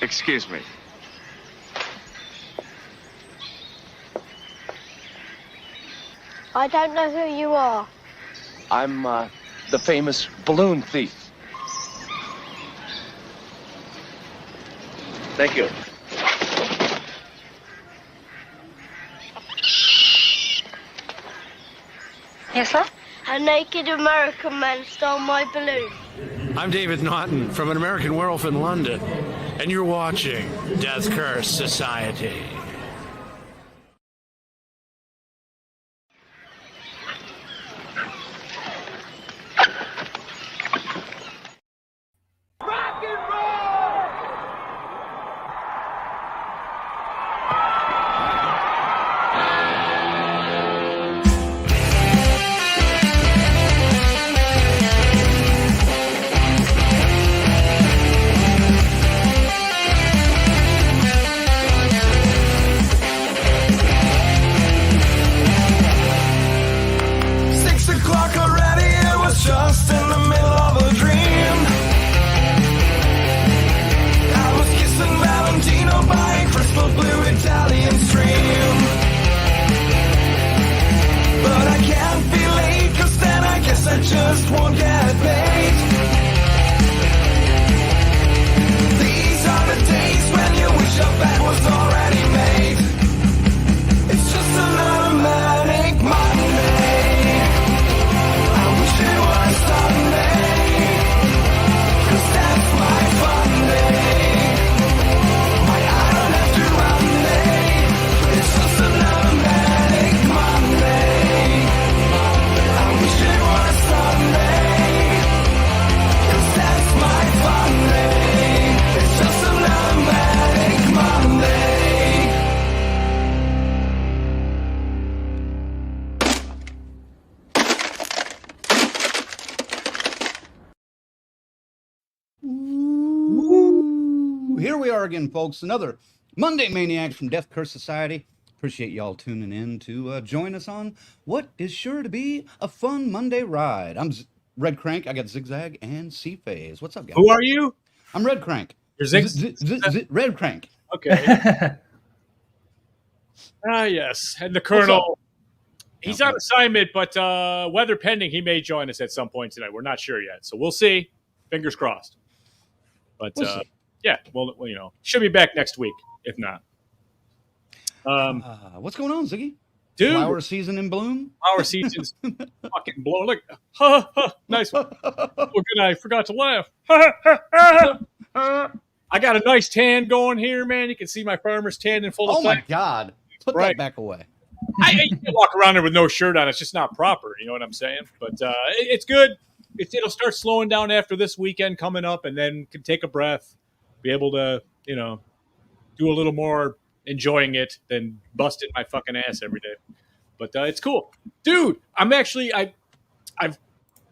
Excuse me. I don't know who you are. I'm, the famous balloon thief. Thank you. Yes, sir? A naked American man stole my balloon. I'm David Naughton from An American Werewolf in London, and you're watching Death Curse Society. Just in the middle of a dream. I was kissing Valentino by a crystal blue Italian stream. But I can't be late, cause then I guess I just won't get paid. These are the days when you wish your bed was already made. It's just another manic Monday. It was Sunday, 'cause that's my fun day. My I don't have to run day. It's just another manic Monday. I wish it was Sunday, 'cause that's my fun day. It's just another manic Monday. Here we are again, folks. Another Monday Maniacs from Death Curse Society. Appreciate y'all tuning in to join us on what is sure to be a fun Monday ride. I'm Red Crank. I got Zigzag and C-Phase. What's up, guys? Who are you? I'm Red Crank. You're Red Crank. Okay. Yes. And the Colonel, he's on assignment, but weather pending, he may join us at some point tonight. We're not sure yet. So we'll see. Fingers crossed. But We'll see. yeah, well, you know, should be back next week, if not. What's going on, Ziggy? Dude, Flower season in bloom? our season's fucking blowing. Look, ha, ha, nice one. Oh, good, I forgot to laugh. I got a nice tan going here, man. You can see my farmer's tan in full Oh, my effect. God. Put Right. that back away. I can't walk around there with no shirt on. It's just not proper. You know what I'm saying? But it's good. It'll start slowing down after this weekend coming up, and then can take a breath, be able to, you know, do a little more enjoying it than busting my fucking ass every day. But it's cool. Dude, I've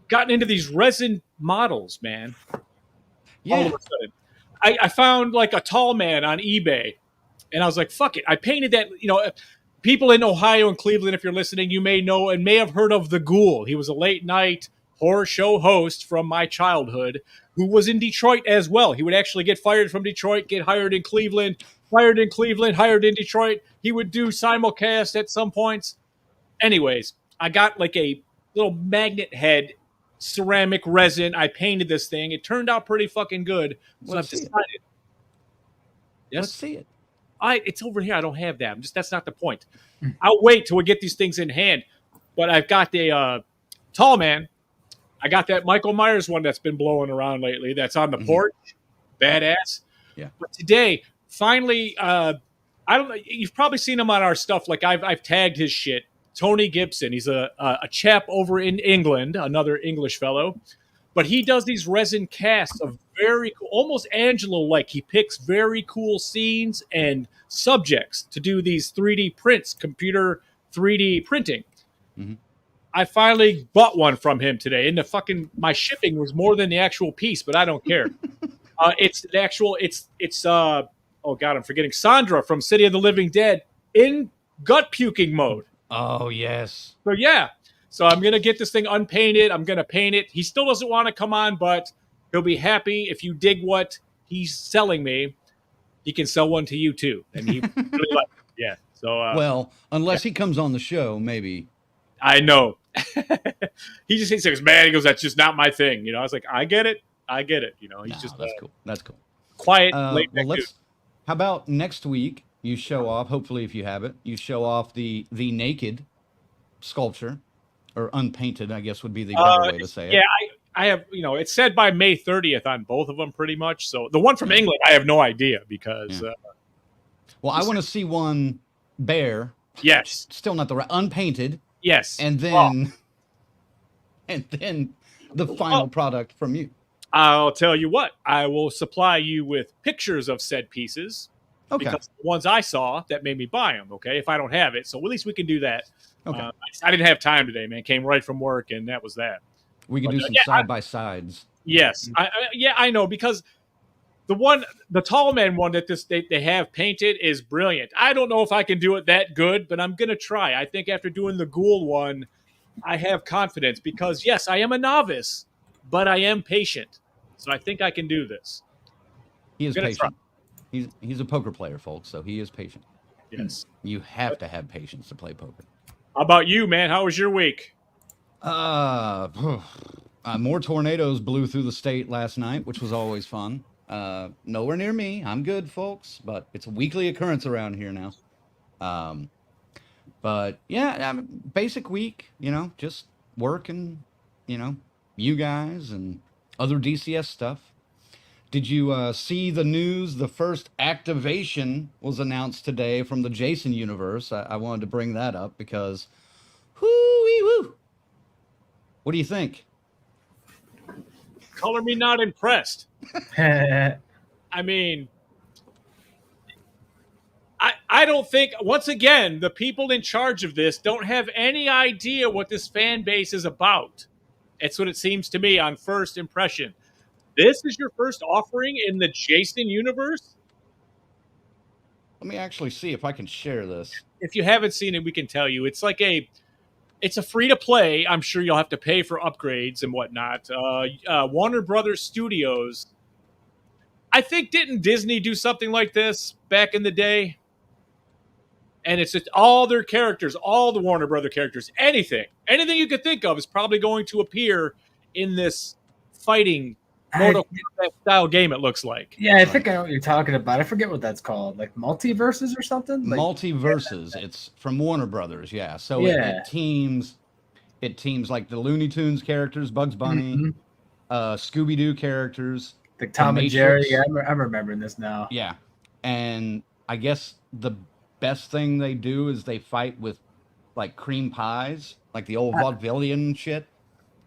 gotten into these resin models, man. Yeah. All of a sudden. I found like a tall man on eBay, and I was like, fuck it. I painted that, you know, people in Ohio and Cleveland, if you're listening, you may know and may have heard of The Ghoul. He was a late night horror show host from my childhood who was in Detroit as well. He would actually get fired from Detroit, get hired in Cleveland, hired in Detroit. He would do simulcast at some points. Anyways, I got like a little magnet head ceramic resin. I painted this thing. It turned out pretty fucking good. So Let's I've see it. decided. Yes? Let's see it. It's over here. I don't have that. That's not the point. I'll wait till we get these things in hand. But I've got the tall man. I got that Michael Myers one that's been blowing around lately. That's on the porch. Badass. Yeah. But today, finally, I don't know. You've probably seen him on our stuff. Like I've tagged his shit. Tony Gibson. He's a chap over in England, another English fellow. But he does these resin casts of very cool, almost Angelo-like. He picks very cool scenes and subjects to do these 3D prints, computer 3D printing. Mm-hmm. I finally bought one from him today, and my shipping was more than the actual piece, but I don't care. It's oh God, I'm forgetting Sandra from City of the Living Dead in gut puking mode. Oh, yes. So yeah. So I'm going to get this thing unpainted. I'm going to paint it. He still doesn't want to come on, but he'll be happy if you dig what he's selling me. he can sell one to you too. And he really liked it. Yeah. So Well, unless he comes on the show, maybe. I know. He says, man, he goes, that's just not my thing. I was like, I get it. He's just that's cool. That's cool. quiet, Well, laid back dude. how about next week you show off, hopefully if you have it, you show off the naked sculpture, or unpainted, I guess would be the better way to say it. Yeah, I have, it's said by May 30th on both of them pretty much. So the one from England, I have no idea because. Yeah. Well, I want to see one bare. Yes. Still not the right, unpainted. Yes. And then the final product from you. I'll tell you what, I will supply you with pictures of said pieces. Okay. Because the ones I saw, that made me buy them, okay, if I don't have it. So at least we can do that. Okay. I didn't have time today, man. Came right from work, and that was that. We can do some side-by-sides. Yes. I know, because the tall man one that they have painted is brilliant. I don't know if I can do it that good, but I'm going to try. I think after doing the Ghoul one, I have confidence because, yes, I am a novice, but I am patient. So I think I can do this. He is patient. He's a poker player, folks, so he is patient. Yes. You have to have patience to play poker. How about you, man? How was your week? More tornadoes blew through the state last night, which was always fun. Nowhere near me. I'm good, folks, but it's a weekly occurrence around here now. But yeah, basic week, just working, you guys and other DCS stuff. Did you see the news? The first activation was announced today from the Jason universe. I wanted to bring that up because, whoo. What do you think? Color me not impressed. I mean, I don't think, once again, the people in charge of this don't have any idea what this fan base is about. It's what it seems to me on first impression. This is your first offering in the Jason universe? Let me actually see if I can share this. If you haven't seen it, we can tell you. It's a free-to-play. I'm sure you'll have to pay for upgrades and whatnot. Warner Brothers Studios. I think, didn't Disney do something like this back in the day? And it's just all their characters, all the Warner Brother characters, anything you could think of is probably going to appear in this fighting Mortal Kombat style game, it looks like. Yeah, I think I know what you're talking about. I forget what that's called. Like Multiverses or something? Multiverses. Yeah. It's from Warner Brothers, yeah. So yeah. It teams like the Looney Tunes characters, Bugs Bunny, Scooby-Doo characters. Like Tom and Jerry. Yeah, I'm remembering this now. Yeah. And I guess the best thing they do is they fight with like cream pies, like the old vaudevillian shit.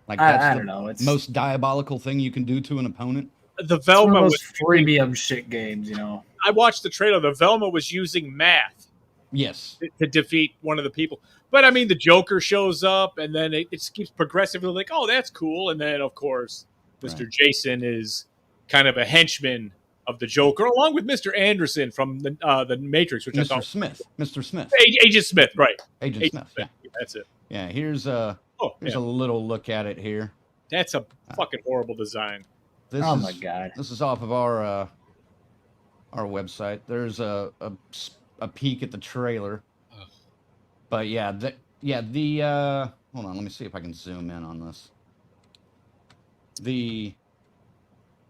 Like that's I don't know. It's most diabolical thing you can do to an opponent. The Velma was freemium shit games, I watched the trailer. The Velma was using math. Yes. To defeat one of the people. But I mean, the Joker shows up, and then it keeps progressively like, oh, that's cool. And then, of course, Mr. Jason is kind of a henchman of the Joker, along with Mr. Anderson from the Matrix, which Mr. Smith. Agent Smith, right? Agent Smith. Yeah. That's it. Yeah. Here's a little look at it here. That's a fucking horrible design. My god! This is off of our website. There's a peek at the trailer. Ugh. But yeah, hold on, let me see if I can zoom in on this. The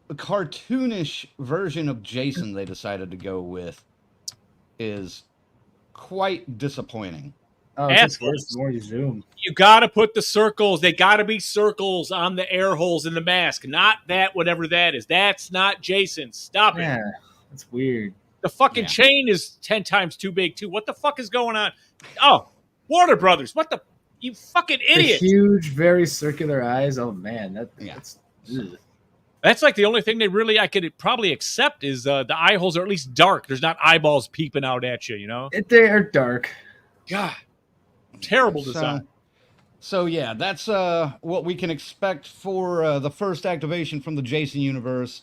cartoonish version of Jason they decided to go with is quite disappointing. Oh, it's worse the more you zoom. You got to put the circles. They got to be circles on the air holes in the mask. Not that, whatever that is. That's not Jason. Stop it. Yeah, that's weird. The fucking chain is 10 times too big, too. What the fuck is going on? Oh, Warner Brothers. What the? You fucking idiot. The huge, very circular eyes. Oh, man. That's That's like the only thing I could probably accept is the eye holes are at least dark. There's not eyeballs peeping out at you, They are dark. God. Terrible design. So yeah, that's what we can expect for the first activation from the Jason universe.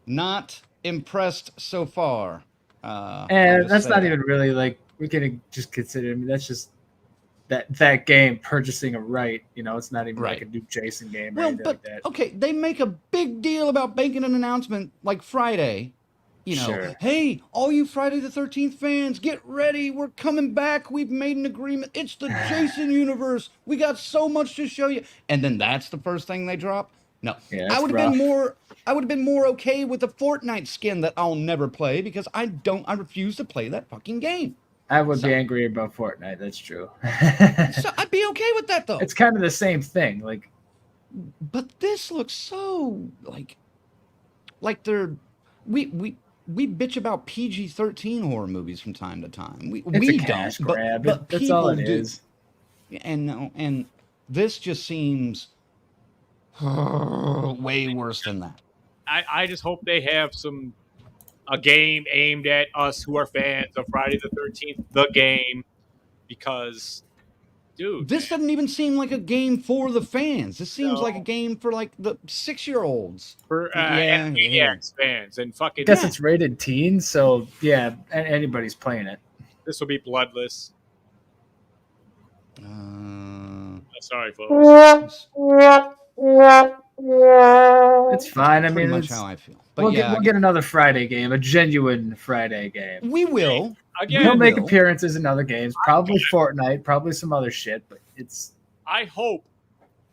Not impressed so far. And that's not even really like we can just consider. I mean, that's just that game purchasing a right. It's not even like a new Jason game or anything like that. Okay, they make a big deal about making an announcement like Friday. You know, Sure. hey, all you Friday the 13th fans, get ready. We're coming back. We've made an agreement. It's the Jason universe. We got so much to show you. And then that's the first thing they drop? No. Yeah, I that's would have been rough. more okay with the Fortnite skin that I'll never play because I refuse to play that fucking game. I would So- be angry about Fortnite. That's true. So I'd be okay with that though. It's kind of the same thing. Like, But this looks so like they're we bitch about PG-13 horror movies from time to time. We it's a cash don't, grab. but That's all it people do. is. And this just seems way worse than that. I just hope they have a game aimed at us who are fans of Friday the 13th, the game, because, dude, This doesn't even seem like a game for the fans. This seems No. like a game for like the 6-year-olds. for Yeah, Maniacs fans and fucking, I guess it's rated teen, so yeah, anybody's playing it. this will be bloodless. Sorry, folks. It's fine. I Pretty mean, much it's, how I feel. But we'll, yeah, we'll get another Friday game, a genuine Friday game. we will. Again, He'll make will. appearances in other games, probably Fortnite, probably some other shit, but it's I hope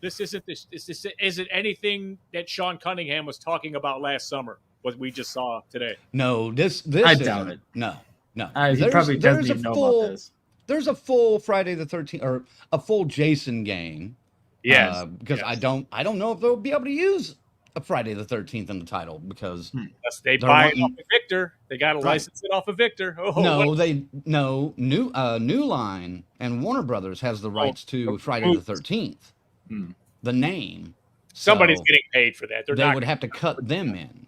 this isn't anything that Sean Cunningham was talking about last summer. What we just saw today. No, this I isn't. doubt it. No. he There's- probably doesn't there's a even know full- about this. There's a full Friday the 13th or a full Jason game. Yes, Because I don't know if they'll be able to use a Friday the 13th in the title because Unless they They're buy it wanting- off of Victor. They got to Right. license it off of Victor. Oh, no, what- New Line and Warner Brothers has the rights to Friday the 13th. Hmm. The name. somebody's So getting paid for that. They're they not. would have to cut them in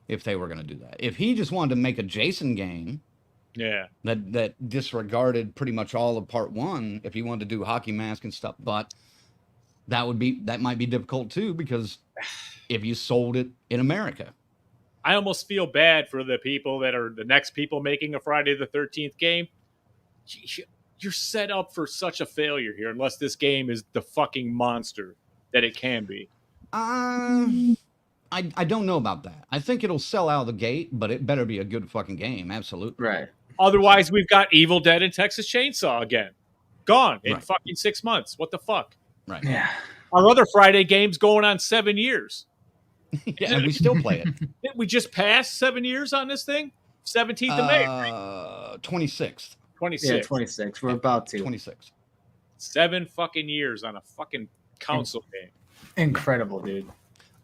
if they were going to do that. If he just wanted to make a Jason game Yeah, that disregarded pretty much all of part one, if he wanted to do hockey mask and stuff, but that might be difficult too because if you sold it in America. I almost feel bad for the people that are the next people making a Friday the 13th game. You're set up for such a failure here unless this game is the fucking monster that it can be. I don't know about that. I think it'll sell out of the gate, but it better be a good fucking game. Absolutely. Right. Otherwise, we've got Evil Dead and Texas Chainsaw again. Gone in Right. fucking 6 months. What the fuck? Right. Yeah. Our other Friday game's going on 7 years. Yeah, and we still play it. Didn't we just pass 7 years on this thing? 17th of May, 26th. 26. Yeah, 26. We're about to. 26th. 7 fucking years on a fucking console game. Incredible, dude.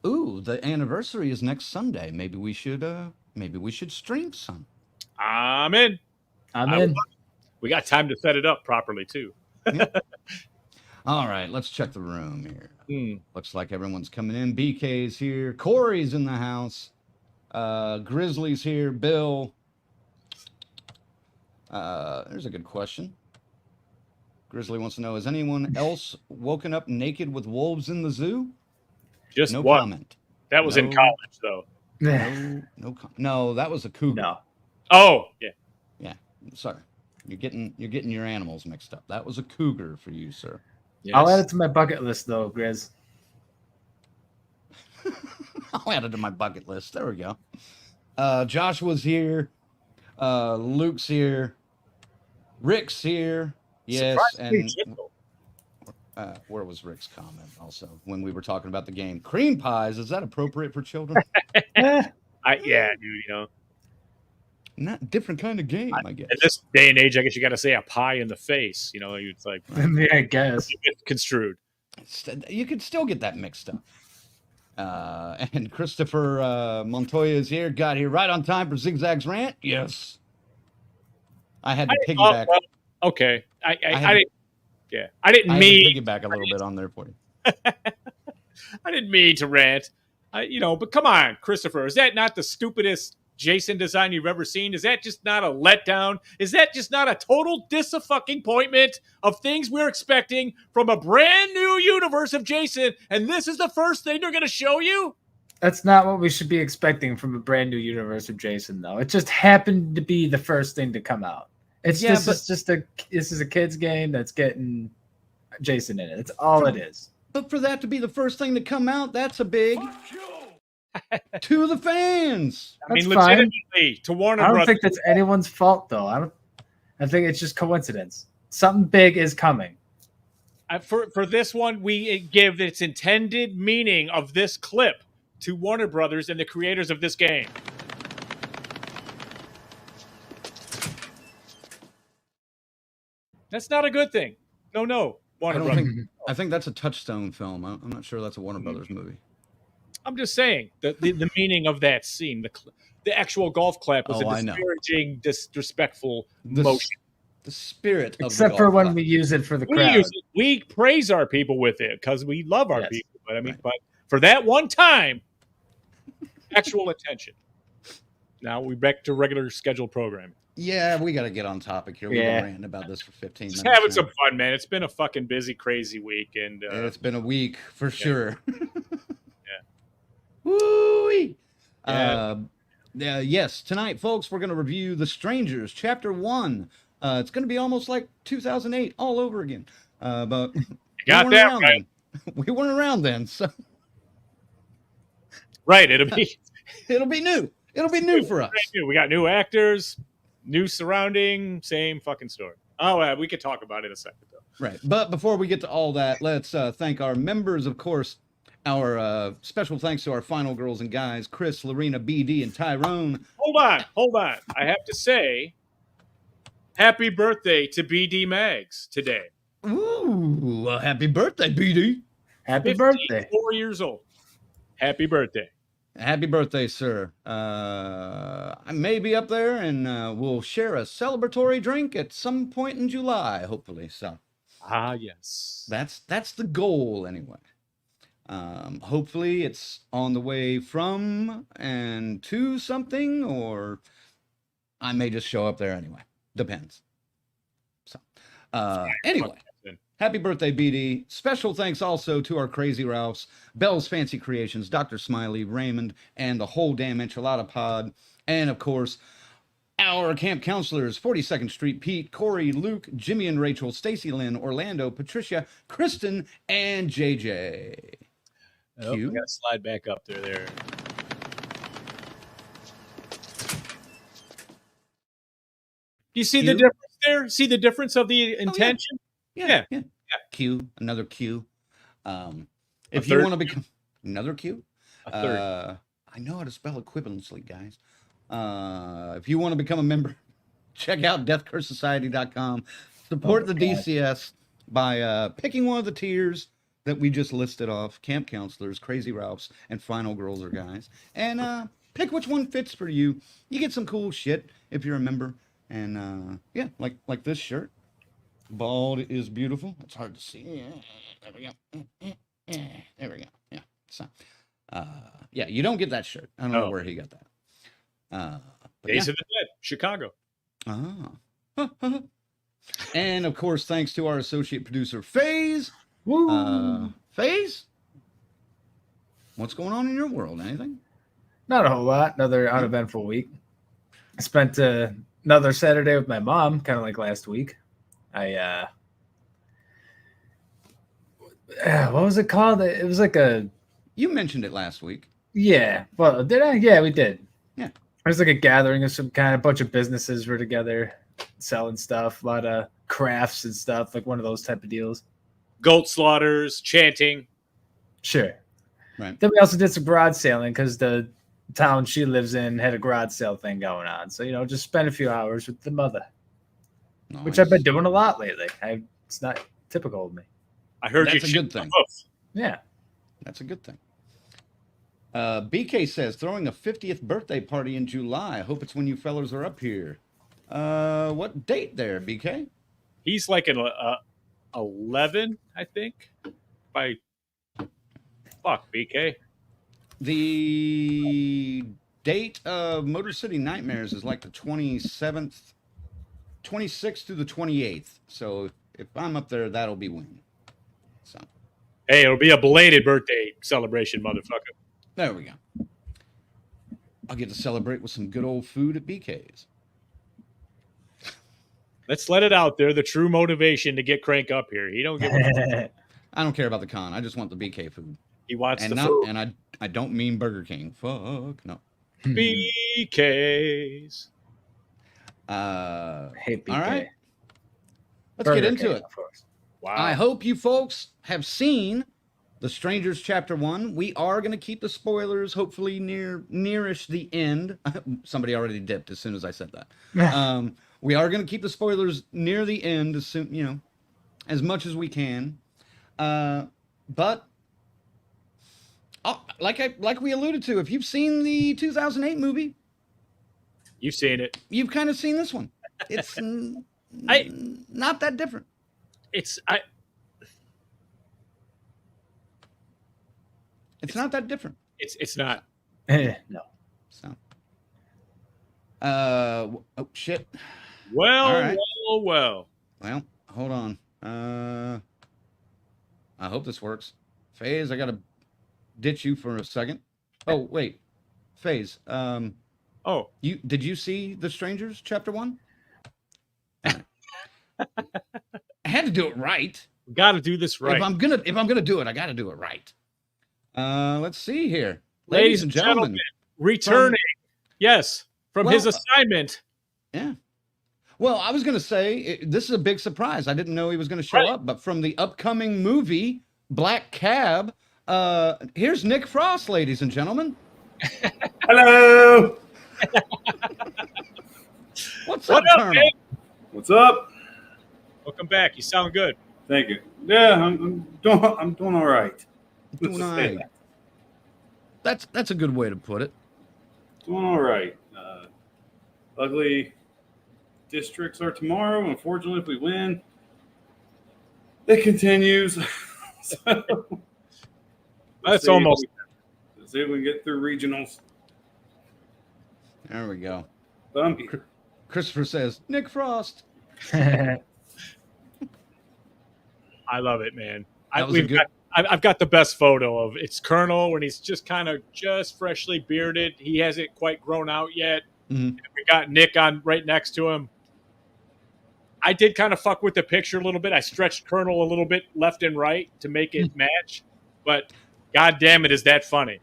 Ooh, the anniversary is next Sunday. Maybe we should stream some. I'm in. I'm in. We got time to set it up properly too. All right, let's check the room here. Hmm. Looks like everyone's coming in. BK's here. Corey's in the house. Grizzly's here. Bill. There's a good question. Grizzly wants to know, has anyone else woken up naked with wolves in the zoo? Just No what? comment. That was in No. college though. No, that was a cougar. No. Oh, yeah. Yeah, sorry. You're getting your animals mixed up. That was a cougar for you, sir. Yes. I'll add it to my bucket list, though, Grizz. I'll add it to my bucket list. There we go. Joshua's here. Luke's here. Rick's here. Yes, Surprisingly and gentle. where was Rick's comment also when we were talking about the game? Cream pies, is that appropriate for children? Yeah, dude, you know. Not different kind of game, I guess. At this day and age, I guess you got to say a pie in the face. You know, it's like I mean, I guess. it's construed. You could still get that mixed up. And Christopher Montoya is here. Got here right on time for Zigzag's rant. Yes. I had to piggyback. Okay, I had didn't. Yeah, I didn't I had to mean. piggyback a little bit on there for you. I didn't mean to rant. But come on, Christopher. Is that not the stupidest Jason design you've ever seen? Is that just not a letdown? Is that just not a total disappointment of things we're expecting from a brand new universe of Jason? And this is the first thing they're going to show you? That's not what we should be expecting from a brand new universe of Jason, though. It just happened to be the first thing to come out. This is a kid's game that's getting Jason in it. That's all it is. But for that to be the first thing to come out, that's a big to the fans. I mean, That's fine. legitimately, to Warner I don't Brothers. think that's anyone's fault, though. I think it's just coincidence. Something big is coming. For this one, we give its intended meaning of this clip to Warner Brothers and the creators of this game. That's not a good thing. No, Warner Brothers. I think that's a Touchstone film. I'm not sure that's a Warner Brothers movie. I'm just saying the meaning of that scene, the actual golf clap was Oh, a I know. disparaging, disrespectful The, motion. the spirit of Except the for golf when clap. we use it for the We crowd. use it. We praise our people with it because we love our Yes. people. But I mean, Right. but for that one time, actual attention. Now we back to regular scheduled programming. Yeah, we got to get on topic here. We've Yeah. been ranting about this for 15 Just minutes. having now. some fun, man. It's been a fucking busy, crazy week, and It's been a week for sure. Yeah. Woo-wee. Yeah. Yes, tonight, folks, we're going to review The Strangers, Chapter 1. It's going to be almost like 2008 all over again. But got we weren't that around right. then. We weren't around then, so right, it'll be it'll be new. It'll be new for us. brand new. We got new actors, new surrounding, same fucking story. Oh, we could talk about it in a second, though. Right. But before we get to all that, let's thank our members, of course. Our special thanks to our final girls and guys, Chris, Lorena, BD, and Tyrone. Hold on. I have to say, happy birthday to BD Mags today. Ooh, happy birthday, BD. Happy birthday. 4 years old. Happy birthday. Happy birthday, sir. I may be up there and we'll share a celebratory drink at some point in July, hopefully. So Ah, yes. that's the goal anyway. Hopefully it's on the way from and to something, or I may just show up there anyway. Depends. So anyway. Happy birthday, BD. Special thanks also to our Crazy Ralphs, Bell's Fancy Creations, Dr. Smiley, Raymond, and the whole damn enchilada pod. And, of course, our camp counselors, 42nd Street, Pete, Corey, Luke, Jimmy and Rachel, Stacy Lynn, Orlando, Patricia, Kristen, and JJ. Oh, Q. we got to slide back up there. Do you see the Q. difference there? See the difference of the intention? Yeah. Q, another Q. If you third want to become another Q, A third. I know how to spell equivalently, guys. If you want to become a member, check out deathcursesociety.com. Support the DCS by picking one of the tiers that we just listed off: Camp Counselors, Crazy Ralphs, and Final Girls or Guys. And pick which one fits for you. You get some cool shit if you're a member. And yeah, like this shirt. Bald is beautiful. It's hard to see. There we go. There we go. Yeah. So, yeah, you don't get that shirt. I don't know where he got that. But Days yeah. of the Dead, Chicago. Ah. And of course, thanks to our associate producer, FaZe. Woo. FaZe? What's going on in your world? Anything? Not a whole lot. Another uneventful week. I spent another Saturday with my mom, kind of like last week. What was it called? It was like You mentioned it last week. yeah. Well, did I? Yeah, we did. Yeah. It was like a gathering of some kind. A bunch of businesses were together selling stuff, a lot of crafts and stuff, like one of those type of deals. Goat slaughters, chanting. Sure. Right. Then we also did some garage sailing because the town she lives in had a garage sale thing going on. So, just spent a few hours with the mother, which I've been doing a lot lately. It's not typical of me. I heard That's you. a good thing. Yeah. That's a good thing. BK says, throwing a 50th birthday party in July. I hope it's when you fellers are up here. What date there, BK? He's like an 11, I think. Fuck, BK. The date of Motor City Nightmares is like the 27th, 26th through the 28th. So if I'm up there, that'll be when. So Hey, it'll be a belated birthday celebration, motherfucker. there we go. I'll get to celebrate with some good old food at BK's. Let's let it out there. The true motivation to get Crank up here. He don't give a I don't care about the con. I just want the BK food. He wants and the not, food. and I don't mean Burger King. Fuck no. BKs. Hate All right, BK. let's Burger get into King, it. of course. Wow. I hope you folks have seen The Strangers Chapter 1. We are going to keep the spoilers hopefully nearish the end. Somebody already dipped as soon as I said that. We are going to keep the spoilers near the end as soon, as much as we can. But like we alluded to, if you've seen the 2008 movie, You've seen it. you've kind of seen this one. It's not that different. It's It's not that different. It's not. No. So, oh shit. Well, All right. well. Well, hold on. I hope this works. FaZe, I gotta ditch you for a second. Oh wait, FaZe. Oh, Did you see The Strangers Chapter 1? I had to do it right. we got to do this right. If I'm gonna do it, I gotta do it right. Let's see here, Ladies and gentlemen, returning. Yes, from his assignment. Yeah. Well, I was going to say, this is a big surprise. I didn't know he was going to show up, but from the upcoming movie, Black Cab, here's Nick Frost, ladies and gentlemen. Hello. What's up, Colonel? Nick? What's up? Welcome back. You sound good. Thank you. Yeah, I'm doing all right. Let's Doing just all say right. that. That's a good way to put it. Doing all right. Luckily, districts are tomorrow. Unfortunately, if we win, it continues. So, That's almost. Let's see if we can get through regionals. There we go. But I'm here. Christopher says, Nick Frost. I love it, man. That was a good- I've got the best photo of it's Colonel when he's just kind of freshly bearded. He hasn't quite grown out yet. Mhm. We got Nick on right next to him. I did kind of fuck with the picture a little bit. I stretched Colonel a little bit left and right to make it match, but god damn it, is that funny?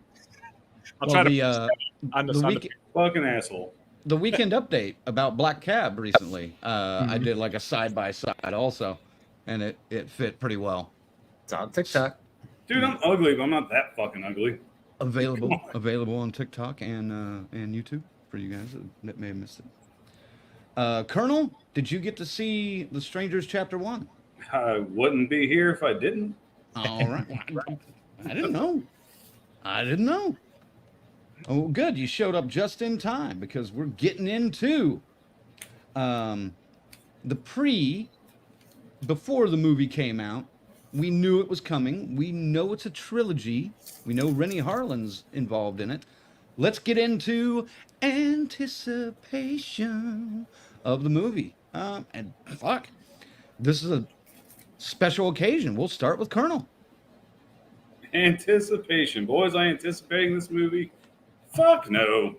I'll try to on the Fucking asshole. The weekend update about Black Cab recently. I did like a side by side also, and it fit pretty well. It's on TikTok. Dude, I'm ugly, but I'm not that fucking ugly. Available on TikTok and YouTube for you guys that may have missed it. Colonel, did you get to see The Strangers Chapter 1? I wouldn't be here if I didn't. All right. I didn't know. Oh, good. You showed up just in time because we're getting into the before the movie came out. We knew it was coming. We know it's a trilogy. We know Renny Harlin's involved in it. Let's get into anticipation of the movie. And fuck, this is a special occasion. We'll start with Colonel. Anticipation. Boys, I anticipating this movie? Fuck no.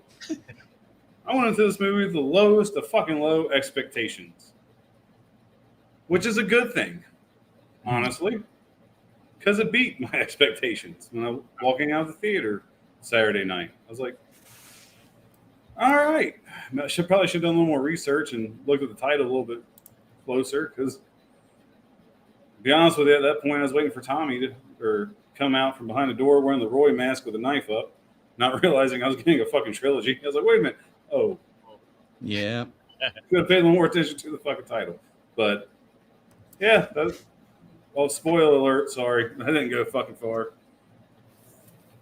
I went into this movie with the lowest of fucking low expectations. Which is a good thing, honestly. Because it beat my expectations when I was walking out of the theater Saturday night. I was like, all right. I probably should have done a little more research and looked at the title a little bit closer. Because, to be honest with you, at that point, I was waiting for Tommy to come out from behind the door wearing the Roy mask with a knife up, not realizing I was getting a fucking trilogy. I was like, wait a minute. Oh. Yeah. Could have paid a little more attention to the fucking title. But, yeah, spoiler alert, sorry. I didn't go fucking far.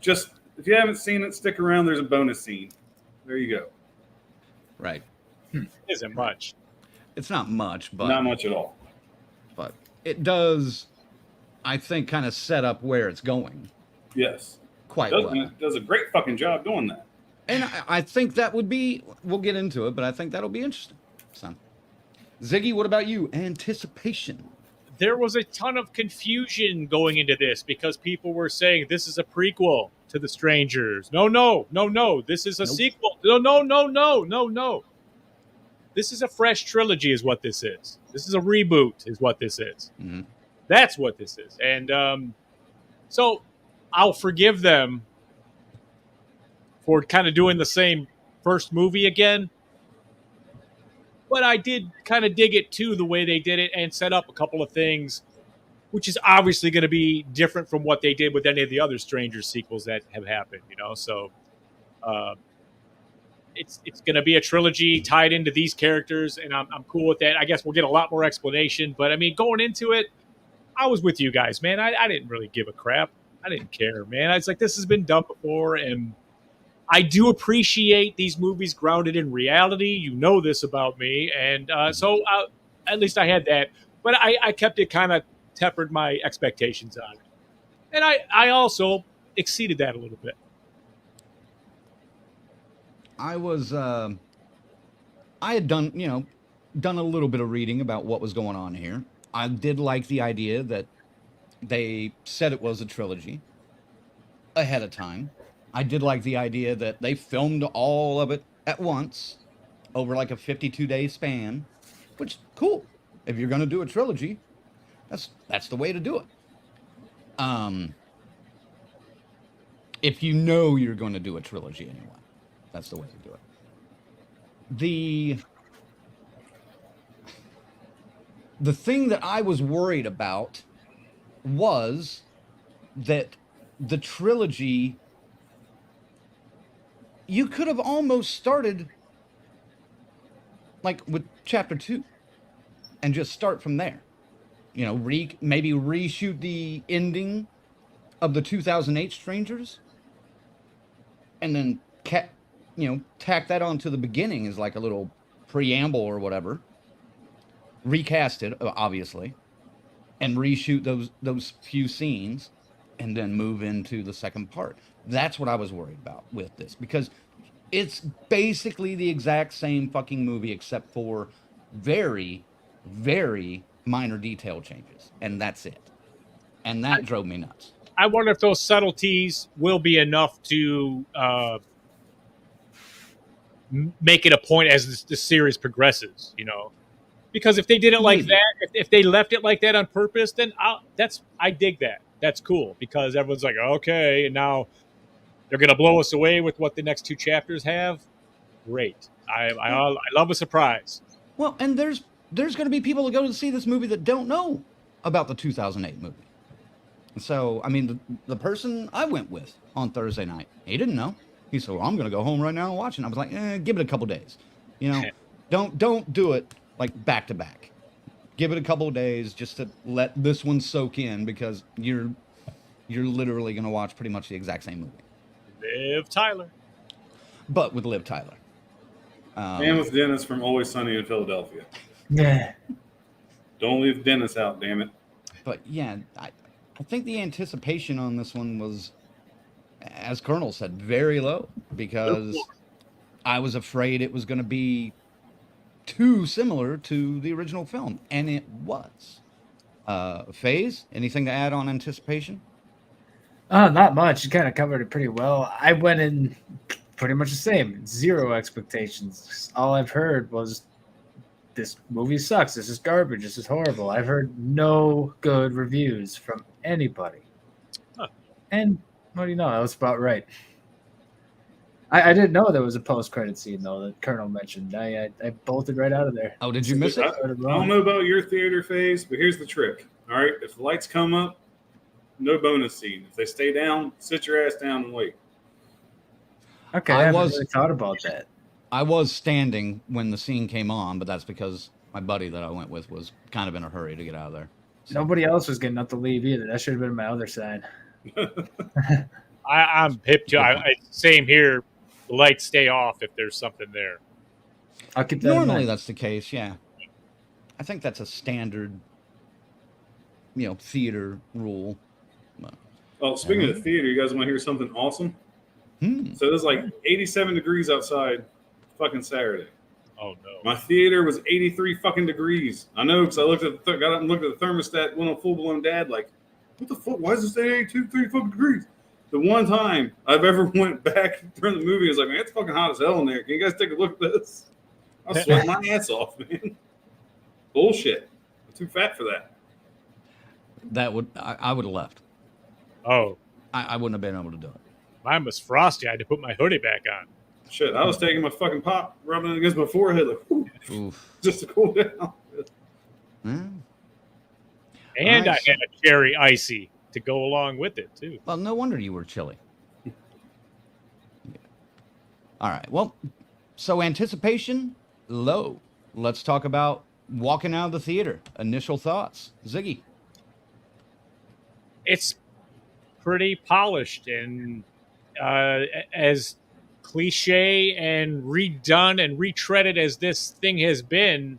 Just, if you haven't seen it, stick around. There's a bonus scene. There you go. Right. Isn't much. It's not much, but Not much at all. But it does, I think, kind of set up where it's going Yes. quite well. It does a great fucking job doing that. And I think that would be, we'll get into it, but I think that'll be interesting. So, Ziggy, what about you? Anticipation. There was a ton of confusion going into this because people were saying this is a prequel to The Strangers. No. This is a sequel. No. This is a fresh trilogy is what this is. This is a reboot is what this is. Mm-hmm. That's what this is. And so I'll forgive them for kind of doing the same first movie again. But I did kind of dig it too, the way they did it and set up a couple of things, which is obviously going to be different from what they did with any of the other Stranger sequels that have happened, you know. So it's going to be a trilogy tied into these characters, and I'm cool with that. I guess we'll get a lot more explanation, but I mean, going into it, I was with you guys, man. I didn't really give a crap. I didn't care, man. I was like, this has been done before, and I do appreciate these movies grounded in reality. You know this about me, and so at least I had that. But I kept it kind of tempered my expectations on it, and I also exceeded that a little bit. I had done a little bit of reading about what was going on here. I did like the idea that they said it was a trilogy ahead of time. I did like the idea that they filmed all of it at once over like a 52-day span, which cool. If you're going to do a trilogy, that's the way to do it. If you know you're going to do a trilogy anyway, that's the way to do it. The thing that I was worried about was that the trilogy, you could have almost started like with chapter 2 and just start from there. You know, maybe reshoot the ending of the 2008 Strangers and then tack that onto the beginning as like a little preamble or whatever. Recast it, obviously, and reshoot those few scenes and then move into the second part. That's what I was worried about with this, because it's basically the exact same fucking movie except for very, very minor detail changes, and that's it. And that drove me nuts. I wonder if those subtleties will be enough to make it a point as the series progresses, you know. Because if they did it like that, if they left it like that on purpose, then I dig that. That's cool, because everyone's like, okay, and now they're going to blow us away with what the next 2 chapters have. Great. I love a surprise. Well, and there's going to be people that go to see this movie that don't know about the 2008 movie. So, I mean, the person I went with on Thursday night, he didn't know. He said, well, I'm going to go home right now and watch it. And I was like, give it a couple days. You know, don't do it like back to back. Give it a couple of days just to let this one soak in, because you're literally going to watch pretty much the exact same movie. Liv Tyler. But with Liv Tyler. And with Dennis from Always Sunny in Philadelphia. Yeah. Don't leave Dennis out, damn it. But yeah, I think the anticipation on this one was, as Colonel said, very low, because I was afraid it was going to be too similar to the original film, and it was. FaZe, anything to add on anticipation? Not much. You kind of covered it pretty well. I went in pretty much the same. 0 expectations. All I've heard was, this movie sucks. This is garbage. This is horrible. I've heard no good reviews from anybody. Huh. And what do you know? I was about right. I didn't know there was a post-credit scene, though, that Colonel mentioned. I bolted right out of there. Oh, did you miss it? I don't know about your theater phase, but here's the trick. All right, if the lights come up, no bonus scene. If they stay down, sit your ass down and wait. Okay, I haven't really thought about that. I was standing when the scene came on, but that's because my buddy that I went with was kind of in a hurry to get out of there. So. Nobody else was getting up to leave either. That should have been my other side. I'm hip to same here. The lights stay off if there's something there. I'll keep that Normally that's the case, yeah. I think that's a standard, theater rule. Oh, speaking of theater, you guys want to hear something awesome? So it was like 87 degrees outside fucking Saturday. Oh, no. My theater was 83 fucking degrees. I know, because I got up and looked at the thermostat, went on full-blown dad, like, what the fuck? Why does it say 82, 3 fucking degrees? The one time I've ever went back during the movie, I was like, man, it's fucking hot as hell in there. Can you guys take a look at this? I was sweating my ass off, man. Bullshit. I'm too fat for that. I would have left. Oh, I wouldn't have been able to do it. Mine was frosty. I had to put my hoodie back on. Shit, I was taking my fucking pop, rubbing it against my forehead, like, whew, Oof. just to cool down. And Alright, I had a cherry icy to go along with it, too. Well, no wonder you were chilly. Yeah. All right. Well, so anticipation, low. Let's talk about walking out of the theater. Initial thoughts. Ziggy. It's pretty polished and as cliche and redone and retreaded as this thing has been,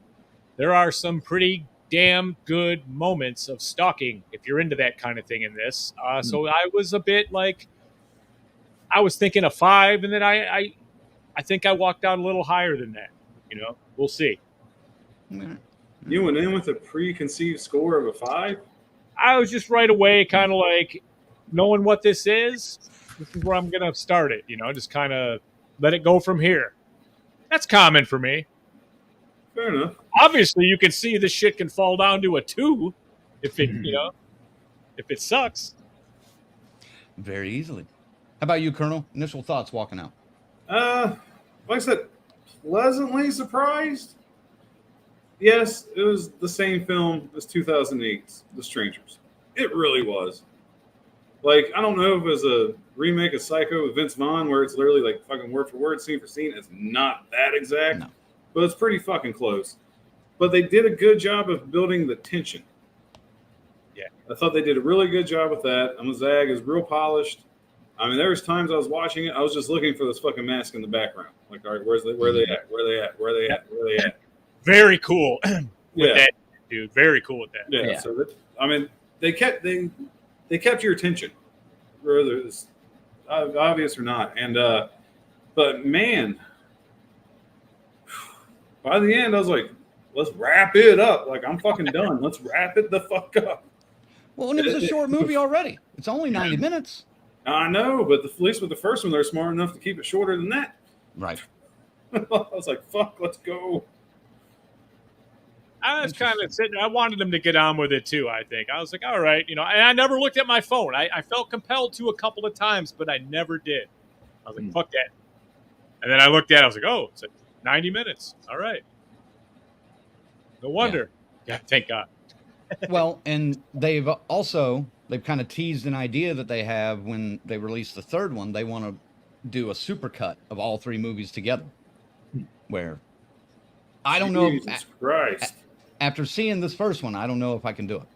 there are some pretty damn good moments of stalking if you're into that kind of thing in this. So I was a bit like, I was thinking a 5, and then I think I walked out a little higher than that. We'll see. You went in with a preconceived score of a 5? I was just right away kind of like, knowing what this is where I'm going to start it, just kind of let it go from here. That's common for me. Fair enough. Obviously, you can see this shit can fall down to a 2 if it, if it sucks. Very easily. How about you, Colonel? Initial thoughts walking out. Like I said, pleasantly surprised. Yes, it was the same film as 2008's The Strangers. It really was. Like, I don't know if it was a remake of Psycho with Vince Vaughn where it's literally like fucking word for word, scene for scene. It's not that exact, but it's pretty fucking close. But they did a good job of building the tension. Yeah. I thought they did a really good job with that. Zag is real polished. I mean, there was times I was watching it, I was just looking for this fucking mask in the background. Like, all right, where are they at? Where are they at? Where are they at? Where are they at? Very cool with that, dude. Very cool with that. Yeah. So that, I mean, they kept your attention, whether it's obvious or not. And but man, by the end, I was like, let's wrap it up. Like, I'm fucking done. Let's wrap it the fuck up. Well, and it was a short movie already. It's only 90 minutes. I know, but at least with the first one, they're smart enough to keep it shorter than that. Right. I was like, fuck, let's go. I was kind of sitting. I wanted them to get on with it too. I think I was like, all right, and I never looked at my phone. I felt compelled to a couple of times, but I never did. I was like, fuck that. And then I looked at it. I was like, oh, it's 90 minutes. All right. No wonder. Yeah, thank God. Well, and they've kind of teased an idea that they have when they release the third one. They want to do a supercut of all 3 movies together, where I don't know. Jesus Christ. After seeing this first one, I don't know if I can do it.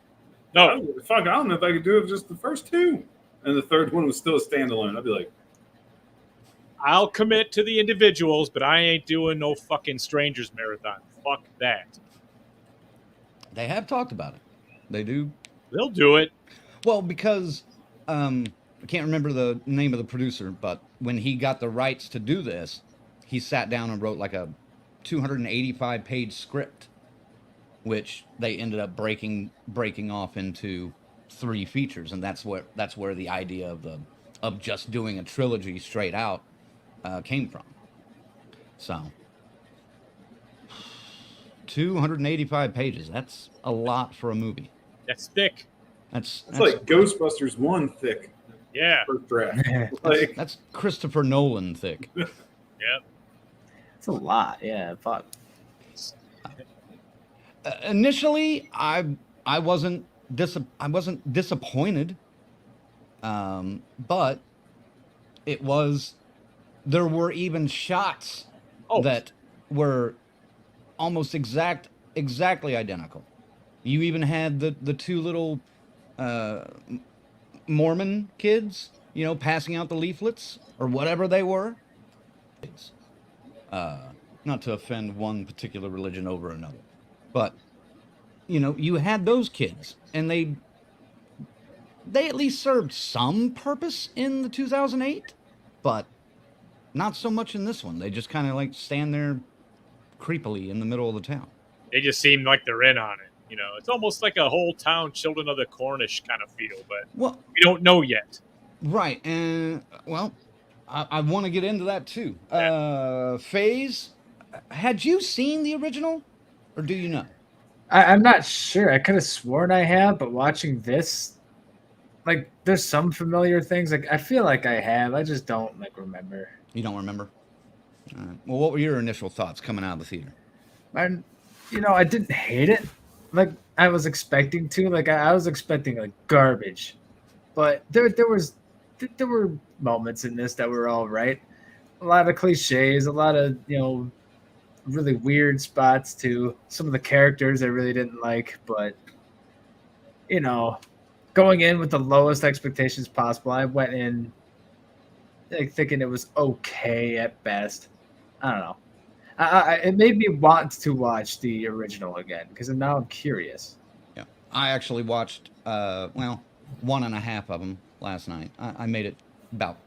No, fuck, I don't know if I could do it just the first 2, and the third one was still a standalone. I'd be like, I'll commit to the individuals, but I ain't doing no fucking Strangers marathon. Fuck that. They have talked about it. They do. They'll do it. Well, because I can't remember the name of the producer, but when he got the rights to do this, he sat down and wrote like a 285-page script, which they ended up breaking off into 3 features, and that's where the idea of just doing a trilogy straight out came from. So 285 pages. That's a lot for a movie. That's thick. It's like Ghostbusters 1 thick. Yeah. First draft. Like, that's Christopher Nolan thick. Yep. It's a lot. Yeah, fuck. Initially, I wasn't disappointed, but there were even shots that were almost exactly identical. You even had the 2 little Mormon kids, passing out the leaflets or whatever they were. Not to offend one particular religion over another, but you had those kids, and they at least served some purpose in the 2008, but not so much in this one. They just kind of like stand there creepily in the middle of the town. They just seem like they're in on it. It's almost like a whole town Children of the Cornish kind of feel, but we don't know yet. Right, and well, I want to get into that too. FaZe, had you seen the original, or do you know? I'm not sure. I could have sworn I have, but watching this, like there's some familiar things. Like I feel like I have. I just don't like remember. You don't remember? All right. Well, what were your initial thoughts coming out of the theater? And I didn't hate it. Like I was expecting to. Like I was expecting like garbage, but there were moments in this that were all right. A lot of cliches, a lot of really weird spots too. Some of the characters I really didn't like, but going in with the lowest expectations possible, I went in like thinking it was okay at best. I don't know. It made me want to watch the original again because now I'm curious. Yeah, I actually watched 1.5 of them last night. I made it about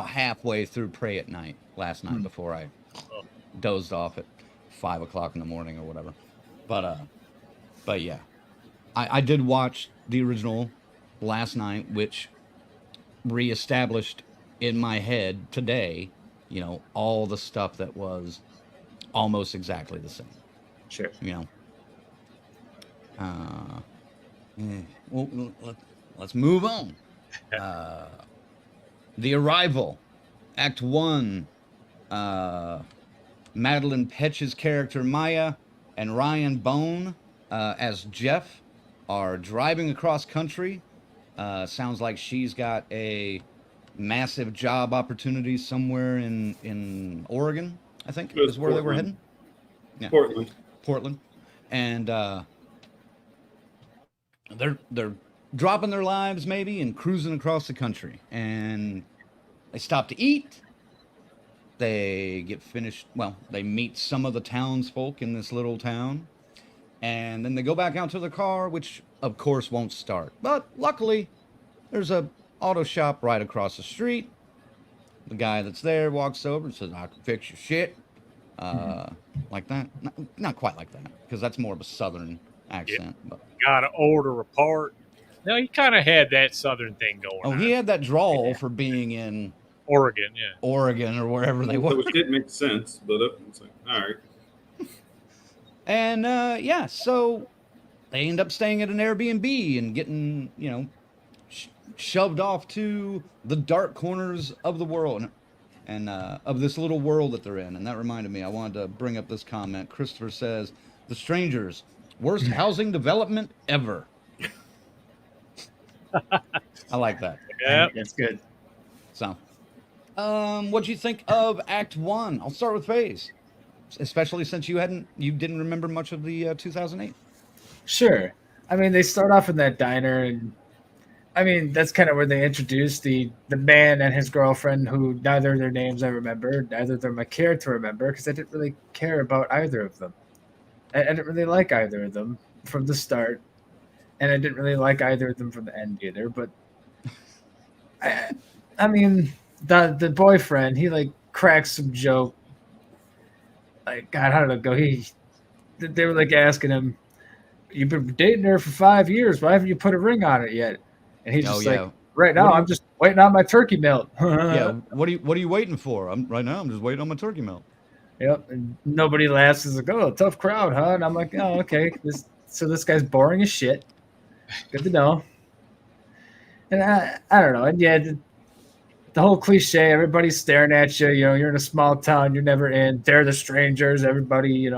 halfway through Pray at Night last night before I dozed off at 5 o'clock in the morning or whatever. But yeah, I did watch the original last night, which reestablished in my head today, all the stuff that was almost exactly the same. Sure. Well, let's move on. The Arrival, Act 1. Madeline Petch's character Maya and Ryan Bone as Jeff are driving across country. Sounds like she's got a massive job opportunity somewhere in Oregon, I think is where they were heading. Yeah. Portland. And they're dropping their lives maybe and cruising across the country. And they stop to eat. They get finished. Well, they meet some of the townsfolk in this little town. And then they go back out to the car, which of course won't start. But luckily, there's a auto shop right across the street. The guy that's there walks over and says, "I can fix your shit." Like that. Not quite like that, because that's more of a southern accent. Yep. But gotta order a part. No, he kind of had that southern thing going on. He had that drawl for being in Oregon, yeah. Oregon or wherever they were. Which didn't make sense, but it's like, all right. And so they end up staying at an Airbnb and getting, shoved off to the dark corners of the world and of this little world that they're in. And that reminded me, I wanted to bring up this comment. Christopher says, "The Strangers, worst housing development ever." I like that. Yeah, that's good. So, what'd you think of Act 1? I'll start with FaZe, especially since you didn't remember much of the 2008. Sure. I mean, they start off in that diner, and I mean, that's kind of where they introduce the man and his girlfriend, who neither of their names I remember, neither of them I cared to remember, because I didn't really care about either of them. I didn't really like either of them from the start, and I didn't really like either of them from the end either. But I mean, the boyfriend, he like cracks some joke. Like, God, how did it go? They were like asking him, "You've been dating her for 5 years. Why haven't you put a ring on it yet?" And he's just like, "Right now, I'm just waiting on my turkey melt." Yeah. What are you waiting for? Right now, I'm just waiting on my turkey melt. Yep. And nobody laughs. It's like, "Oh, tough crowd, huh?" And I'm like, "Oh, okay." So this guy's boring as shit. Good to know. And I don't know. And yeah, the whole cliche, everybody's staring at you. You're in a small town. You're never in. They're the strangers. Everybody,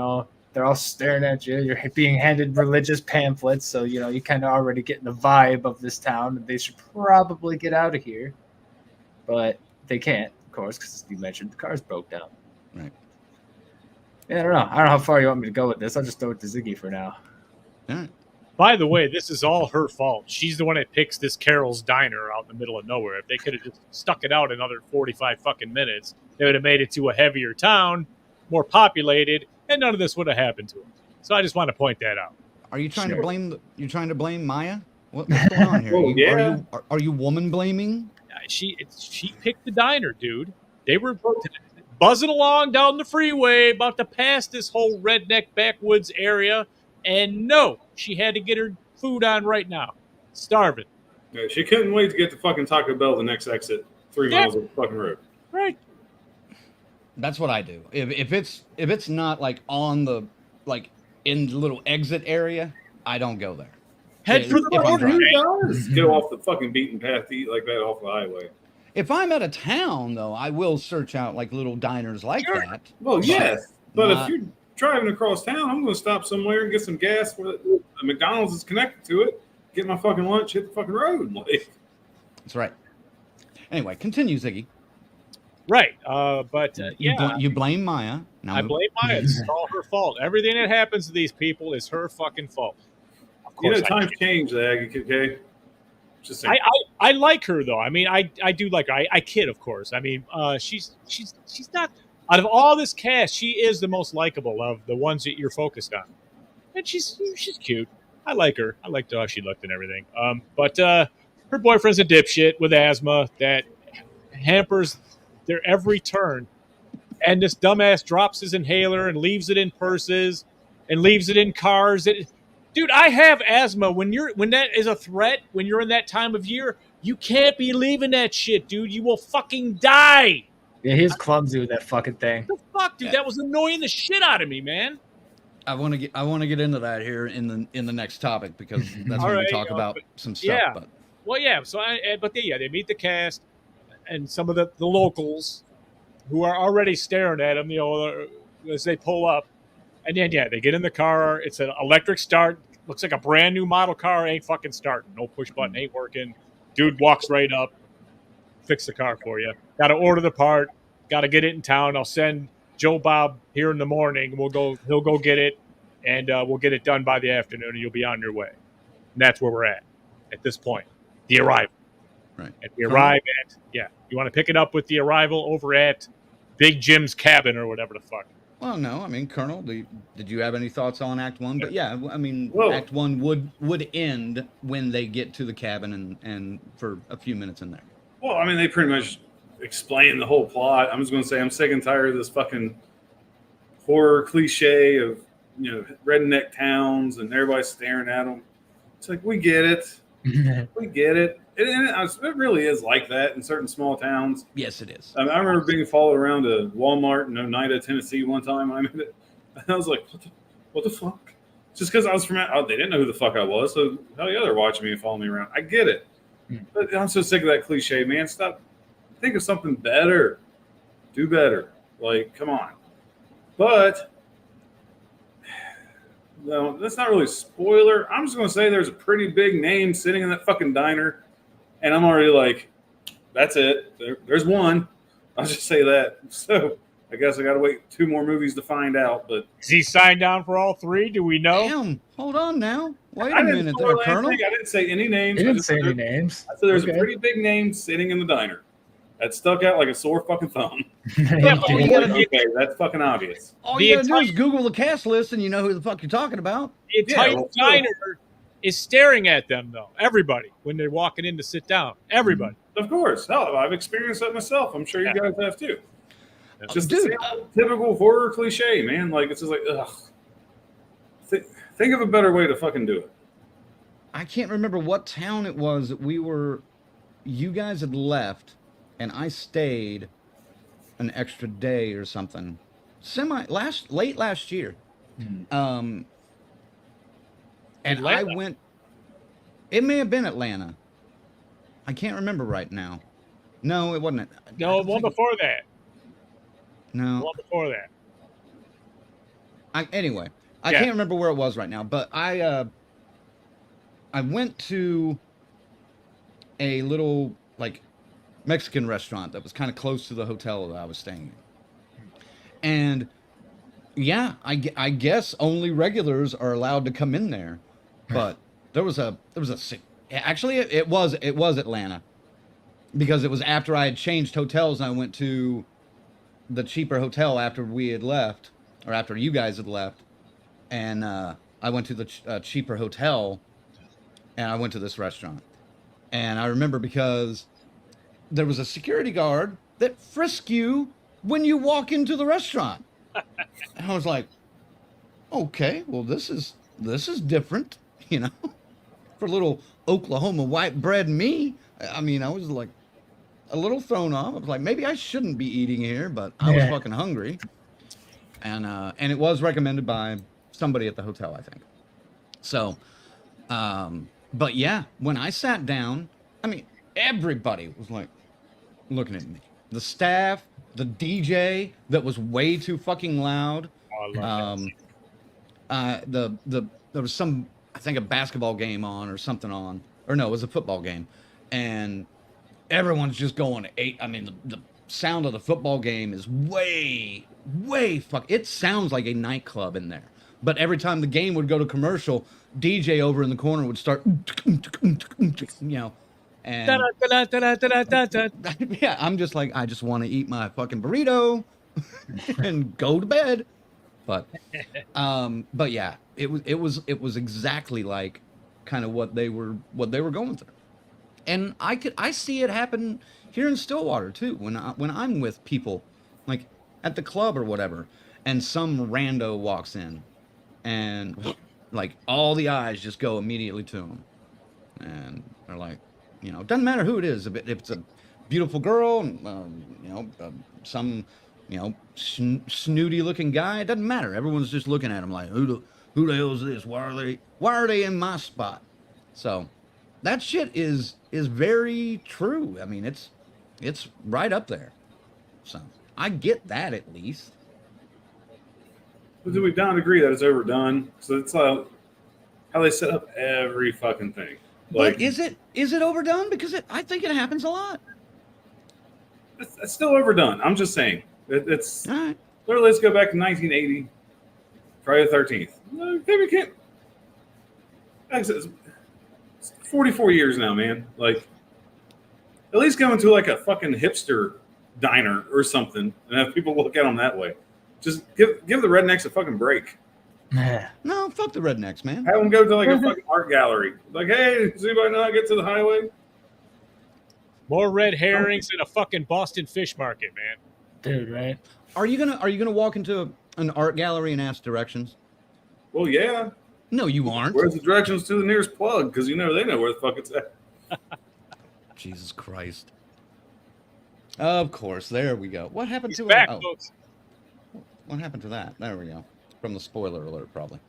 they're all staring at you. You're being handed religious pamphlets. So, you kind of already get the vibe of this town. They should probably get out of here. But they can't, of course, because you mentioned the cars broke down. Right. Yeah, I don't know. I don't know how far you want me to go with this. I'll just throw it to Ziggy for now. All right. By the way, this is all her fault. She's the one that picks this Carol's Diner out in the middle of nowhere. If they could have just stuck it out another 45 fucking minutes, they would have made it to a heavier town, more populated, and none of this would have happened to them. So I just want to point that out. Are you trying to blame? You're trying to blame Maya? What's going on here? Are you woman blaming? She picked the diner, dude. They were buzzing along down the freeway, about to pass this whole redneck backwoods area. And no, she had to get her food on right now. Starving. Yeah, she couldn't wait to get to fucking Taco Bell the next exit, 3 miles of the fucking road. Right. That's what I do. If it's not like on the in the little exit area, I don't go there. Head for the if I'm border. driving. Who does go off the fucking beaten path to eat like that off the highway? If I'm at a town, though, I will search out like little diners like Sure. that. Well, yes, but not- if you're driving across town, I'm going to stop somewhere and get some gas where the McDonald's is connected to it. Get my fucking lunch, hit the fucking road. Like, That's right. Anyway, continue, Ziggy. Right. But You, you blame Maya. Now I blame Maya. It's all her fault. Everything that happens to these people is her fucking fault. Of you know, course, times change, okay? Just saying. I like her though. I mean, I do like her. I kid, of course. I mean, she's not out of all this cast. She is the most likable of the ones that you're focused on, and she's cute. I like her. I liked how she looked and everything. But her boyfriend's a dipshit with asthma that hampers their every turn, and this dumbass drops his inhaler and leaves it in purses and leaves it in cars. Dude, I have asthma. When that is a threat, when you're in that time of year, you can't be leaving that shit, dude. You will fucking die. Yeah, he's clumsy with that fucking thing. What the fuck, dude? Yeah. That was annoying the shit out of me, man. I want to get into that here in the next topic because that's All when we right, talk about some stuff. yeah. But Well, yeah. So, they meet the cast and some of the locals who are already staring at them, as they pull up. And then, they get in the car. It's an electric start. Looks like a brand new model car. Ain't fucking starting. No push button. Ain't working. Dude walks right up. Fix the car for you. Got to order the part. Got to get it in town. I'll send Joe Bob here in the morning. He'll go get it, and we'll get it done by the afternoon, and you'll be on your way. And that's where we're at this point. The arrival. right. And we arrive at, you want to pick it up with the arrival over at Big Jim's cabin or whatever the fuck. Well, no, I mean, Colonel, did you have any thoughts on Act 1? But yeah, I mean, Whoa. Act 1 would end when they get to the cabin and for a few minutes in there. Well, I mean, they pretty much explained the whole plot. I'm just going to say I'm sick and tired of this fucking horror cliche of, redneck towns and everybody staring at them. It's like, we get it. We get it. It really is like that in certain small towns. Yes, it is. I remember being followed around to Walmart in Oneida, Tennessee one time. I mean, I was like, what the fuck? Just because I was from out, they didn't know who the fuck I was. So hell yeah, they're watching me and following me around. I get it. But I'm so sick of that cliche, man. Stop. Think of something better. Do better. Like, come on. But, no, that's not really a spoiler. I'm just going to say there's a pretty big name sitting in that fucking diner. And I'm already like, that's it. There's one. I'll just say that. So I guess I got to wait 2 more movies to find out. But Is he signed down for all 3? Do we know? Damn, hold on now. Wait a I didn't minute spoil there, Colonel. anything. I didn't say any names. He I didn't just say said any names. I said there's Okay. a pretty big name sitting in the diner. That stuck out like a sore fucking thumb. Yeah, but you gotta do- Okay, that's fucking obvious. All The you gotta do entire- is Google the cast list and you know who the fuck you're talking about. The entire Yeah, well, diner is staring at them, though. Everybody, when they're walking in to sit down. Everybody. Of course. Hell, I've experienced that myself. I'm sure you guys have too. It's just Dude, the same typical horror cliche, man. Like, it's just like, ugh. Think of a better way to fucking do it. I can't remember what town it was that you guys had left and I stayed an extra day or something. Late last year. And Atlanta. I went, it may have been Atlanta. I can't remember right now. No, it wasn't. No, one before that. No. One before that. Anyway, I Yeah. can't remember where it was right now, but I went to a little like Mexican restaurant that was kind of close to the hotel that I was staying in. And yeah, I guess only regulars are allowed to come in there. But there was actually it was Atlanta, because it was after I had changed hotels and I went to the cheaper hotel after we had left, or after you guys had left, and I went to the cheaper hotel, and I went to this restaurant. And I remember because there was a security guard that frisked you when you walk into the restaurant. And I was like, okay, well, this is different, you know, for little Oklahoma white bread me. I mean, I was like a little thrown off. I was like, maybe I shouldn't be eating here, but I was fucking hungry. And it was recommended by somebody at the hotel, I think. So, But yeah, when I sat down, I mean, everybody was like looking at me. The staff, the DJ that was way too fucking loud. Oh, I love There was some, I think, a basketball game on or something on, or no, it was a football game, and everyone's just going eight. I mean, the sound of the football game is way it sounds like a nightclub in there. But every time the game would go to commercial, DJ over in the corner would start, and yeah, I'm just like, I just want to eat my fucking burrito and go to bed. But yeah, it was exactly like kind of what they were going through. And I see it happen here in Stillwater too. When I'm with people, like at the club or whatever, and some rando walks in, and like all the eyes just go immediately to them, and they're like, it doesn't matter who it is. If it's a beautiful girl, some snooty looking guy, it doesn't matter. Everyone's just looking at him like, who the hell is this? Why are they in my spot? So that shit is very true. I mean, it's right up there. So I get that at least. But do we not agree that it's overdone? So it's how they set up every fucking thing. Like, but is it overdone? Because I think it happens a lot. It's still overdone. I'm just saying. It's all right. Literally, let's go back to 1980, Friday the 13th. Maybe we can't. It's 44 years now, man. Like, at least go into like a fucking hipster diner or something and have people look at them that way. Just give the rednecks a fucking break. No, fuck the rednecks, man. Have them go to like a fucking art gallery. Like, hey, does anybody know how to get to the highway? More red herrings than a fucking Boston fish market, man. Dude, right? Are you gonna walk into an art gallery and ask directions? Well, yeah. No, you aren't. Where's the directions to the nearest plug? Because they know where the fuck it's at. Jesus Christ. Of course, there we go. What happened to back, it? Oh. folks. What happened to that? There we go. From the spoiler alert, probably.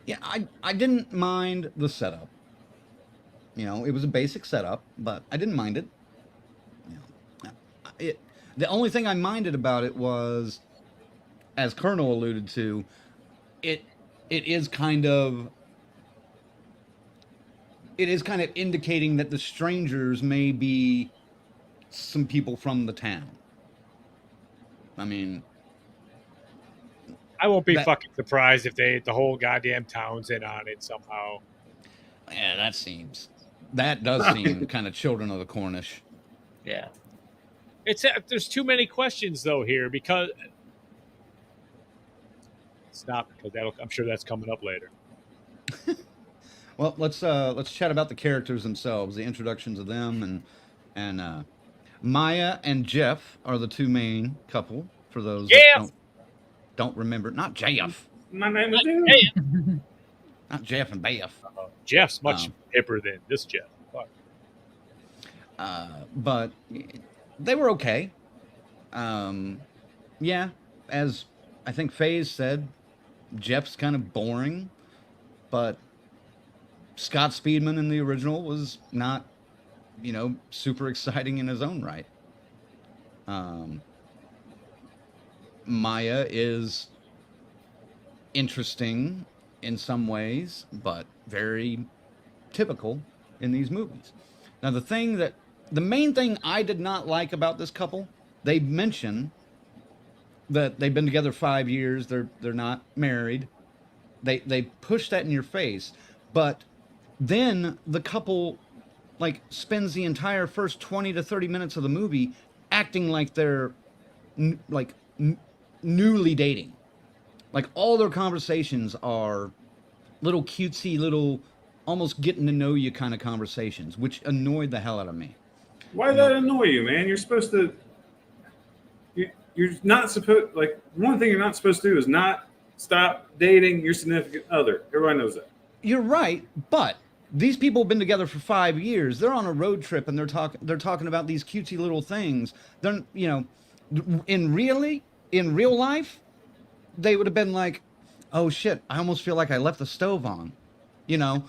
Yeah, I didn't mind the setup. It was a basic setup, but I didn't mind it. The only thing I minded about it was, as Colonel alluded to, it is kind of indicating that the strangers may be some people from the town. I mean, I won't be fucking surprised if the whole goddamn town's in on it somehow. Yeah, that does seem kind of Children of the Cornish. Yeah. There's too many questions though here because stop because I'm sure that's coming up later. Well, let's chat about the characters themselves, the introductions of them, and Maya and Jeff are the two main couple. For those that don't remember, not Jeff. My name is Jeff. Not Jeff and Beth. Jeff's much hipper than this Jeff. Fuck. But they were okay. Yeah, as I think FaZe said, Jeff's kind of boring, but Scott Speedman in the original was not, super exciting in his own right. Maya is interesting in some ways, but very typical in these movies. Now, the main thing I did not like about this couple, they mention that they've been together 5 years, they're not married. They push that in your face, but then the couple spends the entire first 20 to 30 minutes of the movie acting like they're newly dating. Like all their conversations are little cutesy, little almost getting to know you kind of conversations, which annoyed the hell out of me. Why did that annoy you, man? You're supposed to. You're not supposed. One thing you're not supposed to do is not stop dating your significant other. Everybody knows that. You're right, but these people have been together for 5 years. They're on a road trip and they're talking about these cutesy little things. They're in real life, they would have been like, "Oh shit, I almost feel like I left the stove on." you know,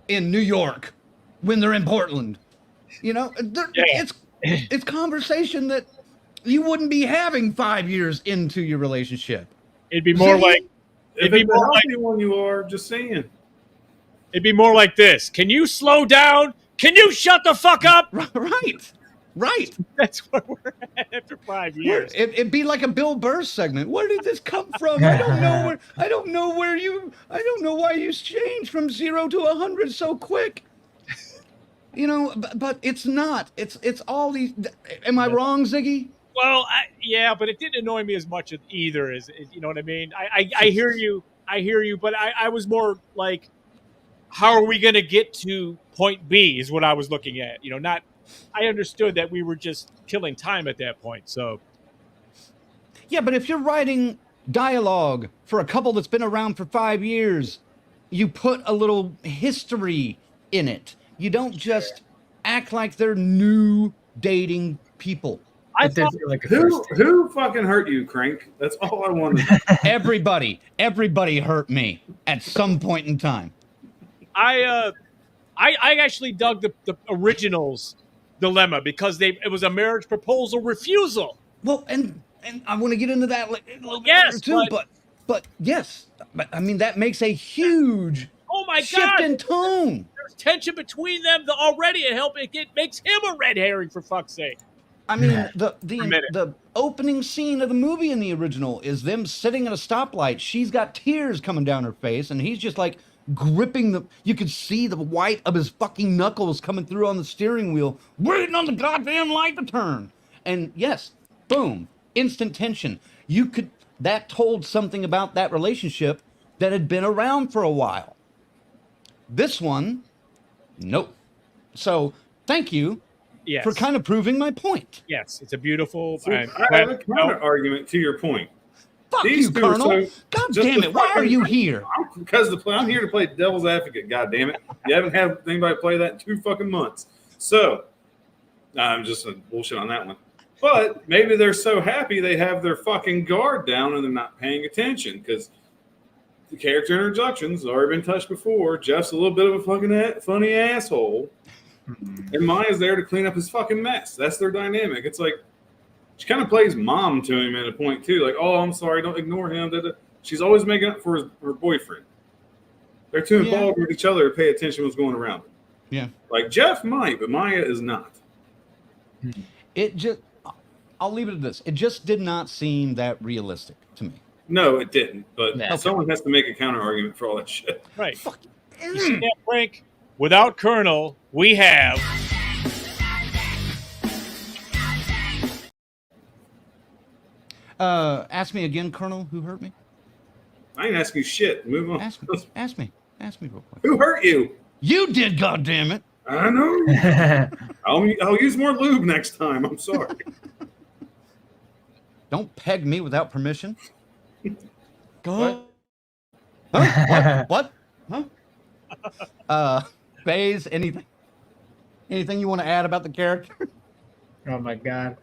in New York when they're in Portland. You know, it's conversation that you wouldn't be having 5 years into your relationship. It'd be more Ziggy? like If it's a healthy one, you are just saying. it'd be more like this. Can you slow down? Can you shut the fuck up? Right. That's where we're at after 5 years. It'd be like a Bill Burr segment. Where did this come from? I don't know why you changed from 0 to 100 so quick. You know, but it's not. It's all these. Am I wrong, Ziggy? Well, yeah, but it didn't annoy me as much as either. As you know what I mean? I hear you. But I was more like, how are we going to get to point B? Is what I was looking at. You know, not. I understood that we were just killing time at that point. So, yeah, but if you're writing dialogue for a couple that's been around for 5 years, you put a little history in it. You don't just act like they're new dating people. I thought, who fucking hurt you, Crank? That's all I wanted. Everybody hurt me at some point in time. I actually dug the originals dilemma because it was a marriage proposal refusal. Well, and I want to get into that a little bit later too, but yes, but I mean that makes a huge shift in tone. There's tension between them already. It makes him a red herring for fuck's sake. I mean, the opening scene of the movie in the original is them sitting at a stoplight. She's got tears coming down her face, and he's just like gripping you could see the white of his fucking knuckles coming through on the steering wheel, waiting on the goddamn light to turn. And yes, boom, instant tension. That told something about that relationship that had been around for a while. This one, nope. So thank you. Yes. For kind of proving my point. Yes, it's a beautiful. I have a counter argument to your point. Fuck you, Colonel. God damn it! Why are you here? Because I'm here to play devil's advocate. God damn it! You haven't had anybody play that in 2 fucking months. So I'm just bullshit on that one. But maybe they're so happy they have their fucking guard down and they're not paying attention because the character introductions have already been touched before. Jeff's a little bit of a fucking funny asshole. And Maya's there to clean up his fucking mess. That's their dynamic. It's like she kind of plays mom to him at a point too. Like, oh, I'm sorry, don't ignore him. She's always making up for her boyfriend. They're too involved with each other to pay attention to what's going around them. Yeah. Like Jeff might, but Maya is not. I'll leave it at this. It just did not seem that realistic to me. No, it didn't. But someone has to make a counter argument for all that shit. Right. You see that, Frank? Without Colonel, we have. Ask me again, Colonel. Who hurt me? I ain't asking you shit. Move on. Ask me real quick. Who hurt you? You did, goddammit. I know. I'll use more lube next time. I'm sorry. Don't peg me without permission. Go. Huh? What? Huh? Baze, anything you want to add about the character? Oh my god.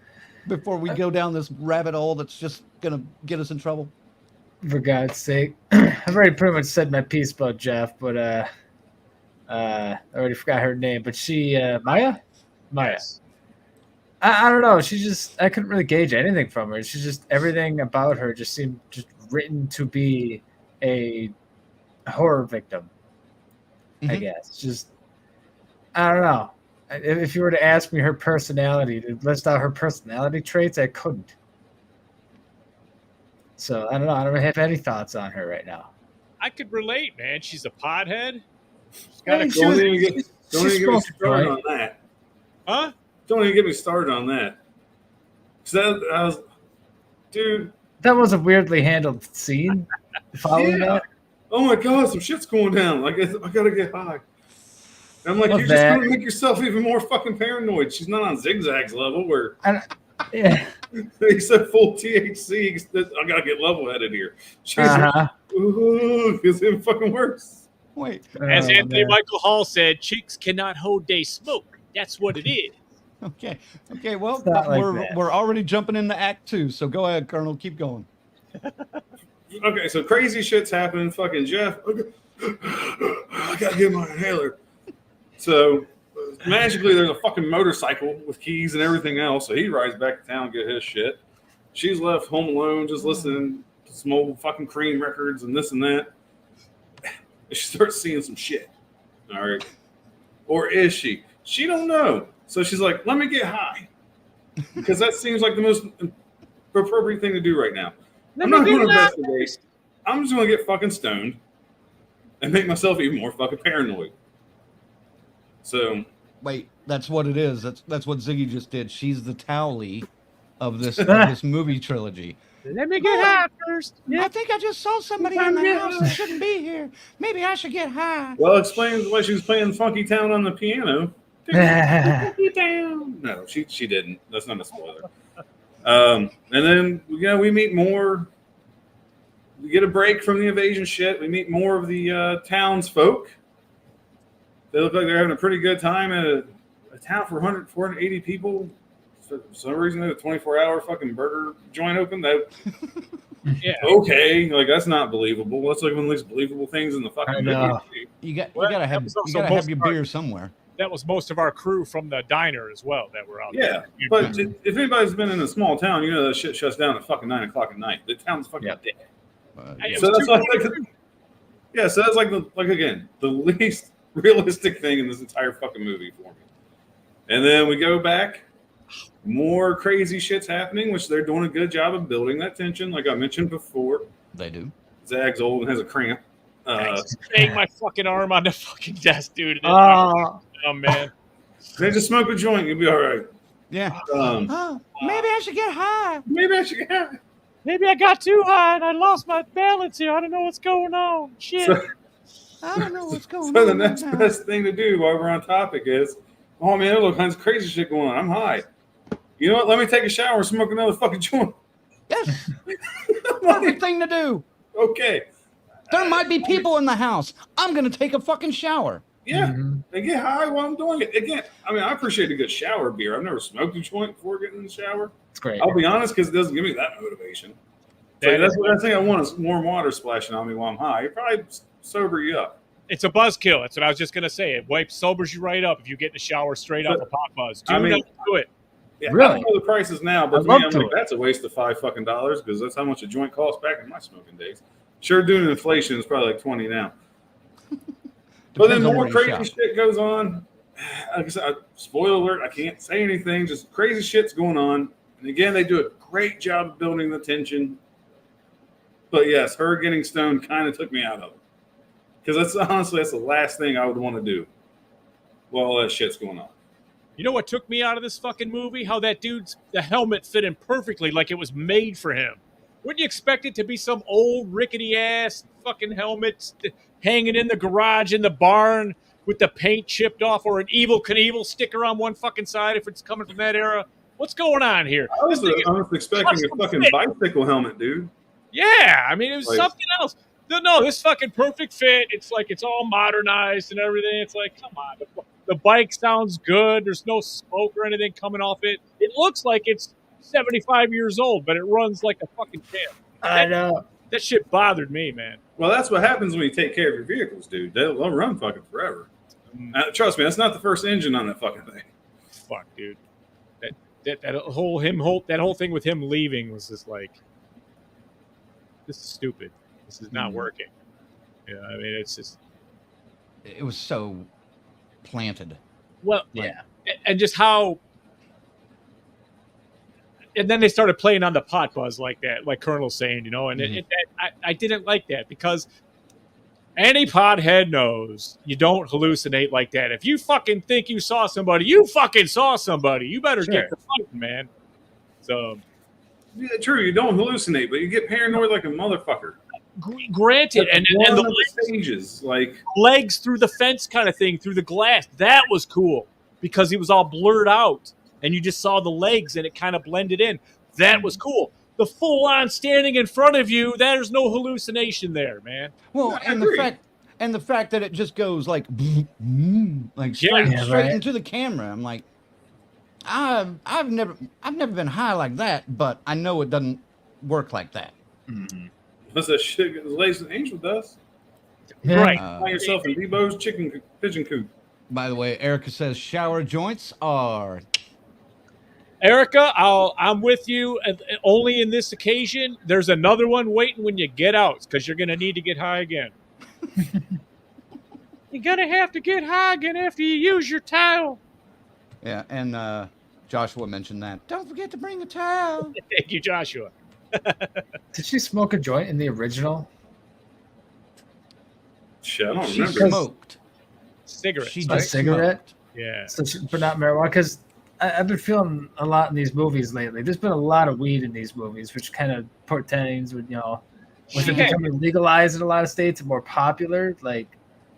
Before we go down this rabbit hole that's just gonna get us in trouble. For God's sake. I've already pretty much said my piece about Jeff, but I already forgot her name. But she Maya? Yes. I don't know. I couldn't really gauge anything from her. She's just everything about her just seemed just written to be a horror victim. I guess. Just I don't know. If you were to ask me her personality, to list out her personality traits, I couldn't. So I don't know. I don't have any thoughts on her right now. I could relate, man. She's a pothead. Don't even get me started on that. Huh? Don't even get me started on that. Dude. That was a weirdly handled scene. Following that. Oh my god, some shit's going down. Like I gotta get high. And I'm like, you're just gonna make yourself even more fucking paranoid. She's not on Zigzag's level where he said full THC. I gotta get level headed here. She's it's even fucking worse. Wait. As Anthony Michael Hall said, chicks cannot hold they smoke. That's what it is. Okay. Well, we're already jumping into Act 2, so go ahead, Colonel. Keep going. Okay, so crazy shit's happening. Fucking Jeff. I gotta get my inhaler. So magically, there's a fucking motorcycle with keys and everything else. So he rides back to town, get his shit. She's left home alone, just listening to some old fucking Cream records and this and that. She starts seeing some shit. All right. Or is she? She don't know. So she's like, let me get high. Because that seems like the most appropriate thing to do right now. I'm not going to investigate. I'm just going to get fucking stoned and make myself even more fucking paranoid. So Wait, that's what it is. That's what Ziggy just did. She's the Towley of this movie trilogy. Let me get high first. I think I just saw somebody in the house that shouldn't be here. Maybe I should get high. well, it explains why she was playing Funky Town on the piano. Funky Town. No, she didn't. That's not a spoiler. And then we meet more. We get a break from the invasion shit. We meet more of the townsfolk. They look like they're having a pretty good time at a town for 480 people. For some reason, they have a 24-hour fucking burger joint open. Yeah. Okay, like that's not believable. That's like one of the least believable things in the fucking movie. You gotta have your beer somewhere. That was most of our crew from the diner as well that were out Yeah, there. but if anybody's been in a small town, you know that shit shuts down at fucking 9 o'clock at night. The town's fucking dead. So that's so that's like again the least realistic thing in this entire fucking movie for me. And then we go back. More crazy shit's happening, which they're doing a good job of building that tension, like I mentioned before. They do. Zag's old and has a cramp. I just banged my fucking arm on the fucking desk, dude. Oh man. They just smoke a joint, you'll be all right. Yeah. Maybe I should get high. Maybe I should get high. Maybe I got too high and I lost my balance here. I don't know what's going on. Shit. I don't know what's going on. So the next best thing to do while we're on topic is, oh man, there's all kinds of crazy shit going on. I'm high. You know what? Let me take a shower and smoke another fucking joint. Yes. Perfect thing to do. Okay. There might be people in the house. I'm going to take a fucking shower. Yeah. And get high while I'm doing it. Again, I mean, I appreciate a good shower beer. I've never smoked a joint before getting in the shower. It's great. I'll be honest, because it doesn't give me that motivation. So that's what I think I want is warm water splashing on me while I'm high. It probably sober you up. It's a buzzkill. That's what I was just going to say. It sobers you right up if you get in the shower straight off a pot buzz. Do it. Yeah, really? I don't know the prices now, but for me, I'm like, that's a waste of $5 fucking because that's how much a joint cost back in my smoking days. Sure, doing inflation is probably like 20 now. But then more crazy shit goes on. Like I said, spoiler alert, I can't say anything. Just crazy shit's going on. And again, they do a great job of building the tension. But yes, her getting stoned kind of took me out of it. Because that's the last thing I would want to do while all that shit's going on. You know what took me out of this fucking movie? How that the helmet fit in perfectly like it was made for him. Wouldn't you expect it to be some old rickety-ass fucking helmet hanging in the garage in the barn with the paint chipped off or an Evel Knievel sticker on one fucking side if it's coming from that era? What's going on here? I was expecting a fucking bicycle helmet, dude. Yeah, I mean, it was something else. No, this fucking perfect fit. It's like it's all modernized and everything. It's like, come on. The bike sounds good. There's no smoke or anything coming off it. It looks like it's 75 years old, but it runs like a fucking champ. I know. That shit bothered me, man. Well, that's what happens when you take care of your vehicles, dude. They'll run fucking forever. Trust me, that's not the first engine on that fucking thing. Fuck, dude. That whole thing with him leaving was just like, this is stupid. This is not working. Yeah, I mean, it's just. It was so planted. Well, yeah, and just how. And then they started playing on the pot buzz like that, like Colonel's saying, and I didn't like that because any pothead knows you don't hallucinate like that. If you fucking think you saw somebody, you fucking saw somebody. You better get the fighting, man. So. Yeah, true, you don't hallucinate, but you get paranoid like a motherfucker. Granted, and the stages, like legs through the fence kind of thing, through the glass, that was cool because he was all blurred out and you just saw the legs and it kind of blended in. That was cool. The full-on standing in front of you, there's no hallucination there, man. Well, the fact that it just goes like straight into the camera. I'm like, I've never been high like that, but I know it doesn't work like that. That's that shit as late as an angel does. Yeah. Right. Find yourself in Debo's pigeon coop. By the way, Erica says shower joints are. Erica, I'm with you. Only in this occasion. There's another one waiting when you get out because you're going to need to get high again. You're going to have to get high again after you use your towel. Yeah, and Joshua mentioned that. Don't forget to bring a towel. Thank you, Joshua. Did she smoke a joint in the original? Shit, I don't She remember. smoked. Cigarettes. She A just cigarette? smoked. Yeah. So but not marijuana, because I've been feeling a lot in these movies lately. There's been a lot of weed in these movies, which kind of portends with, with it becoming legalized in a lot of states and more popular. Like,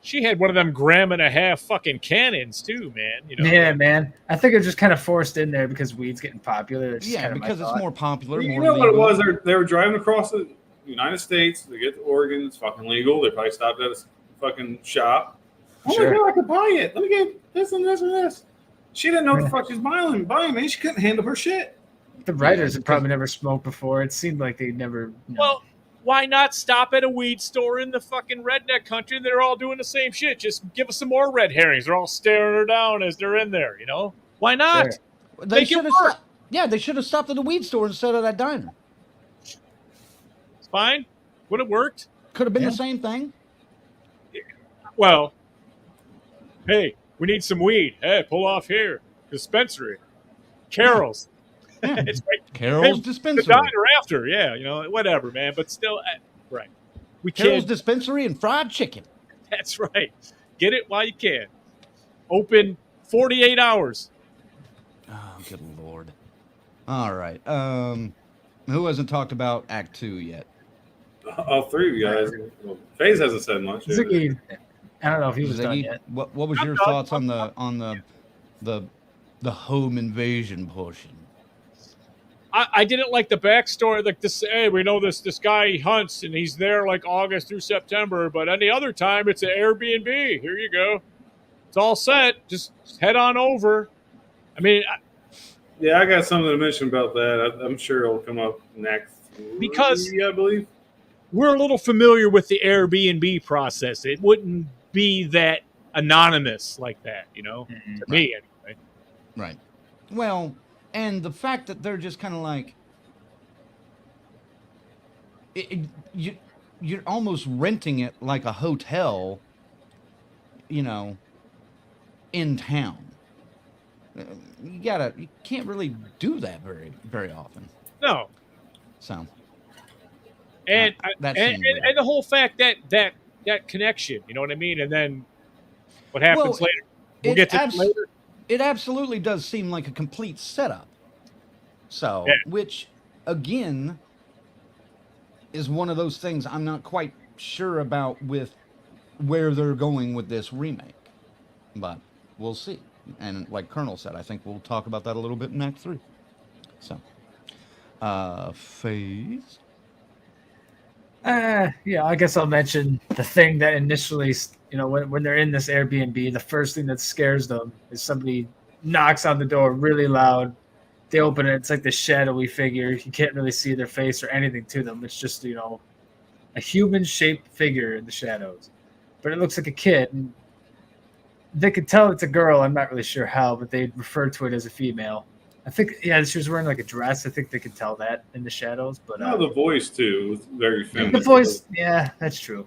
She had one of them 1.5 gram fucking cannons too, man. yeah, man. I think it was just kind of forced in there because weed's getting popular. That's just Yeah, kind of because it's more popular. You more know what it legal. was? They were driving across the United States. They get to Oregon. It's fucking legal. They probably stopped at a fucking shop. Oh Sure. my god, I could buy it. Let me get this and this and this. She didn't know what the fuck she was buying, man. She couldn't handle her shit. The writers had probably never smoked before. It seemed like they never. Well, why not stop at a weed store in the fucking redneck country? They're all doing the same shit. Just give us some more red herrings. They're all staring her down as they're in there. Why not? Sure. They Make it should have work. stopped. Yeah, they should have stopped at the weed store instead of that diner. It's fine. Would have worked. Could have been Yeah. the same thing. Well, hey, we need some weed. Hey, pull off here. Dispensary. Carol's. Yeah. It's right. Carol's The dispensary. diner after. Yeah, whatever, man. But still, right. We Carol's can't. dispensary and fried chicken. That's right. Get it while you can. Open 48 hours. Oh, good lord. All right. Who hasn't talked about Act 2 yet? All three of you guys. Well, FaZe hasn't said much. Ziggy, I don't know if he was done Ziggy, yet. what was I'm your done. thoughts on the home invasion portion? I didn't like the backstory. Like this, hey, we know this guy he hunts and he's there like August through September, but any other time it's an Airbnb. Here you go. It's all set. Just head on over. I mean, Yeah, I got something to mention about that. I'm sure it'll come up next. Because- I believe. we're a little familiar with the Airbnb process. It wouldn't be that anonymous like that, to me anyway. Right. Well, and the fact that they're just kind of like you're almost renting it like a hotel, in town. You can't really do that very very often. No. So And That and, seemed weird. and the whole fact that connection, you know what I mean? And then what happens Well, later? We'll get to that later. It absolutely does seem like a complete setup. So, Yeah. which again is one of those things I'm not quite sure about with where they're going with this remake. But we'll see. And like Colonel said, I think we'll talk about that a little bit in Act 3. So, FaZe. Yeah, I guess I'll mention the thing that initially, when they're in this Airbnb, the first thing that scares them is somebody knocks on the door really loud. They open it. It's like the shadowy figure. You can't really see their face or anything to them. It's just, a human-shaped figure in the shadows. But it looks like a kid. And they could tell it's a girl. I'm not really sure how, but they refer to it as a female. I think, she was wearing like a dress. I think they could tell that in the shadows. But The voice too was very feminine. the voice, yeah, that's true.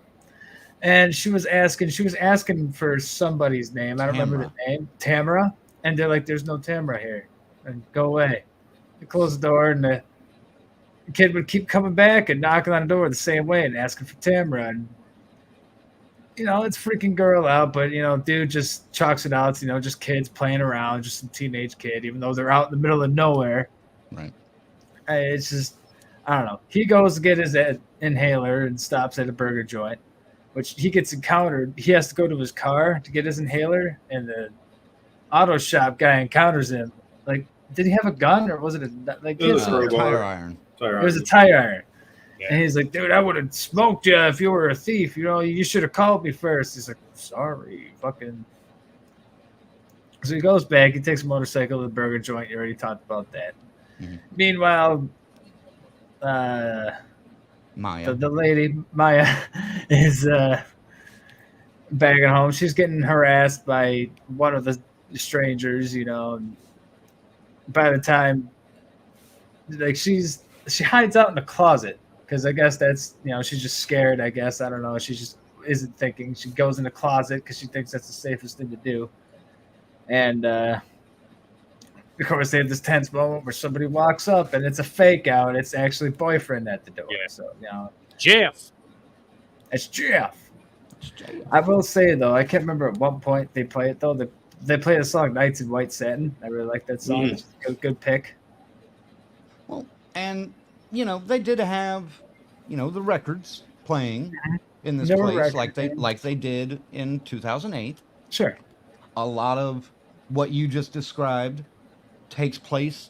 And she was asking for somebody's name. I don't remember the name. Tamara. And they're like, "There's no Tamara here," and go away. They close the door, and the kid would keep coming back and knocking on the door the same way and asking for Tamara. And it's freaking girl out, but dude just chalks it out. Just kids playing around, just a teenage kid, even though they're out in the middle of nowhere. Right. It's just, I don't know. He goes to get his inhaler and stops at a burger joint, which he gets encountered. He has to go to his car to get his inhaler, and the auto shop guy encounters him. Like, did he have a gun, or was it It was a crowbar. Tire iron. It was a tire iron. Yeah. And he's like, "Dude, I would have smoked you if you were a thief. You should have called me first." He's like, "Sorry, fucking." So he goes back. He takes a motorcycle to the burger joint. You already talked about that. Mm-hmm. Meanwhile, Maya. the lady Maya is back at home. She's getting harassed by one of the strangers, you know. And by the time, like, she hides out in the closet because I guess that's, you know, she's just scared. I guess, I don't know. She just isn't thinking. She goes in the closet because she thinks that's the safest thing to do. And of course, they have this tense moment where somebody walks up and it's a fake out. It's actually boyfriend at the door. Yeah. So, you know, Jeff. it's Jeff. I will say though, I can't remember at what point they play it though. They play the song "Nights in White Satin." I really like that song. It's a good pick. Well, and you know they did have, you know, the records playing in this There were place records, like they did in 2008. Sure. A lot of what you just described takes place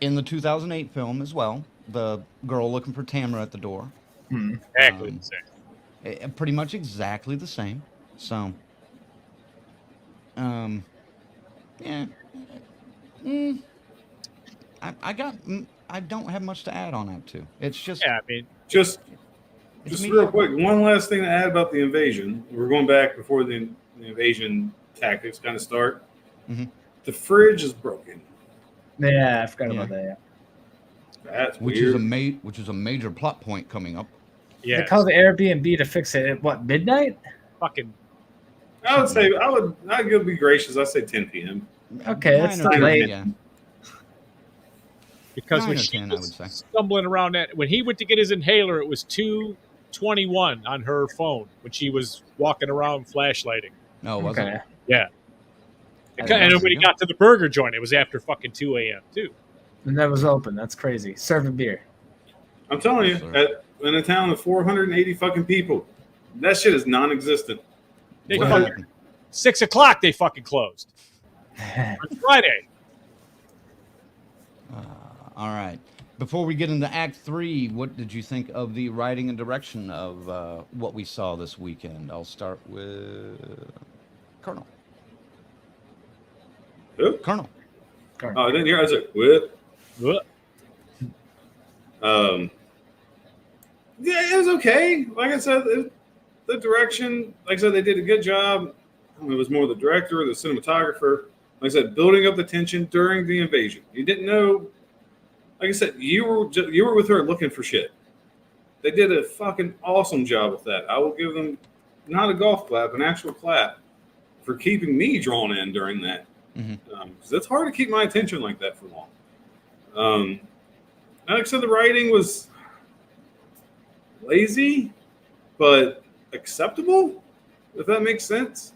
in the 2008 film as well. The girl looking for Tamara at the door. Exactly the same. Pretty much exactly the same. So, yeah. I don't have much to add on that too. It's just, Yeah, I mean, Just me- real quick, one last thing to add about the invasion. We're going back before the invasion tactics kind of start. Mhm. The fridge is broken. Yeah, I forgot Yeah. about that. Yeah. That's which weird. is a major plot point coming up. yeah, They call the Airbnb to fix it at what, midnight? fucking I would say I'd be gracious. I say 10 p.m. Okay, that's 9 not or 10, late. Yeah. because 9 when or she 10, I would was say. stumbling around that when he went to get his inhaler, it was 2:21 on her phone when she was walking around flashlighting. No, was Okay. it? Yeah, I and didn't when he know. got to the burger joint, it was after fucking 2 a.m. too. And that was open. That's crazy. Serving beer. I'm telling you, Yes, sir. in a town of 480 fucking people, that shit is non-existent. They What fucking, happened? 6 o'clock they fucking closed on Friday. All right. Before we get into Act 3, what did you think of the writing and direction of what we saw this weekend? I'll start with Colonel. Who? Colonel. Oh, I didn't hear. I was like, what? What? Yeah, it was okay. Like I said, the direction, like I said, they did a good job. I don't know, it was more the director or the cinematographer. Like I said, building up the tension during the invasion. You didn't know. Like I said, you were with her looking for shit. They did a fucking awesome job with that. I will give them not a golf clap, an actual clap for keeping me drawn in during that. Because it's hard to keep my attention like that for long. Like I said, the writing was lazy, but acceptable, if that makes sense.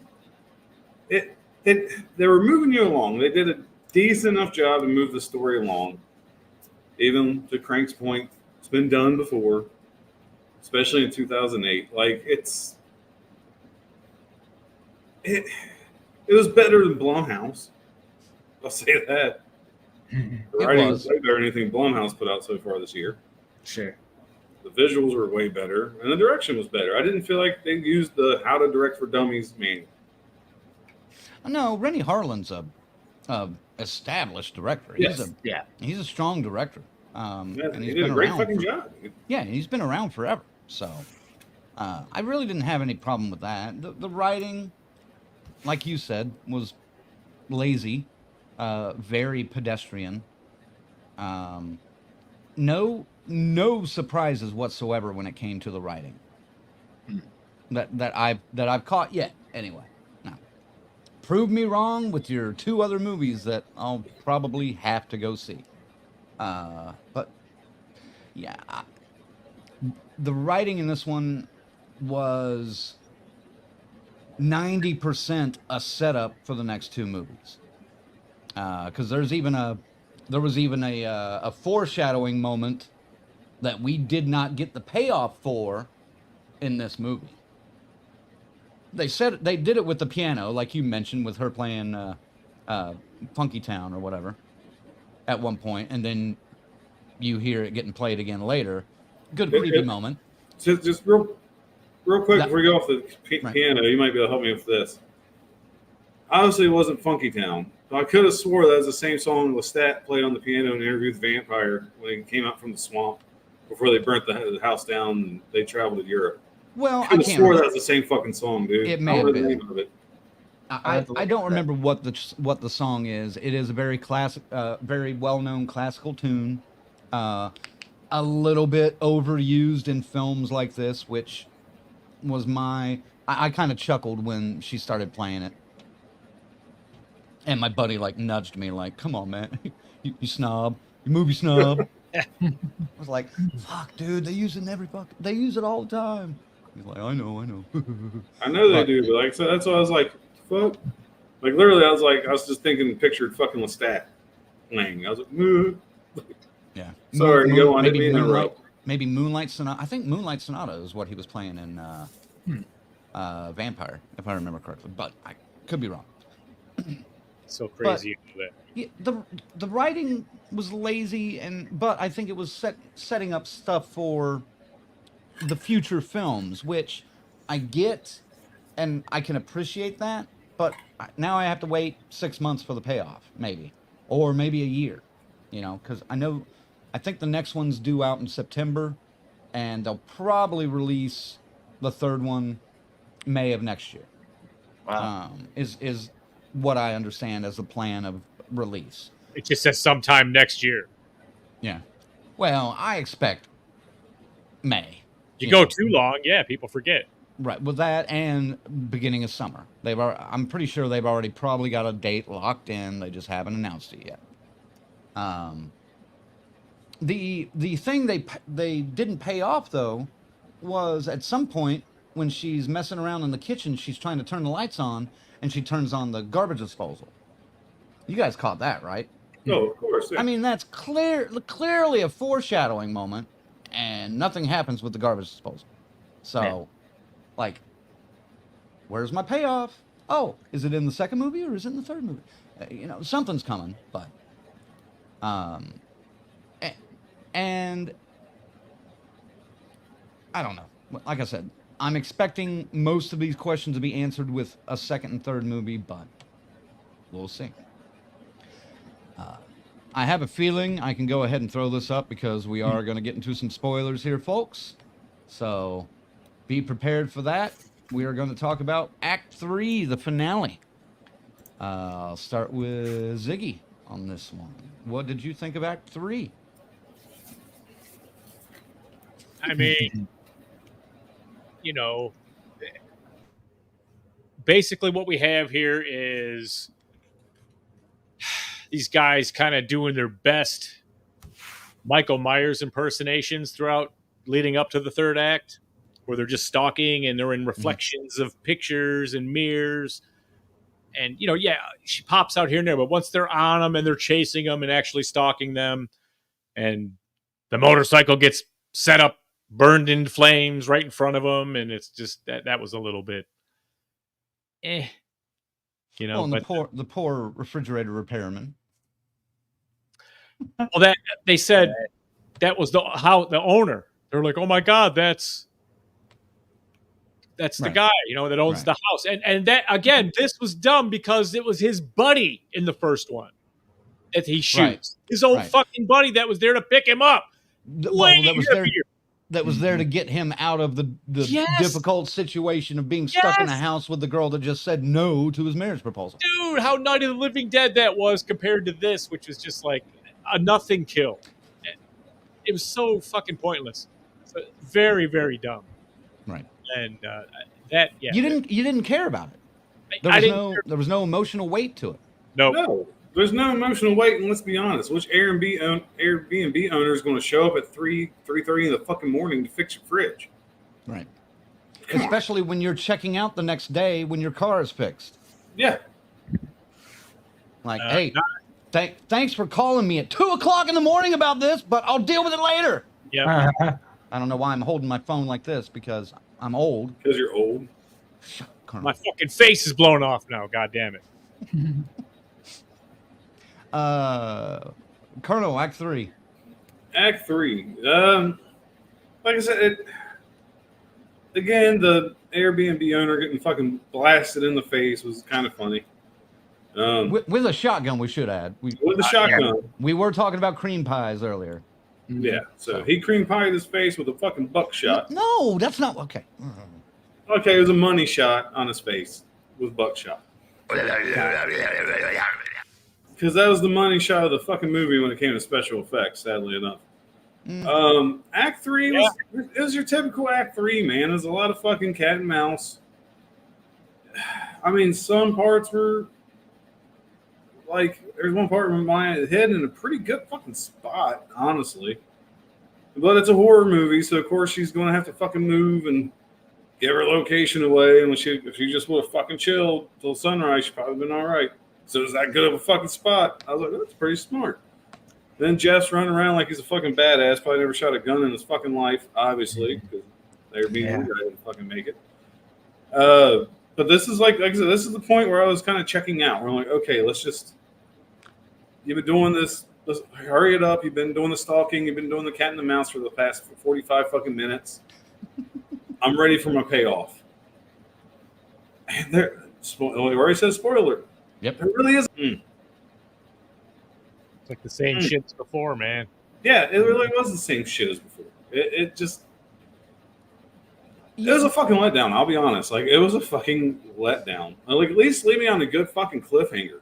They were moving you along. They did a decent enough job to move the story along. Even to Crank's point, it's been done before, especially in 2008. Like it was better than Blumhouse. I'll say that. The writing was way better than anything Blumhouse put out so far this year. Sure. The visuals were way better, and the direction was better. I didn't feel like they used the How to Direct for Dummies manual. No, Renny Harlin's a established director. Yes. He's a strong director. Yeah, And he he's did a been great around fucking for- job. Yeah, and he's been around forever. So I really didn't have any problem with that. The writing, like you said, was lazy, very pedestrian. No surprises whatsoever when it came to the writing. That I've caught yet. Anyway, now prove me wrong with your 2 other movies that I'll probably have to go see. But yeah, the writing in this one was 90% a setup for the next 2 movies. Because there was even a foreshadowing moment that we did not get the payoff for in this movie. They said they did it with the piano, like you mentioned, with her playing Funky Town or whatever at one point, and then you hear it getting played again later. Good creepy moment. Just real quick That- before we go off the Right. piano, you might be able to help me with this. Obviously, it wasn't Funky Town. But I could have swore that was the same song Lestat played on the piano in Interview with the Vampire when he came out from the swamp before they burnt the house down and they traveled to Europe. Well, I I could have can't. swore Remember. that was the same fucking song, dude. It I may don't have know the been. name of it. I don't remember what the song is. It is a very classic, very well known classical tune. A little bit overused in films like this, which was I kind of chuckled when she started playing it, and my buddy like nudged me like, "Come on, man, you snob, you movie snob." I was like, "Fuck, dude, they use it in they use it all the time." He's like, "I know." I know they do, but like, so that's why I was like, "Fuck." Like literally, I was just thinking, pictured fucking Lestat playing. I was like, "Moo." Yeah. Sorry, go on. Didn't mean to interrupt. Maybe Moonlight Sonata. I think Moonlight Sonata is what he was playing in Vampire, if I remember correctly. But I could be wrong. So crazy. Yeah, the writing was lazy, but I think it was setting up stuff for the future films, which I get, and I can appreciate that. But now I have to wait 6 months for the payoff, maybe, or maybe a year. You know, because I think the next one's due out in September, and they'll probably release the third one May of next year. Wow. Is what I understand as the plan of release. It just says sometime next year. Yeah. Well, I expect May. You go too long, yeah, people forget. Right. With that and beginning of summer. I'm pretty sure they've already probably got a date locked in. They just haven't announced it yet. The thing they didn't pay off though was at some point when she's messing around in the kitchen, she's trying to turn the lights on and she turns on the garbage disposal. You guys caught that, right? Oh, of course. Yeah. I mean, that's clearly a foreshadowing moment, and nothing happens with the garbage disposal. So, like, where's my payoff? Oh, is it in the second movie or is it in the third movie? You know, something's coming, but and I don't know. Like I said, I'm expecting most of these questions to be answered with a second and third movie, but we'll see. I have a feeling I can go ahead and throw this up because we are going to get into some spoilers here, folks. So be prepared for that. We are going to talk about Act 3, the finale. I'll start with Ziggy on this one. What did you think of Act 3? I mean, you know, basically what we have here is these guys kind of doing their best Michael Myers impersonations throughout leading up to the third act, where they're just stalking and they're in reflections of pictures and mirrors. And, you know, yeah, she pops out here and there, but once they're on them and they're chasing them and actually stalking them, and the motorcycle gets set up, burned in flames right in front of them, and it's just that was a little bit, you know. Well, and the poor refrigerator repairman. Well, that they said that was the owner. They're like, oh my god, that's the guy, you know, that owns the house. And that again, this was dumb because it was his buddy in the first one that he shoots. His own fucking buddy that was there to pick him up. That was there to get him out of the difficult situation of being stuck in a house with the girl that just said no to his marriage proposal. Dude, how Night of the Living Dead that was compared to this, which was just like a nothing kill. It was so fucking pointless. So very, very dumb. Right. And you didn't care about it. There was no emotional weight to it. No, there's no emotional weight. And let's be honest, which Airbnb owner is going to show up at 3:30 in the fucking morning to fix your fridge? Right. Especially when you're checking out the next day when your car is fixed. Yeah. Like, hey, thanks for calling me at 2:00 in the morning about this, but I'll deal with it later. Yeah. I don't know why I'm holding my phone like this because I'm old. Because you're old. My fucking face is blown off now. God damn it. Colonel, Act 3. Act 3. Like I said, again, the Airbnb owner getting fucking blasted in the face was kind of funny. With a shotgun, we should add. With a shotgun. We were talking about cream pies earlier. Yeah, so he cream pied his face with a fucking buckshot. No, that's not okay. Okay, it was a money shot on his face with buckshot. Because that was the money shot of the fucking movie when it came to special effects, sadly enough. Act 3 was your typical Act 3, man. There's a lot of fucking cat and mouse. I mean, some parts were like, there's one part where my head in a pretty good fucking spot, honestly. But it's a horror movie, so of course she's going to have to fucking move and give her location away. And if she just would have fucking chilled till sunrise, she'd probably been all right. So it was that good of a fucking spot. I was like, that's pretty smart. Then Jeff's running around like he's a fucking badass. Probably never shot a gun in his fucking life, obviously, because they were being one guy didn't fucking make it. But this is like I said, this is the point where I was kind of checking out. We're like, okay, you've been doing this. Let's hurry it up. You've been doing the stalking. You've been doing the cat and the mouse for the past 45 fucking minutes. I'm ready for my payoff. And there, we already said spoiler. Yep. It really is. It's like the same shit as before, man. Yeah, it really was the same shit as before. It was a fucking letdown. I'll be honest. Like, it was a fucking letdown. Like, at least leave me on a good fucking cliffhanger,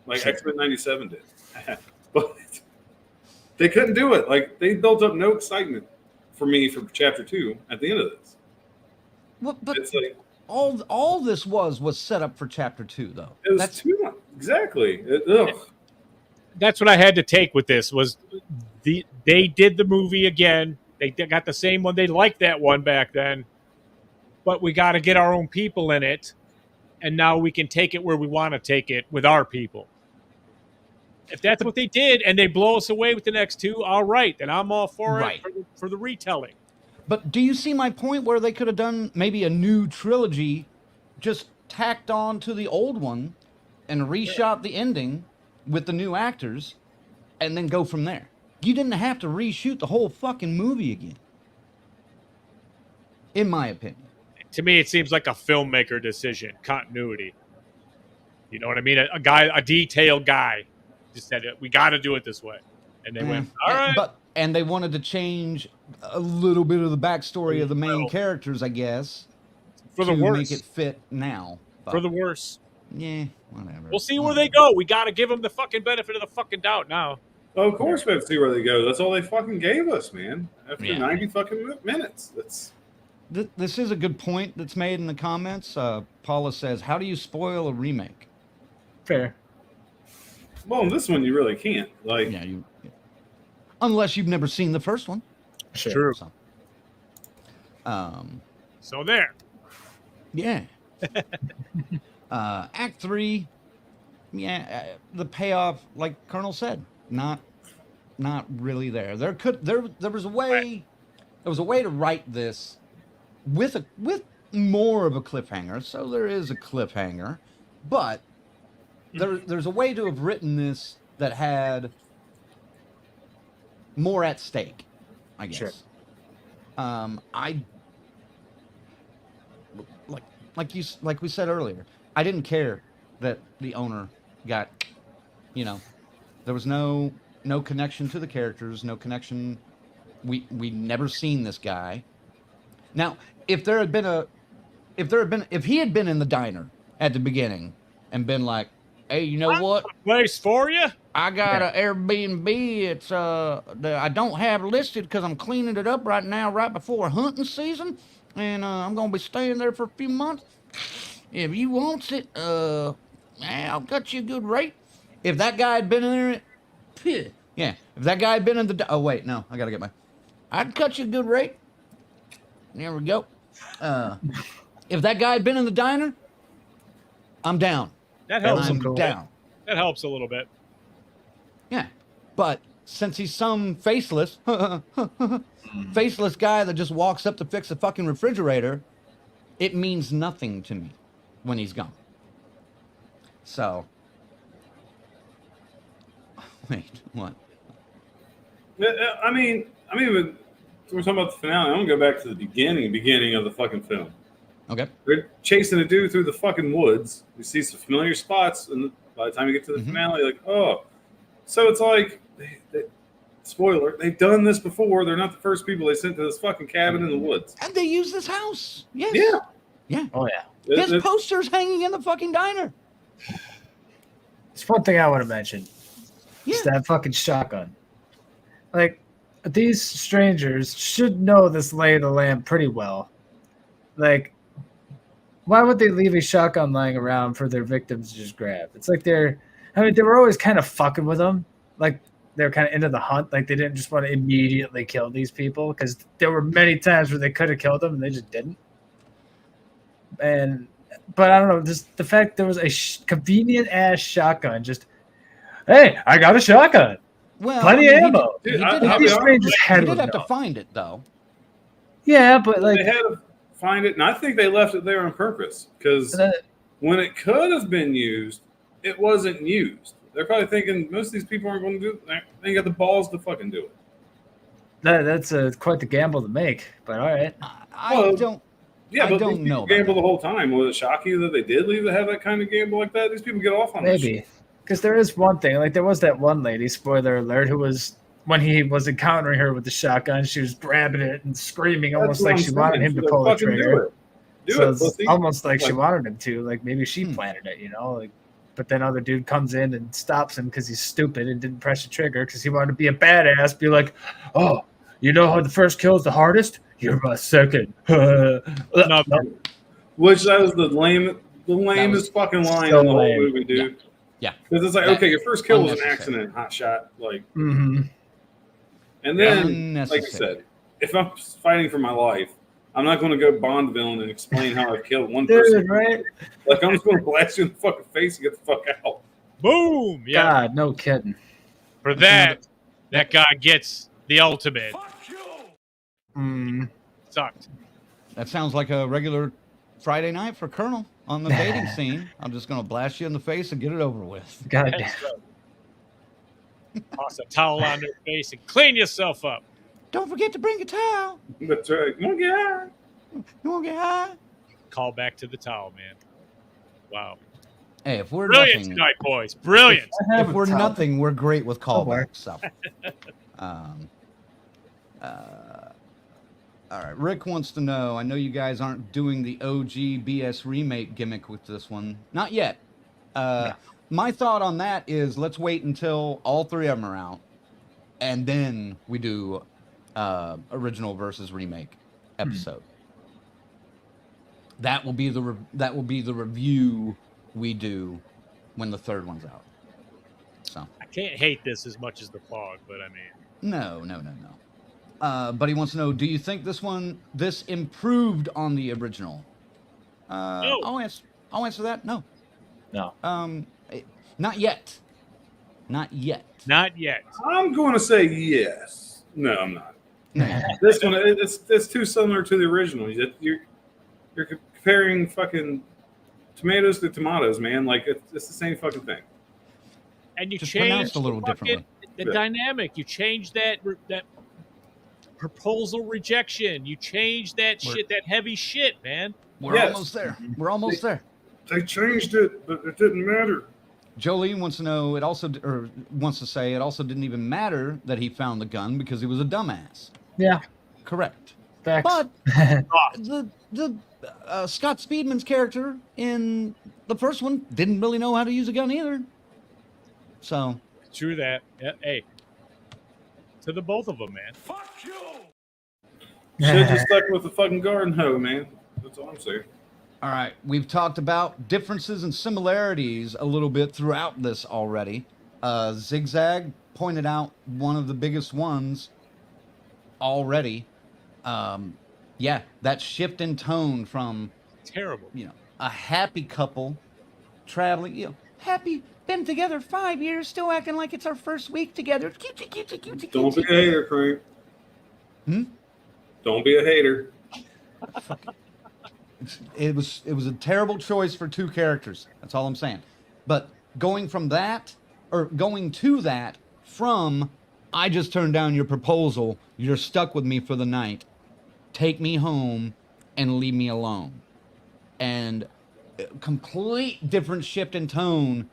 like X-Men '97 did. But they couldn't do it. Like, they built up no excitement for me for Chapter 2 at the end of this. Well, but it's like, all this was set up for Chapter 2, though. it was too much. Exactly. That's what I had to take with this was they did the movie again. They got the same one. They liked that one back then, but we got to get our own people in it, and now we can take it where we want to take it with our people. If that's what they did, and they blow us away with the next two, all right, then I'm all for it for the retelling. But do you see my point where they could have done maybe a new trilogy, just tacked on to the old one, and reshot the ending with the new actors, and then go from there? You didn't have to reshoot the whole fucking movie again, in my opinion. To me, it seems like a filmmaker decision, continuity. You know what I mean? A detailed guy just said, we got to do it this way. And they went, all right. And they wanted to change a little bit of the backstory of the main characters, I guess. For the worse. Make it fit now. But, for the worse. Yeah, whatever. We'll see where they go. We got to give them the fucking benefit of the fucking doubt now. Of course we have to see where they go. That's all they fucking gave us, man. After 90 fucking minutes. This is a good point that's made in the comments. Paula says, how do you spoil a remake? Fair. Well, in this one, you really can't. Like, unless you've never seen the first one. Sure. So there. Yeah. Act 3, the payoff, like Colonel said, not really there. There was a way to write this with more of a cliffhanger. So there is a cliffhanger, but there's a way to have written this that had more at stake, I guess. Sure. Like we said earlier, I didn't care that the owner got, there was no connection to the characters, no connection. We never seen this guy. Now, if he had been in the diner at the beginning and been like, hey, you know what? Place for you? I got an Airbnb. It's I don't have listed because I'm cleaning it up right now, right before hunting season, and I'm gonna be staying there for a few months. If you wants it, I'll cut you a good rate. If that guy had been in there, if that guy had been in the I gotta get I'd cut you a good rate. There we go. If that guy had been in the diner, I'm down. That helps. I'm down. That helps a little bit. Yeah, but since he's some faceless guy that just walks up to fix a fucking refrigerator, it means nothing to me when he's gone. So, wait, what? I mean, we're talking about the finale. I'm gonna go back to the beginning of the fucking film. Okay. They're chasing a dude through the fucking woods. You see some familiar spots, and by the time you get to the finale, like, oh. So it's like, spoiler, they've done this before. They're not the first people they sent to this fucking cabin in the woods. And they use this house. Yes. Yeah. Yeah. Oh yeah. His poster's hanging in the fucking diner. It's one thing I want to mention. Yeah. It's that fucking shotgun. Like, these strangers should know this lay of the land pretty well. Like, why would they leave a shotgun lying around for their victims to just grab? It's like they were always kind of fucking with them. Like, they were kind of into the hunt. Like, they didn't just want to immediately kill these people because there were many times where they could have killed them and they just didn't. But I don't know, just the fact there was a convenient ass shotgun. Just, hey, I got a shotgun. Well, Plenty of ammo. He Dude, did I'll have be These honest, strangers had to find it, though. Yeah, but like they had to find it, and I think they left it there on purpose because when it could have been used, it wasn't used. They're probably thinking most of these people aren't going to do it. They ain't got the balls to fucking do it. that's quite the gamble to make. But all right, I Well, don't. Yeah, I but don't these people know about gamble that. the whole time. Will it shock you that they did leave to have that kind of gamble like that? These people get off on this shit. maybe because there is one thing. Like there was that one lady, spoiler alert, who was when he was encountering her with the shotgun, she was grabbing it and screaming, That's almost what like I'm she wanted saying. him to So pull the fucking trigger. Do it. Do So it, it's pussy. almost like she Like- wanted him to. Like maybe she planted it, you know. Like, but then other dude comes in and stops him because he's stupid and didn't press the trigger because he wanted to be a badass. Be like, oh, you know how the first kill is the hardest? You're my second. No. Which that was the lamest fucking line so in the whole lame. movie, dude. Yeah. Because it's like, That- okay, your first kill was an unnecessary. accident, hot shot, like, Mm-hmm. and then, like I Unnecessary. said, if I'm fighting for my life, I'm not going to go Bond villain and explain how I've killed one Dude, person. right? Like I'm just going to blast you in the fucking face and get the fuck out. Boom. Yeah. God, no kidding. For that guy gets the ultimate. Mm. Sucked. That sounds like a regular Friday night for Colonel on the dating scene. I'm just going to blast you in the face and get it over with. God, That's right. Toss a towel on their face and clean yourself up. Don't forget to bring a towel. That's right. You want to get out? You want to get high? Call back to the towel, man. Wow. Hey, if we're Brilliant nothing, tonight, boys. Brilliant. if we're nothing, we're great with worry. callbacks. So, all right. Rick wants to know. I know you guys aren't doing the OG BS remake gimmick with this one, not yet. My thought on that is let's wait until all three of them are out, and then we do original versus remake episode. That will be the review we do when the third one's out. So I can't hate this as much as the fog, but I mean, no. But he wants to know: do you think this improved on the original? No. I'll answer that. No. No. Not yet. Not yet. not yet. I'm going to say yes. No, I'm not. No. This one, it's too similar to the original. You're comparing fucking tomatoes to tomatoes, man. Like it's the same fucking thing. And you Just change pronounced a little differently. the Yeah. dynamic. You change that proposal rejection. You change that shit, that heavy shit, man. We're Yes. almost there. We're almost there. They changed it, but it didn't matter. Jolene wants to know. It also didn't even matter that he found the gun because he was a dumbass. Yeah. Correct. Facts. But the Scott Speedman's character in the first one didn't really know how to use a gun either. So True that. Yeah, hey, to the both of them, man. Should have just stuck with the fucking garden hoe, man. That's all I'm saying. all right, we've talked about differences and similarities a little bit throughout this already. Zigzag pointed out one of the biggest ones already. Yeah, that shift in tone from, Terrible. a happy couple traveling, happy, been together 5 years, still acting like it's our first week together. Cutesy. Don't be a hater, Crank. Don't be a hater. It was a terrible choice for two characters. That's all I'm saying. But going to that from I just turned down your proposal, you're stuck with me for the night, take me home and leave me alone. And a complete different shift in tone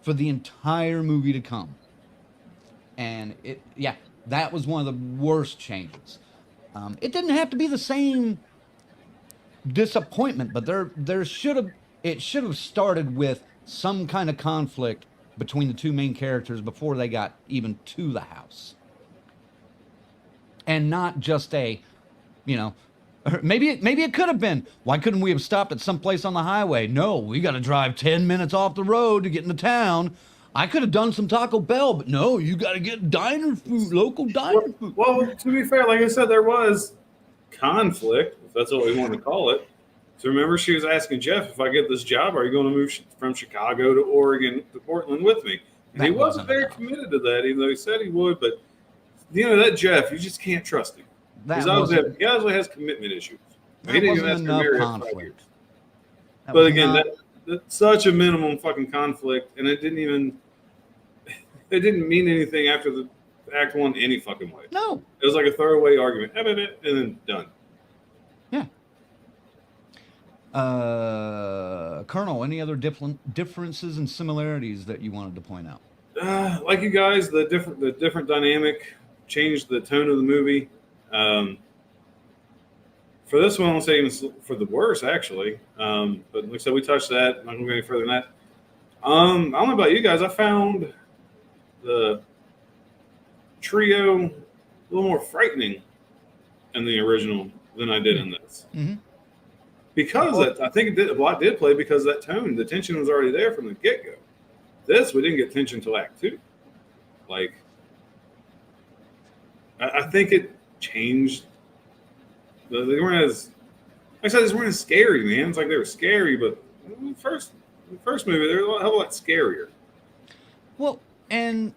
for the entire movie to come. And That was one of the worst changes. It didn't have to be the same disappointment, but there should have started with some kind of conflict between the two main characters before they got even to the house, and not just a, you know, maybe it could have been, why couldn't we have stopped at some place on the highway? No, we got to drive 10 minutes off the road to get into town. I could have done some Taco Bell, but no, you got to get diner food, local diner food. Well, to be fair, like I said, there was conflict, if that's what we want to call it. So remember, she was asking Jeff, if I get this job, are you going to move from Chicago to Oregon to Portland with me? And he wasn't very committed to that, even though he said he would. But, you know, that Jeff, you just can't trust him. He obviously has commitment issues. He didn't even ask her to marry her for 5 years. But again, that's such a minimum fucking conflict, and it didn't mean anything after the act one any fucking way. No. It was like a throwaway argument, and then done. Yeah. Colonel, any other differences and similarities that you wanted to point out? Like you guys, the different dynamic changed the tone of the movie. For this one, I'll say even for the worse, actually. But like I said, we touched that. I'm not going to go any further than that. I don't know about you guys. I found the trio a little more frightening in the original than I did in this. Mm-hmm. Because I think a lot did play because that tone, the tension was already there from the get-go. This, we didn't get tension until Act 2. Like, I think it changed. They weren't as, like I said, they weren't as scary, man. It's like they were scary, but the first movie, they were a hell of a lot scarier. Well, and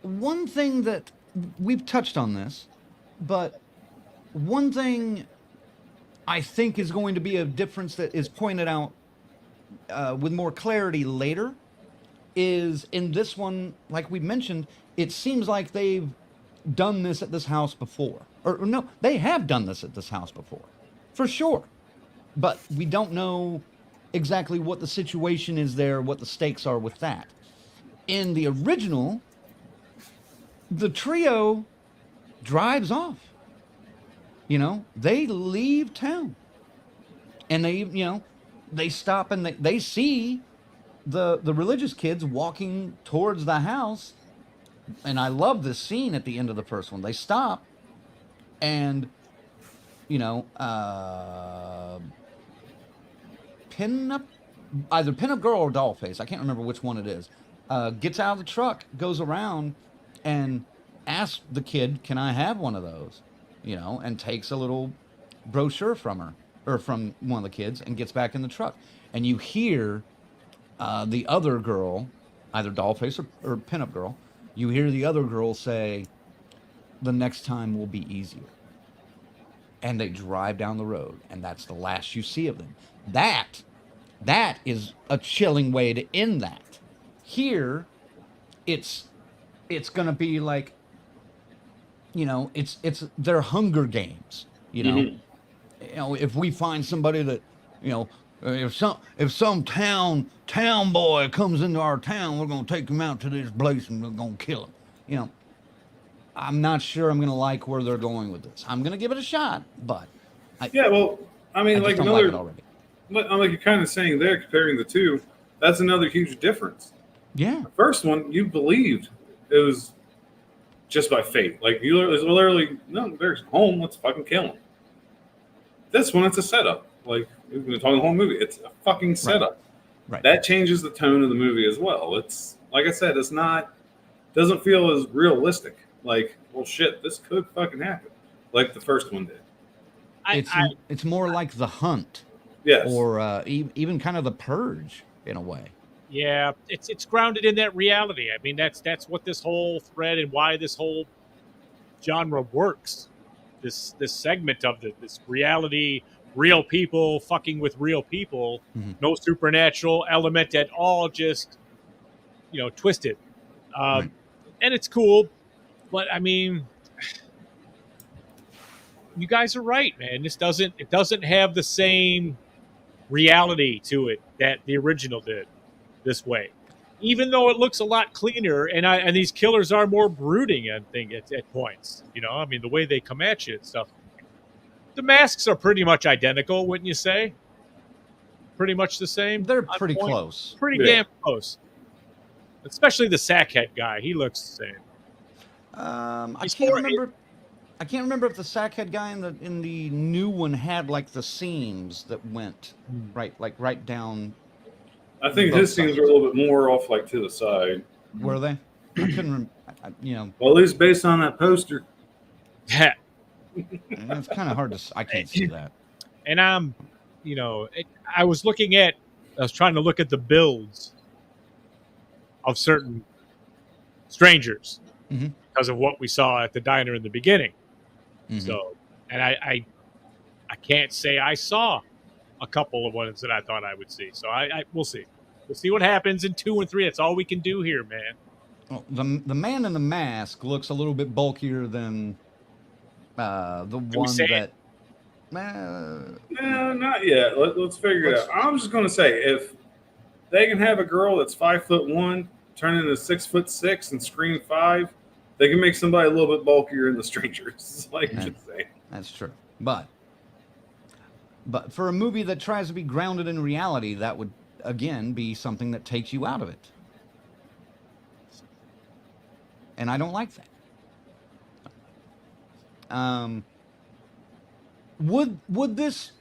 one thing that we've touched on this, but one thing I think is going to be a difference that is pointed out with more clarity later is in this one, like we mentioned, it seems like they've done this at this house before. Or no, they have done this at this house before, for sure. But we don't know exactly what the situation is there, what the stakes are with that. In the original, the trio drives off. You know, they leave town. And they stop and they see the religious kids walking towards the house. And I love this scene at the end of the first one. They stop and, either Pinup Girl or Dollface, I can't remember which one it is, gets out of the truck, goes around and asks the kid, can I have one of those? And takes a little brochure from her, or from one of the kids, and gets back in the truck. And you hear the other girl, either Dollface or Pinup Girl, you hear the other girl say, the next time will be easier. And they drive down the road, and that's the last you see of them. That is a chilling way to end that. Here, it's going to be like, it's their Hunger Games, Mm-hmm. If we find somebody that, if some town boy comes into our town, we're going to take him out to this place and we're going to kill him. I'm not sure I'm going to like where they're going with this. I'm going to give it a shot, but like another, like it already. Like you're kind of saying there, comparing the two, that's another huge difference. Yeah. The first one, you believed it was just by fate. Like, you literally, no, there's home, let's fucking kill him. This one, it's a setup. Like, we've been talking the whole movie. It's a fucking setup. Right. That changes the tone of the movie as well. It's, like I said, doesn't feel as realistic. Like, well, shit, this could fucking happen. Like the first one did. It's more like The Hunt. Yes. Or even kind of The Purge, in a way. Yeah, it's grounded in that reality. I mean, that's what this whole thread and why this whole genre works. This segment of this reality, real people fucking with real people, mm-hmm. No supernatural element at all, just twisted. Right. And it's cool, but I mean, you guys are right, man. It doesn't have the same reality to it that the original did. This way, even though it looks a lot cleaner, and these killers are more brooding, I think at points. You know, I mean, the way they come at you and stuff. The masks are pretty much identical, wouldn't you say? Pretty much the same. They're on pretty point? close. Pretty Yeah. damn close. Especially the sackhead guy. He looks the same. I He's can't more- remember. I can't remember if the sackhead guy in the new one had like the seams that went right down. I think Both his scenes sides. are a little bit more off, like to the side. Were they? I couldn't remember. Well, at least based on that poster. Yeah. It's kind of hard to. I can't see that. And I was trying to look at the builds of certain strangers Mhm. because of what we saw at the diner in the beginning. Mhm. So, and I can't say I saw a couple of ones that I thought I would see. So we'll see. We'll see what happens in 2 and 3. That's all we can do here, man. Well, the man in the mask looks a little bit bulkier than the we one say that. No, not yet. Let's figure it Let's- out. I'm just gonna say, if they can have a girl that's 5'1" turn into 6'6" and scream 5, they can make somebody a little bit bulkier in the strangers. Like Yeah. just saying. That's true. But for a movie that tries to be grounded in reality, that would again be something that takes you out of it. And I don't like that. Would this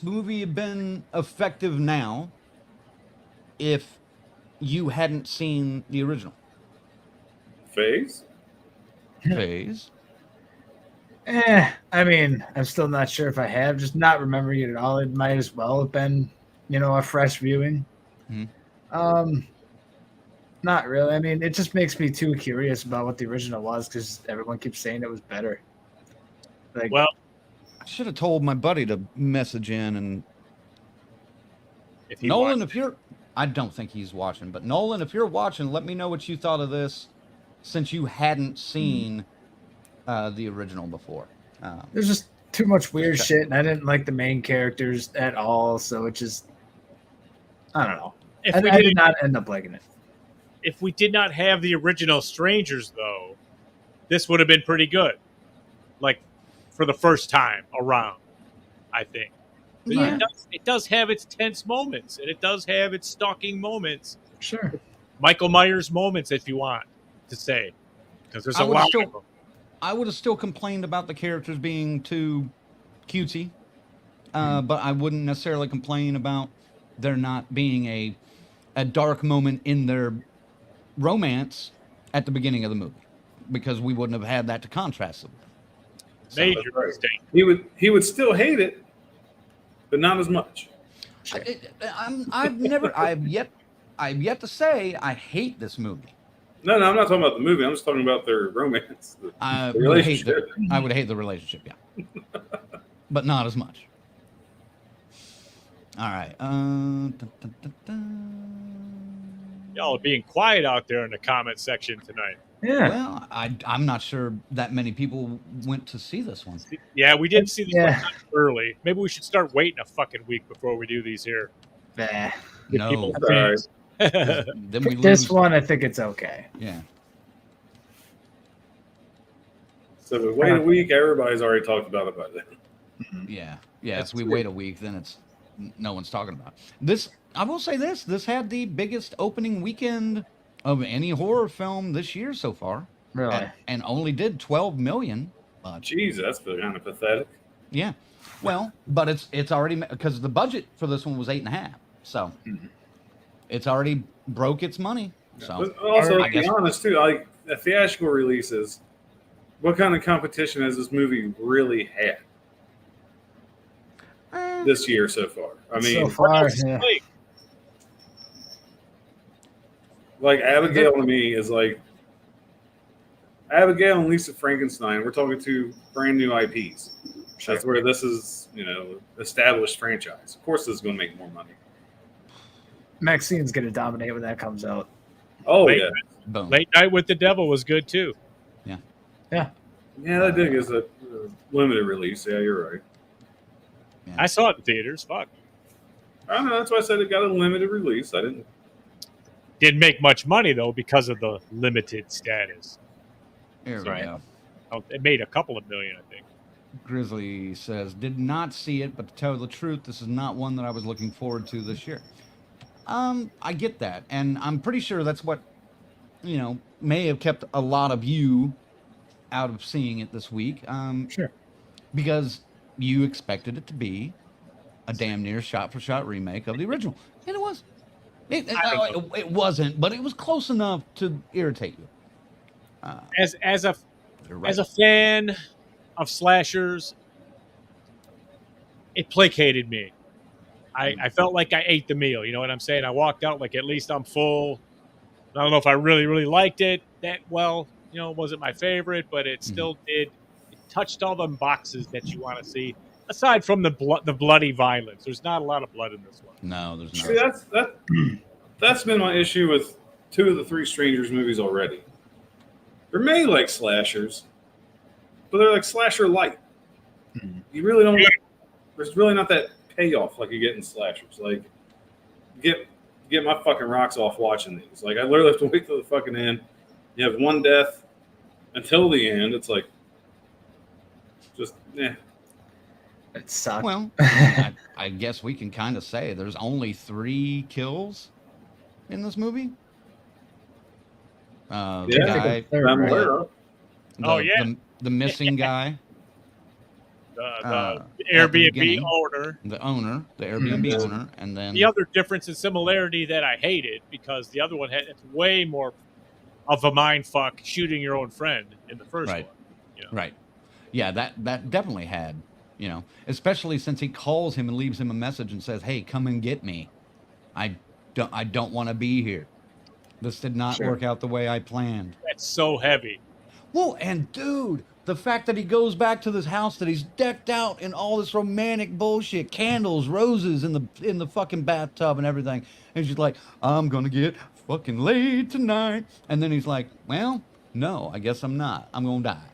movie have been effective now if you hadn't seen the original? Phase. Phase. I mean, I'm still not sure if I have. Just not remembering it at all. It might as well have been, a fresh viewing. Mhm. Not really. I mean, it just makes me too curious about what the original was because everyone keeps saying it was better. Like, Well, I should have told my buddy to message in and if he Nolan, wants- if you're, I don't think he's watching, but Nolan, if you're watching, let me know what you thought of this, since you hadn't seen the original before. there's just too much weird Okay. shit, and I didn't like the main characters at all. So it just, I don't know. if I we did did not end up liking it. if we did not have the original Strangers, though, this would have been pretty good. Like, for the first time around, I think. Yeah. It does have its tense moments, and it does have its stalking moments. Sure. Michael Myers moments, if you want to say. Because there's I a would lot still- of them. I would have still complained about the characters being too cutesy, but I wouldn't necessarily complain about there not being a dark moment in their romance at the beginning of the movie, because we wouldn't have had that to contrast them. So, Major That's right. mistake. He would still hate it, but not as much. I've yet to say I hate this movie. No, I'm not talking about the movie. I'm just talking about their romance. I The would hate relationship. I would hate the relationship, yeah, but not as much. All right. Y'all are being quiet out there in the comment section tonight. Yeah. Well, I'm not sure that many people went to see this one. Yeah, we didn't see these Yeah. one early. Maybe we should start waiting a fucking week before we do these here. Nah. Give No, people Sorry. chance. then we This lose. one, I think it's okay. Yeah. So if we wait a week, everybody's already talked about it by then. Yeah. That's If we true. wait a week, then it's no one's talking about it. This. I will say this. This had the biggest opening weekend of any horror film this year so far, Really. and only did 12 million. But Jeez, that's kind of pathetic. yeah, well, but it's already, because the budget for this one was 8.5, so it's already broke its money. So But also, I to be guess- honest, too, like the theatrical releases, what kind of competition has this movie really had this year so far? I mean, so far, yeah. Wait, like Abigail to me is like Abigail and Lisa Frankenstein. We're talking two brand new IPs. That's where this is, established franchise. Of course, this is going to make more money. Maxine's gonna dominate when that comes out. Oh Wait. yeah, boom. Late Night with the Devil was good too. yeah, that did is a limited release. Yeah, you're right. I saw it in theaters. Fuck. I don't know. That's why I said it got a limited release. I didn't Didn't make much money though because of the limited status. There we Right. go. It made a couple of million, I think. Grizzly says, did not see it, but to tell the truth, this is not one that I was looking forward to this year. I get that, and I'm pretty sure that's what, may have kept a lot of you out of seeing it this week. Sure. Because you expected it to be a damn near shot-for-shot remake of the original, and it was. It wasn't, but it was close enough to irritate you. As You're right. a fan of slashers, it placated me. I felt like I ate the meal. You know what I'm saying? I walked out like, at least I'm full. I don't know if I really, really liked it that well. It wasn't my favorite, but it still did. It touched all the boxes that you want to see. Aside from the bloody violence, there's not a lot of blood in this one. No, there's See, not. that's been my issue with 2 of the 3 Strangers movies already. They're made like slashers, but they're like slasher light. You really don't. There's really not that payoff like you get in slashers. Like, get my fucking rocks off watching these. Like, I literally have to wait till the fucking end. You have one death until the end. It's like, just It sucked. Well, I guess we can kind of say there's only 3 kills in this movie. The yeah, guy, I'm aware of. the missing guy, The at the Airbnb beginning. owner. the Airbnb owner, and then The other difference and similarity that I hated, because the other one had way more of a mind fuck shooting your own friend in the first Right. one. Right. Yeah, that definitely had, especially since he calls him and leaves him a message and says, "Hey, come and get me. I don't want to be here. This did not work out the way I planned." That's so heavy. Well, and dude, the fact that he goes back to this house that he's decked out in all this romantic bullshit, candles, roses in the fucking bathtub and everything. And she's like, "I'm gonna get fucking laid tonight." And then he's like, "Well, no, I guess I'm not. I'm gonna die."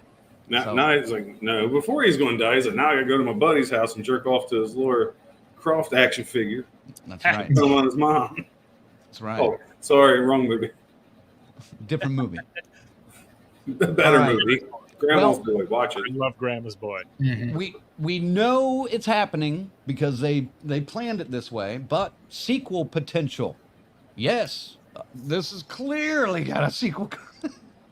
Now he's like, no. Before he's going to die, he's like, now I got to go to my buddy's house and jerk off to his Laura Croft action figure. That's right. Film on his mom. That's right. Oh, sorry, wrong movie. Different movie. Better All right. movie. Grandma's Boy. Watch it. I love Grandma's Boy. We know it's happening because they planned it this way, but sequel potential. Yes, this has clearly got a sequel.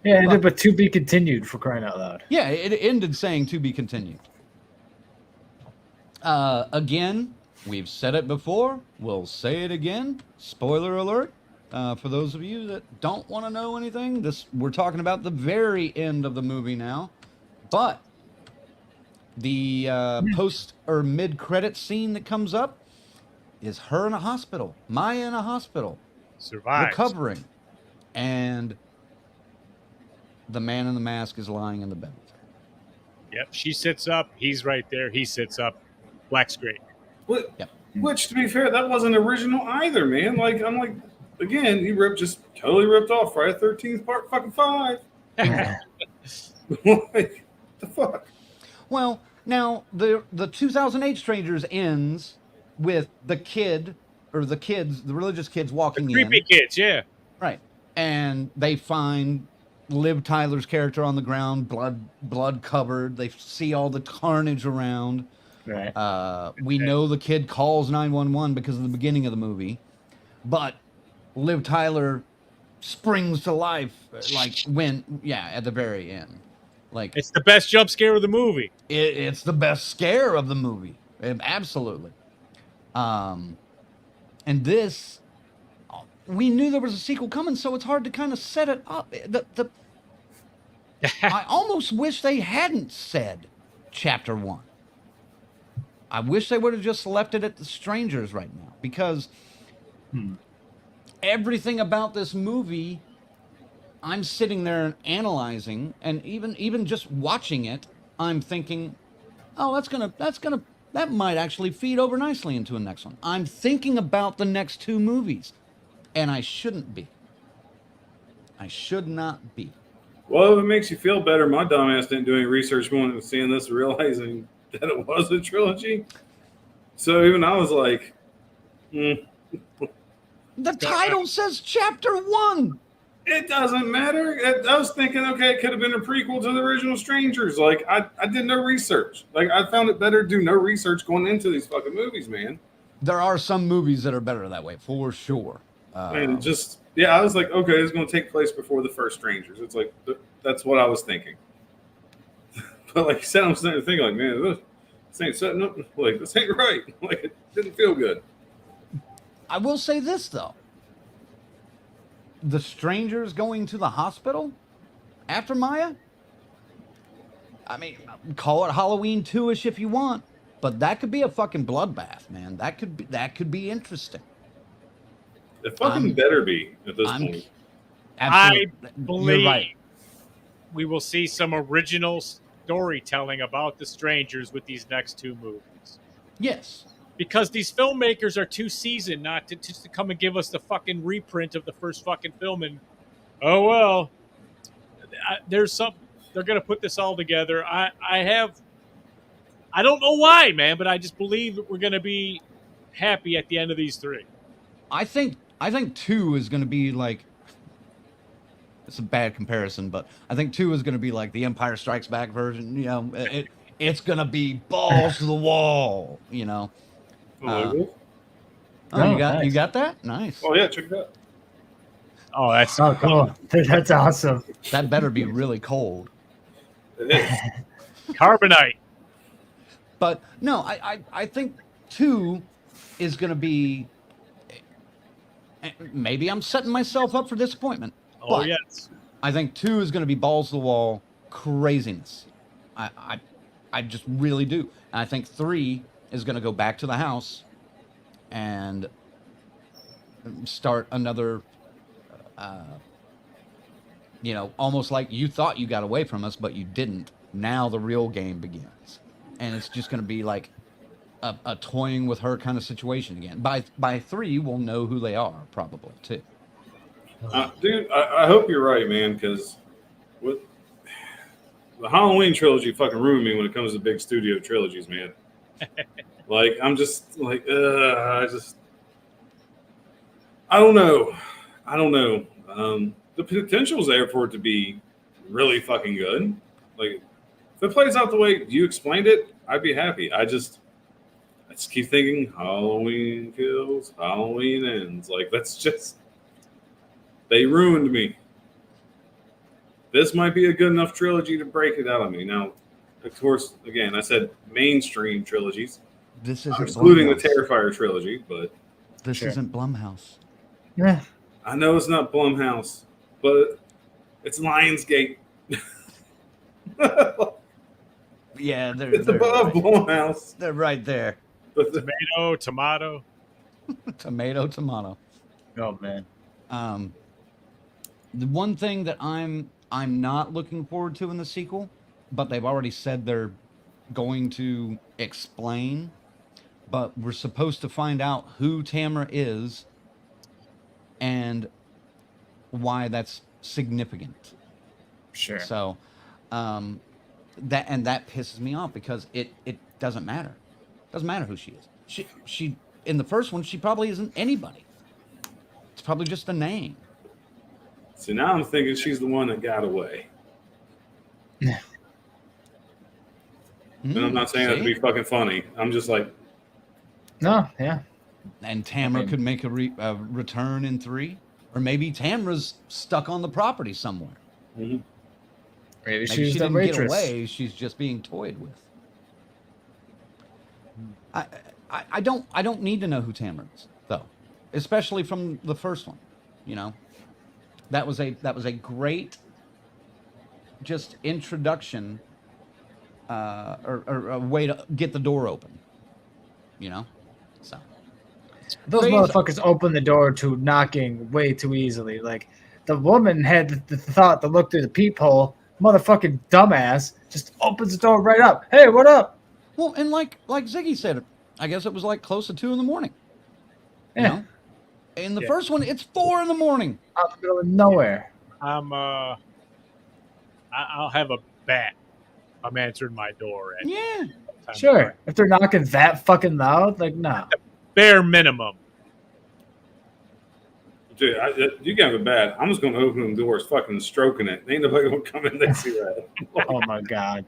Yeah, it did, but to be continued, for crying out loud. Yeah, it ended saying to be continued. Again, we've said it before. We'll say it again. Spoiler alert. For those of you that don't want to know anything, we're talking about the very end of the movie now. But the post or mid-credit scene that comes up is her in a hospital. Maya in a hospital. Survives. Recovering. And the man in the mask is lying in the bed with her. Yep. She sits up. He's right there. He sits up. Black screen. Which, to be fair, that wasn't original either, man. Like, I'm like, again, he just totally ripped off Friday the 13th Part fucking 5. Like, the fuck? Well, now the 2008 Strangers ends with the kid or the kids, the religious kids walking Creepy in. kids, yeah. Right. And they find Liv Tyler's character on the ground, blood covered. They see all the carnage around. Right. We know the kid calls 911 because of the beginning of the movie, but Liv Tyler springs to life at the very end. Like, It's the best jump scare of the movie. it's the best scare of the movie. Absolutely. And this, we knew there was a sequel coming, so it's hard to kind of set it up. I almost wish they hadn't said chapter 1. I wish they would have just left it at the Strangers right now, because everything about this movie, I'm sitting there and analyzing, and even just watching it, I'm thinking, oh, that might actually feed over nicely into a next one. I'm thinking about the next 2 movies, and I shouldn't be. I should not be. Well, if it makes you feel better, my dumbass didn't do any research going and seeing this, realizing that it was a trilogy. So even I was like, The title says Chapter 1. It doesn't matter. I was thinking, okay, it could have been a prequel to the original Strangers. Like, I did no research. Like, I found it better to do no research going into these fucking movies, man. There are some movies that are better that way, for sure. And just, yeah, I was like, okay, it's going to take place before the first Strangers. It's like, that's what I was thinking. But like you said, I'm starting to think, like, man, this ain't setting up, like, this ain't right. Like, it didn't feel good. I will say this, though. The strangers going to the hospital after Maya? I mean, call it Halloween 2-ish if you want, but that could be a fucking bloodbath, man. That could be interesting. It fucking better be at this point. Absolutely. I believe You're right. we will see some original storytelling about the strangers with these next two movies. Yes. Because these filmmakers are too seasoned not to just to come and give us the fucking reprint of the first fucking film and, oh, well, there's some, they're going to put this all together. I don't know why, man, but I just believe that we're going to be happy at the end of these three. I think 2 is going to be like, it's a bad comparison, but I think 2 is going to be like the Empire Strikes Back version. You know, it's going to be balls to the wall, you know. You got that? Nice. Oh, yeah, check it out. Oh, that's Oh, cool. That's awesome. That better be really cold. It is. Carbonite. But no, I think 2 is going to be. Maybe I'm setting myself up for disappointment. Oh, but yes. I think 2 is going to be balls to the wall craziness. I just really do. And I think 3 is going to go back to the house and start another, you know, almost like you thought you got away from us, but you didn't. Now the real game begins. And it's just going to be like a toying with her kind of situation again. By 3, we'll know who they are, probably, too. Dude, I hope you're right, man, because with the Halloween trilogy fucking ruined me when it comes to big studio trilogies, man. Like, I'm just like, I don't know. The potential's there for it to be really fucking good. Like, if it plays out the way you explained it, I'd be happy. I just keep thinking Halloween kills, Halloween ends. Like, that's just, they ruined me. This might be a good enough trilogy to break it out of me. Now, of course, again, I said mainstream trilogies. This isn't excluding Blumhouse. the Terrifier trilogy, but This isn't Blumhouse. Yeah. I know it's not Blumhouse, but it's Lionsgate. Yeah, It's above right. Blumhouse. They're right there. But Tomato. Tomato. Oh man. The one thing that I'm not looking forward to in the sequel, but they've already said they're going to explain, but we're supposed to find out who Tamara is and why that's significant. Sure. So that pisses me off because it doesn't matter. Doesn't matter who she is. She in the first one, she probably isn't anybody. It's probably just a name. so now I'm thinking she's the one that got away. And I'm not saying that to be fucking funny. I'm just like, No, yeah. And Tamara could make a return in 3, or maybe Tamara's stuck on the property somewhere. mhm. Maybe Maybe she's she the didn't waitress. get away. She's just being toyed with. I don't need to know who Tamara is, though, especially from the first one. You know, that was a great just introduction, or a way to get the door open. You know, so Those Crazy. motherfuckers open the door to knocking way too easily. Like, the woman had the thought to look through the peephole. Motherfucking dumbass just opens the door right up. Hey, what up? well, and like Ziggy said, I guess it was like close to 2 in the morning. You Yeah. know, in the first one, it's 4 in the morning. Out in the middle of nowhere. I'll have a bat. I'm answering my door at Yeah. time. Sure. If they're knocking that fucking loud, like, nah. Bare minimum. Dude, you got it bad. I'm just going to open the doors, fucking stroking it. Ain't nobody going to come in there and see that. Oh my god,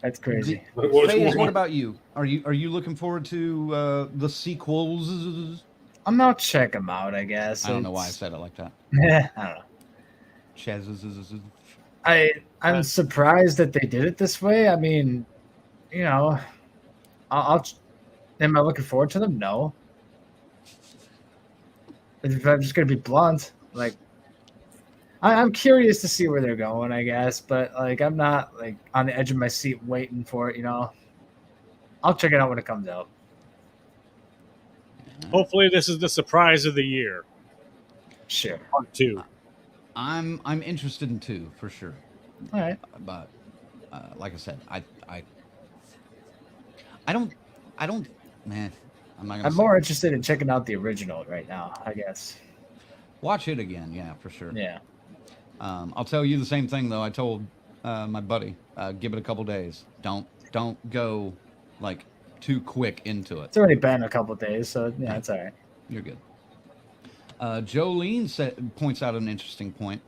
that's crazy. Faze, what about you? Are you looking forward to the sequels? I'm gonna check them out. I guess. I don't know why I said it like that. Yeah, I don't know. I'm surprised that they did it this way. I mean, you know, I'll am I looking forward to them? No. If I'm just gonna be blunt, like I'm curious to see where they're going, I guess, but like I'm not like on the edge of my seat waiting for it. You know, I'll check it out when it comes out. Hopefully, this is the surprise of the year. Sure. Part 2. I'm interested in 2 for sure. All right. But like I said, I don't, man. I'm more interested in checking out the original right now, I guess. Watch it again, yeah, for sure. Yeah. I'll tell you the same thing though. I told my buddy, give it a couple days. Don't go like too quick into it. It's already been a couple days, so yeah, it's all right. You're good. Jolene points out an interesting point.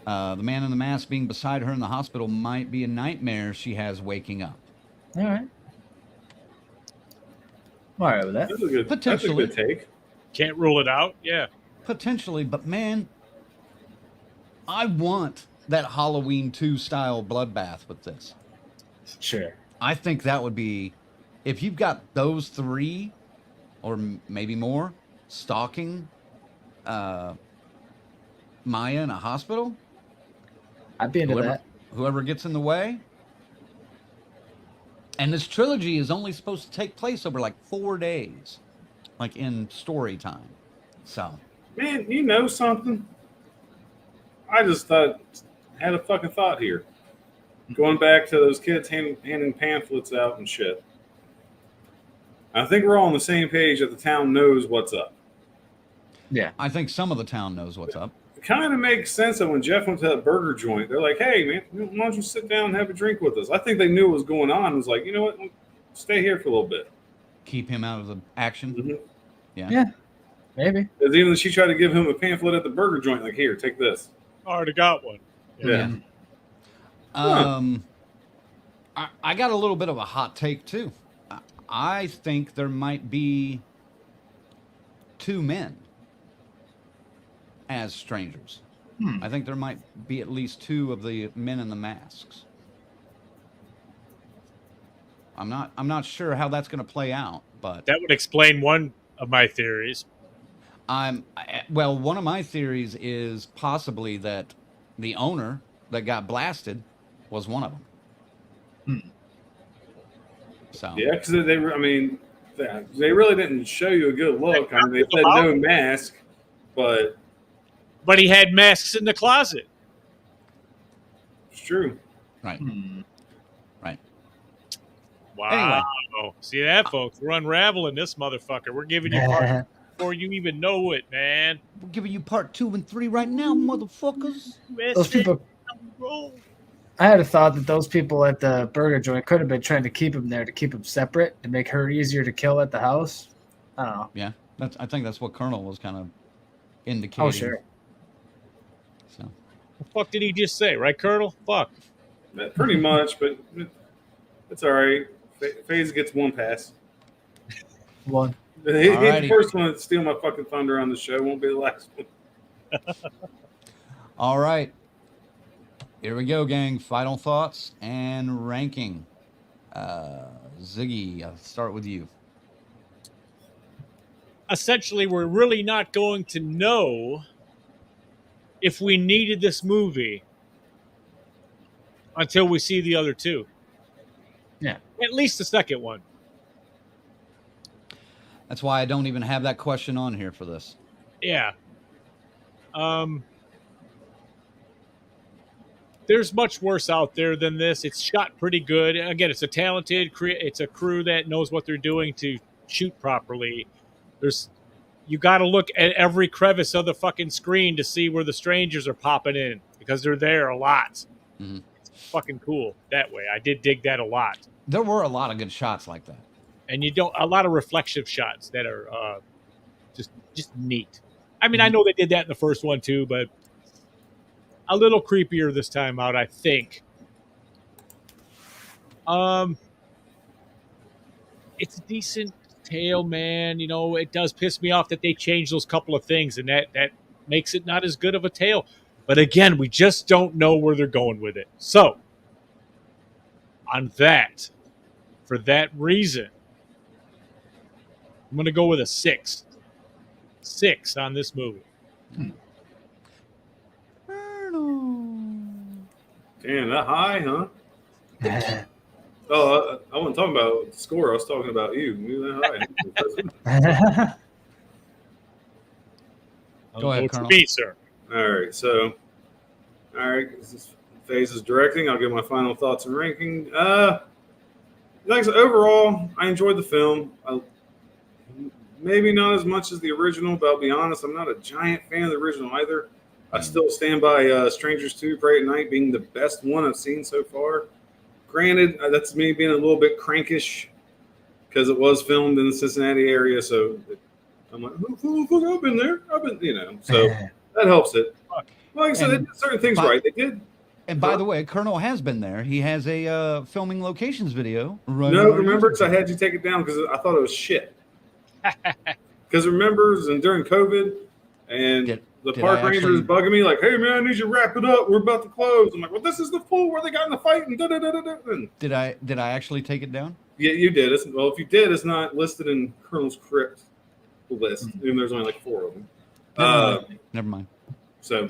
The man in the mask being beside her in the hospital might be a nightmare she has waking up. All right. I'm all right with that. Potentially. That's a good take. Can't rule it out. Yeah. Potentially, but man, I want that Halloween 2 style bloodbath with this. Sure. I think that would be, if you've got those 3 or maybe more stalking Maya in a hospital, I'd be into that. Whoever gets in the way. And this trilogy is only supposed to take place over like 4 days, like in story time. So, Man, you know something? I just had a fucking thought here. Going back to those kids handing pamphlets out and shit. I think we're all on the same page that the town knows what's up. Yeah. I think some of the town knows what's up. It kind of makes sense that when Jeff went to that burger joint, they're like, hey, man, why don't you sit down and have a drink with us? I think they knew what was going on and was like, you know what? Stay here for a little bit. Keep him out of the action. Mm-hmm. Yeah. Maybe. Because even she tried to give him a pamphlet at the burger joint, like, here, take this. I already got one. Yeah. I got a little bit of a hot take too. I think there might be 2 men as strangers. I think there might be at least 2 of the men in the masks. I'm not sure how that's going to play out, but That would explain one of my theories. well, one of my theories is possibly that the owner that got blasted was one of them. So Yeah, because they really didn't show you a good look. I mean, they said no mask, but But he had masks in the closet. it's true. right, right. Wow. See that, folks? We're unraveling this motherfucker. We're giving you part before you even know it, man. We're giving you part 2 and 3 right now, motherfuckers. Those people. I had a thought that those people at the burger joint could have been trying to keep him there to keep him separate to make her easier to kill at the house. I don't know. Yeah, I think that's what Colonel was kind of indicating. Oh, sure. So The fuck did he just say, right, Colonel? Fuck. Pretty much, but it's all right. FaZe gets 1 pass. One. He's the first one to steal my fucking thunder on the show. Won't be the last one. all right. Here we go, gang. Final thoughts and ranking. Ziggy, I'll start with you. Essentially, we're really not going to know if we needed this movie until we see the other 2. Yeah. At least the second one. That's why I don't even have that question on here for this. Yeah. There's much worse out there than this. It's shot pretty good. Again, it's a talented it's a crew that knows what they're doing to shoot properly. You got to look at every crevice of the fucking screen to see where the strangers are popping in because they're there a lot. Mm-hmm. It's fucking cool that way. I did dig that a lot. There were a lot of good shots like that. And a lot of reflexive shots that are just neat. I mean, I know they did that in the first one too, but a little creepier this time out, I think. It's a decent tale, man. You know, it does piss me off that they changed those couple of things, and that makes it not as good of a tale. But again, we just don't know where they're going with it. So, on that, for that reason, I'm going to go with a 6. 6 on this movie. Damn, that high, huh? Oh, I wasn't talking about the score. I was talking about you. You that high. Go ahead, It's Colonel. me, sir. All right, so, all right, this is Phase's directing. I'll give my final thoughts and ranking. Like I said, overall, I enjoyed the film. Maybe not as much as the original, but I'll be honest, I'm not a giant fan of the original either. I still stand by Strangers 2 Pray at Night being the best one I've seen so far. Granted, that's me being a little bit crankish because it was filmed in the Cincinnati area, so I'm like, I've been there. So that helps it. Like I said, they did certain things right. They did. And by the way, Colonel has been there. He has a filming locations video. Right No, remember, because I had you take it down because I thought it was shit. Because remember, and during COVID, and the park ranger was bugging me like, "Hey man, I need you to wrap it up. We're about to close." I'm like, "Well, this is the pool where they got in the fight." And Did I actually take it down? Yeah, you did. Well, if you did, it's not listed in Colonel's crypt list. And there's only like 4 of them. Never mind. So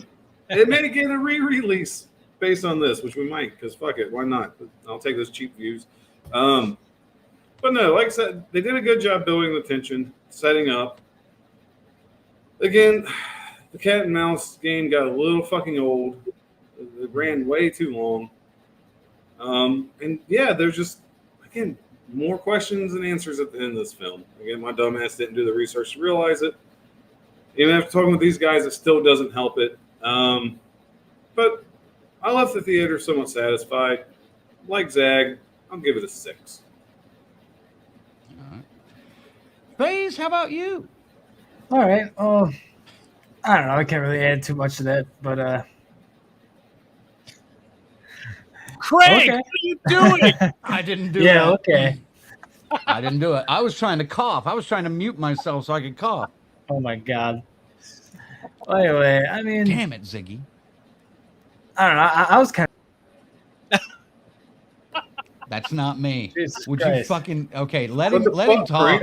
it may get a re-release based on this, which we might, because fuck it, why not? I'll take those cheap views. But no, like I said, they did a good job building the tension, setting up. Again, the cat and mouse game got a little fucking old. It ran way too long. And yeah, there's just, again, more questions and answers at the end of this film. Again, my dumbass didn't do the research to realize it. Even after talking with these guys, it still doesn't help it. But I left the theater somewhat satisfied. Like Zag, I'll give it a 6. Faze, how about you? All right. Oh, I don't know. I can't really add too much to that, but Craig, okay. what are you doing? I didn't do it. Yeah, okay. I didn't do it. I was trying to cough. I was trying to mute myself so I could cough. Oh my god. Anyway, I mean, Damn it, Ziggy. I don't know. I was kind That's not me. Jesus Would Christ. you fucking okay? Let What him the let him fuck, talk.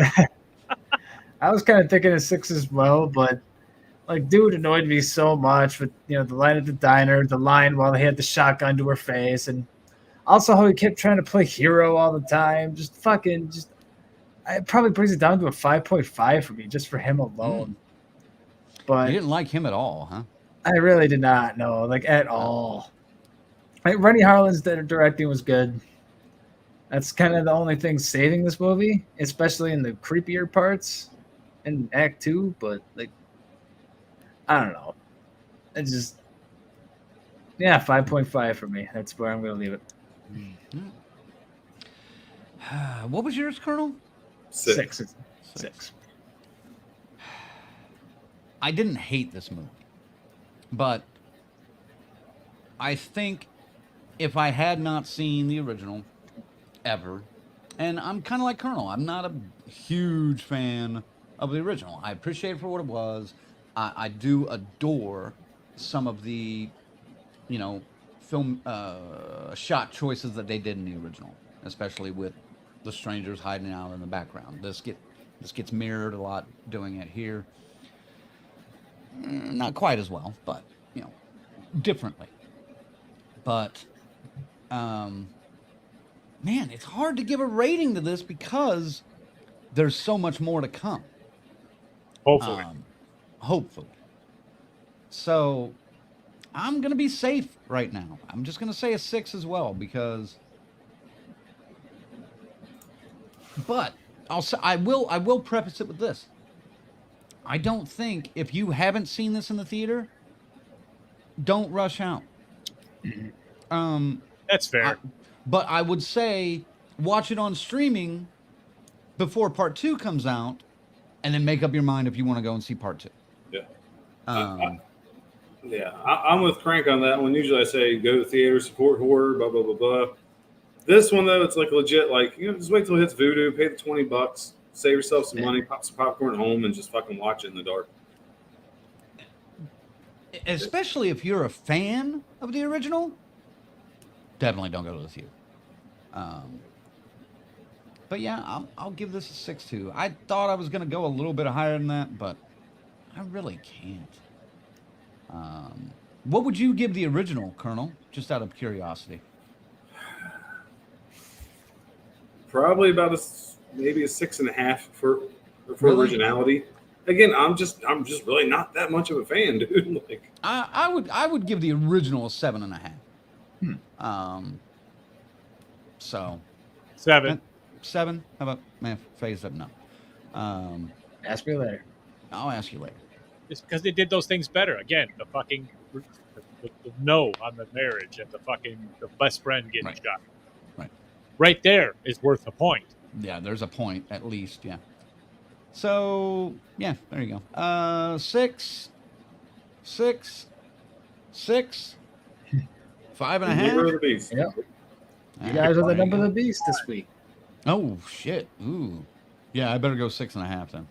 I was kind of thinking a 6 as well, but like, dude annoyed me so much with the line at the diner, the line while he had the shotgun to her face, and also how he kept trying to play hero all the time. It probably brings it down to a 5.5 for me just for him alone. But You didn't like him at all, huh? I really did not know, like, at all. Like, Renny Harlin's directing was good. That's kind of the only thing saving this movie, especially in the creepier parts in Act 2. But, like, I don't know. It's just, 5.5 for me. That's where I'm going to leave it. What was yours, Colonel? 6. 6. I didn't hate this movie, but I think if I had not seen the original ever, and I'm kind of like Colonel, I'm not a huge fan of the original. I appreciate it for what it was. I do adore some of the, film shot choices that they did in the original, especially with the strangers hiding out in the background. This gets mirrored a lot doing it here. Not quite as well, but differently. But man, it's hard to give a rating to this because there's so much more to come. Hopefully. So I'm gonna be safe right now. I'm just gonna say a 6 as well because. But I will preface it with this. I don't think if you haven't seen this in the theater, don't rush out. That's fair. But I would say watch it on streaming before part 2 comes out, and then make up your mind if you want to go and see part 2. Yeah. Yeah, I'm with Crank on that one. Usually I say go to the theater, support horror, blah, blah, blah, blah. This one, though, it's like legit, like, just wait till it hits Voodoo, pay the $20, save yourself some money, pop some popcorn at home, and just fucking watch it in the dark. Especially if you're a fan of the original, definitely don't go to the theater. But yeah, I'll give this a 6.2. I thought I was going to go a little bit higher than that, but I really can't. What would you give the original, Colonel? Just out of curiosity. Probably about maybe a 6.5 for Really? originality. Again, I'm just really not that much of a fan, dude. Like, I would give the original a 7.5. So 7. 7. How about man? Phase up no. Ask me later. I'll ask you later. It's because they did those things better. Again, the fucking the no on the marriage and the best friend getting shot. Right there is worth a point. Yeah, there's a point at least. Yeah. So yeah, there you go. 6, 6, 6, 5.5. Number of the beast. Yep. You guys are the number of the beast this week. Oh shit! Ooh, yeah, I better go 6.5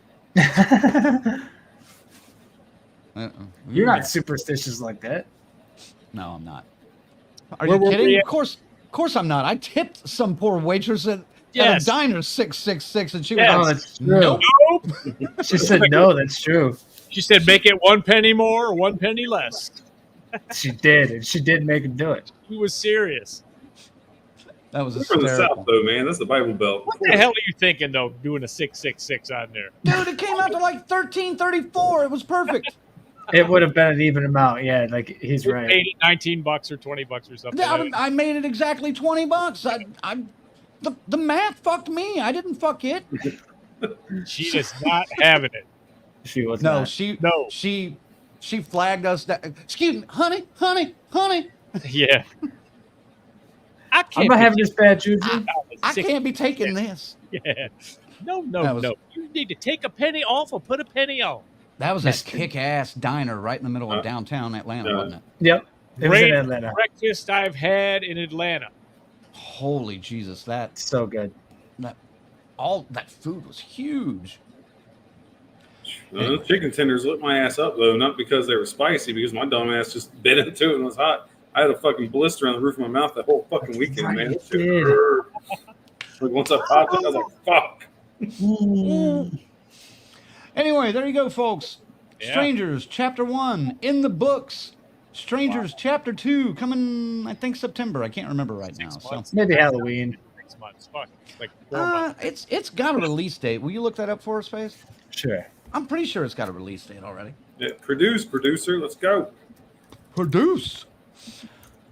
then. You're not superstitious like that. No, I'm not. Are you kidding? Of course I'm not. I tipped some poor waitress at a diner 666, and she was Oh, like, that's true. nope. She said no. That's true. She said make it 1 penny more or 1 penny less. She did, and she did make him do it. He was serious. That was We're from the hysterical. South, though, man. That's the Bible Belt. What the hell are you thinking, though, doing a 666 on there? Dude, it came out to like 13.34. It was perfect. It would have been an even amount. Yeah, like he's You right. paid it $19 or $20 or something. I made it exactly $20. The math fucked me. I didn't fuck it. She is not having it. She was No, not. she flagged us. Excuse me, honey. Yeah. I'm not having this bad juju. I can't be taking this. Yeah. No. You need to take a penny off or put a penny on. That was that kick-ass diner right in the middle of downtown Atlanta, wasn't it? Yep. It was in Atlanta. Breakfast I've had in Atlanta. Holy Jesus, that's So good. all that food was huge. Those chicken tenders lit my ass up, though, not because they were spicy, because my dumb ass just bit into it and was hot. I had a fucking blister on the roof of my mouth the whole fucking weekend, man. That shit hurt. Like, once I popped it, I was like, fuck. Anyway, there you go, folks. Yeah. Strangers, Chapter 1, in the books. Strangers, Chapter 2, coming, I think, September. I can't remember right now. So Maybe Halloween. 6 months. Fuck. Like 4 months. it's got a release date. Will you look that up for us, Space? Sure. I'm pretty sure it's got a release date already. Yeah, producer, let's go. Produce.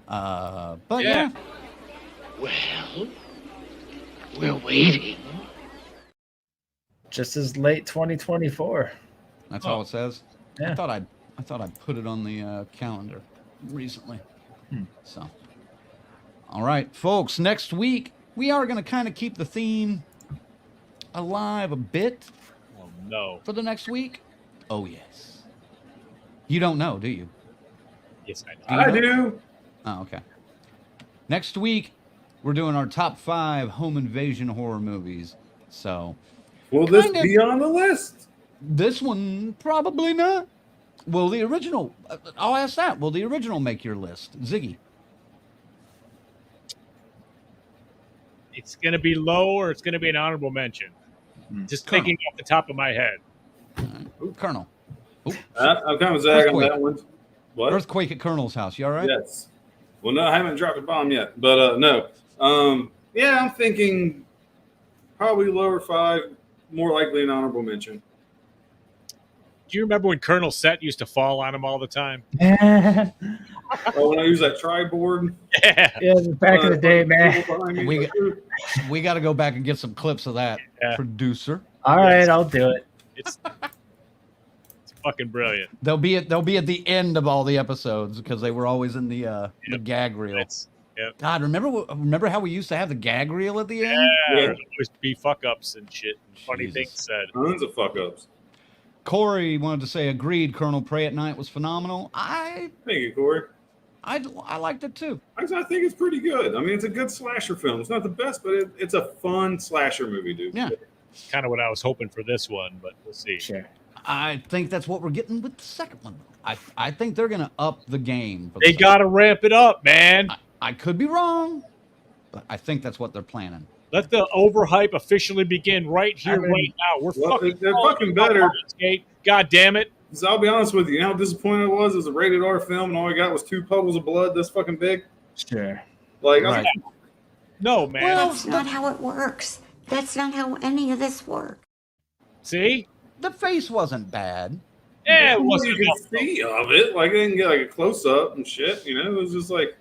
But yeah. Well, we're waiting. Just as late 2024. That's all it says. Yeah. I thought I'd put it on the calendar recently. So, all right, folks. Next week we are going to kind of keep the theme alive a bit Oh, no. for the next week. Oh yes. You don't know, do you? Yes, I know. I do. Oh, okay. Next week we're doing our top 5 home invasion horror movies. So Will this Kind of. be on the list? this one probably not. Will the original? I'll ask that. Will the original make your list, Ziggy? It's going to be low or it's going to be an honorable mention. Just Colonel. thinking off the top of my head. Colonel. Ooh, I'm kind of zagging on Earthquake. that one. What? Earthquake at Colonel's house. You all right? Yes. Well, no, I haven't dropped a bomb yet, but no. Yeah, I'm thinking probably lower 5, more likely an honorable mention. Do you remember when Colonel Set used to fall on him all the time? Yeah, Oh, when I use that tri-board. Yeah. back in the day, man. We got to go back and get some clips of that, Yeah. producer. All right, I'll do it. It's fucking brilliant. They'll be at the end of all the episodes because they were always in the gag reel. Yep. God, remember how we used to have the gag reel at the end? Yeah. There'd always be fuck ups and shit and funny Jesus. things said. Tons of fuck-ups. Corey wanted to say agreed. Colonel Prey at Night was phenomenal. Thank you, Corey. I liked it too. I think it's pretty good. I mean, it's a good slasher film. It's not the best, but it's a fun slasher movie, dude. Yeah. Kind of what I was hoping for this one, but we'll see. Sure. I think that's what we're getting with the second one. I think they're going to up the game. They got to ramp it up, man. I could be wrong, but I think that's what they're planning. Let the overhype officially begin right here, right now. They're fucking better. God damn it. So I'll be honest with you. You know how disappointed I was? It was a rated R film, and all I got was 2 puddles of blood this fucking big. Sure. Like, Right. No, man. Well, That's not how it works. That's not how any of this works. See? The face wasn't bad. Yeah, it what wasn't you can see of it. Like, they didn't get like a close up and shit. You know, it was just like,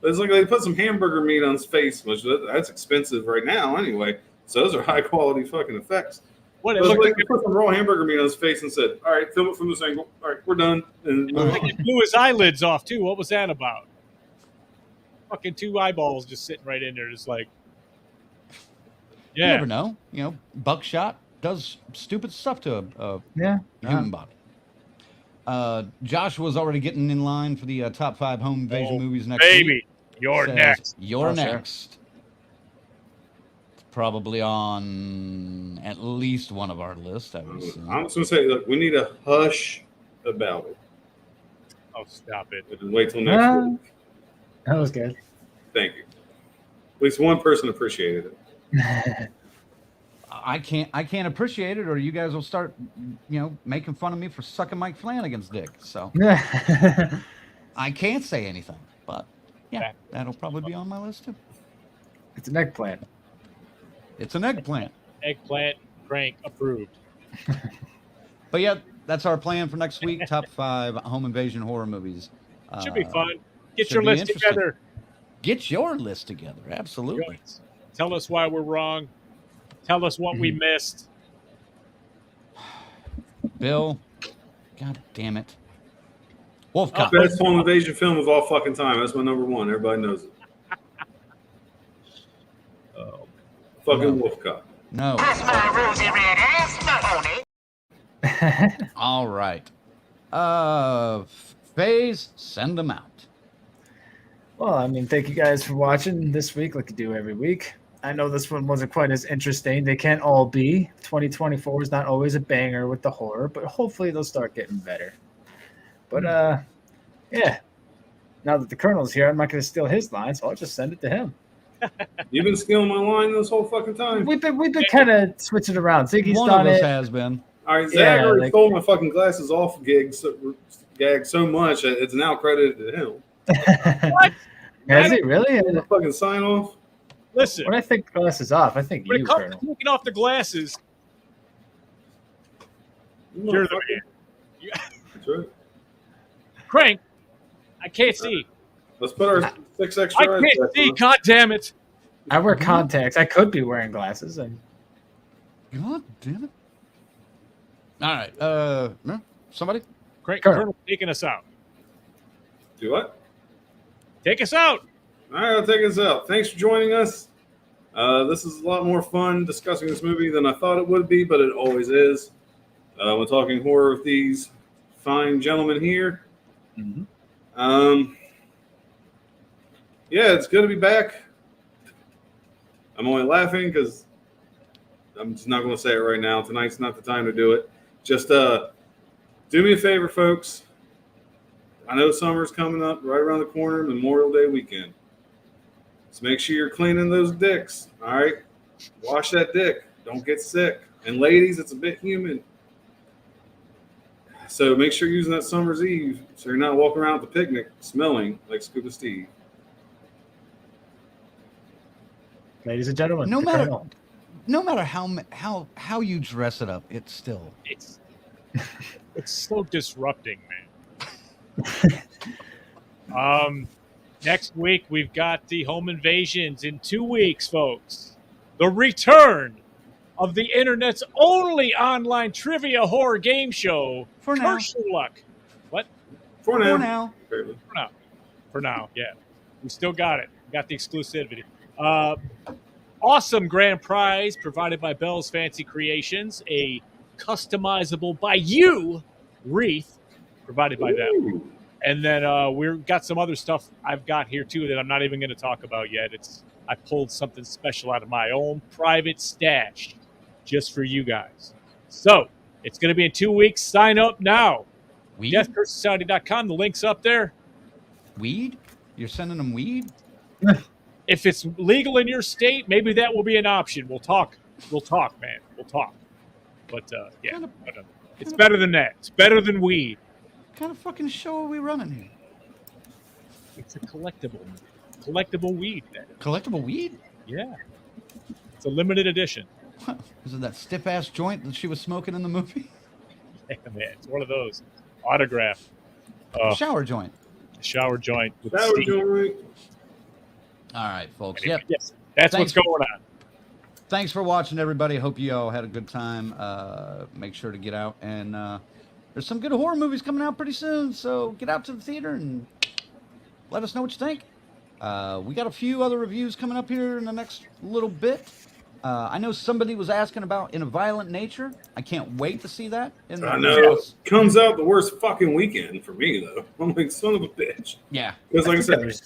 it's like they put some hamburger meat on his face, which that's expensive right now anyway. So those are high quality fucking effects. What it But looked like like they put some raw hamburger meat on his face and said, "All right, film it from this angle. All right, we're done." And it blew his eyelids off too. What was that about? Fucking 2 eyeballs just sitting right in there, just like, You yeah. never know. You know, buckshot does stupid stuff to a Yeah. human body. Joshua's already getting in line for the top 5 home invasion movies next week. Baby, you're Says, next. You're Oh, sure. next. It's probably on at least one of our lists, I would assume. I'm just gonna say, look, we need a hush about it. Oh, stop it. And wait till next week. That was good. Thank you. At least one person appreciated it. I can't appreciate it, or you guys will start, making fun of me for sucking Mike Flanagan's dick. So I can't say anything, but yeah, that'll probably be on my list too. It's an eggplant. It's an eggplant. Eggplant crank approved. But yeah, that's our plan for next week. Top 5 home invasion horror movies. Should be fun. Get should your be list interesting. together. Get your list together. Absolutely. Tell us why we're wrong. Tell us what we missed. Bill, god damn it. Wolf Cop. Best home invasion film of all fucking time. That's my number 1. Everybody knows it. Fucking No. Wolf Cop. No. All right. Phase, send them out. Well, I mean, thank you guys for watching this week, like you do every week. I know this one wasn't quite as interesting. They can't all be. 2024 is not always a banger with the horror, but hopefully they'll start getting better. But, yeah. Now that the Colonel's here, I'm not going to steal his line, so I'll just send it to him. You've been stealing my line this whole fucking time. We've been kind of switching around. Ziggy's One done of us it. has been. All right, Zach Yeah, already like- stole my fucking glasses off gag so much that it's now credited to him. What? Has he really? The fucking sign off. Listen, When I think glasses off, I think when you, it comes Colonel. to taking off the glasses, you're the man. That's right. Crank, I can't see. Let's put our 6 extra. I eyes can't back see. on. God damn it. I wear contacts. I could be wearing glasses. And God damn it. All right. No? Somebody? Crank, Colonel. Colonel taking us out. Do what? Take us out. All right, I'll take us out. Thanks for joining us. This is a lot more fun discussing this movie than I thought it would be, but it always is. We're talking horror with these fine gentlemen here. Mhm. Yeah, it's good to be back. I'm only laughing because I'm just not going to say it right now. Tonight's not the time to do it. Just do me a favor, folks. I know summer's coming up right around the corner, Memorial Day weekend. So make sure you're cleaning those dicks, all right? Wash that dick. Don't get sick. And ladies, it's a bit humid. So make sure you're using that summer's eve so you're not walking around at the picnic smelling like Scuba Steve. ladies and gentlemen, No the matter- Colonel. No matter how you dress it up, it's still. It's so disrupting, man. Next week we've got the home invasions. In 2 weeks, folks, the return of the internet's only online trivia horror game show, For now. Curse Your Luck. What? For now. For now. Apparently. For now, yeah. We still got it. We got the exclusivity. Awesome grand prize provided by Bell's Fancy Creations, a customizable by you wreath provided by them. And then we've got some other stuff I've got here too that I'm not even going to talk about yet. I pulled something special out of my own private stash just for you guys. So it's going to be in 2 weeks. Sign up now. Weed? DeathCurseSociety.com. The link's up there. Weed? You're sending them weed? If it's legal in your state, maybe that will be an option. We'll talk, man. We'll talk. But yeah, it's better than that. It's better than weed. What kind of fucking show are we running here? It's a collectible weed. Man. Collectible weed? Yeah. It's a limited edition. Is it that stiff ass joint that she was smoking in the movie? Yeah, man. It's one of those. Autograph. Shower joint. Shower joint. With Shower steam. joint. All right, folks. Yep. Yes. That's Thanks. what's going on. Thanks for watching, everybody. Hope you all had a good time. Make sure to get out. And there's some good horror movies coming out pretty soon. So get out to the theater and let us know what you think. We got a few other reviews coming up here in the next little bit. I know somebody was asking about In a Violent Nature. I can't wait to see that. I know. Comes out the worst fucking weekend for me, though. I'm like, son of a bitch. Yeah. Because, like I said,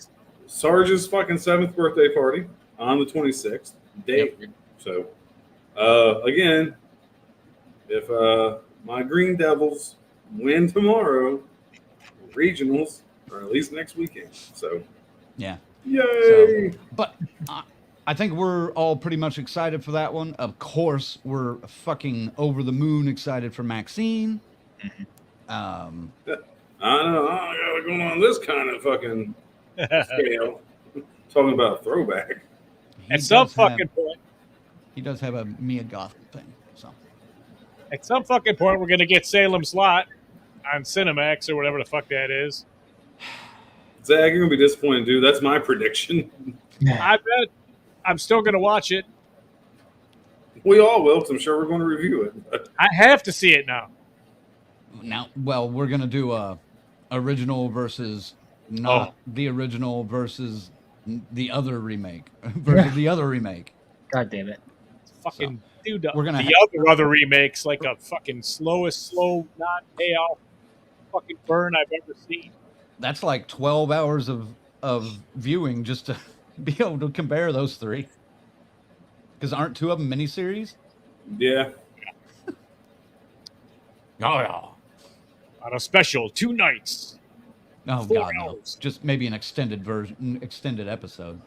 Sarge's fucking 7th birthday party on the 26th. Date. Yep. So, again, if my Green Devils win tomorrow, regionals, or at least next weekend. So, yeah. Yay! So, but I think we're all pretty much excited for that one. Of course, we're fucking over the moon excited for Maxine. I know. I gotta go on this kind of fucking scale. Talking about a throwback. At some fucking point. He does have a Mia Goth thing. So at some fucking point, we're going to get Salem's Lot on Cinemax or whatever the fuck that is. Zach, you're going to be disappointed, dude. That's my prediction. I bet I'm still going to watch it. We all will, because I'm sure we're going to review it. I have to see it now. Well, we're going to do original versus not the original versus the other remake. The other remake. God damn it. Fucking dude. We're gonna other remakes like a fucking slow non-payoff fucking burn I've ever seen. That's like 12 hours of viewing just to be able to compare those three. Because aren't two of them miniseries? Yeah. Oh, yeah. On a special 2 nights. Oh, 4 God, no. hours. Just maybe an extended episode.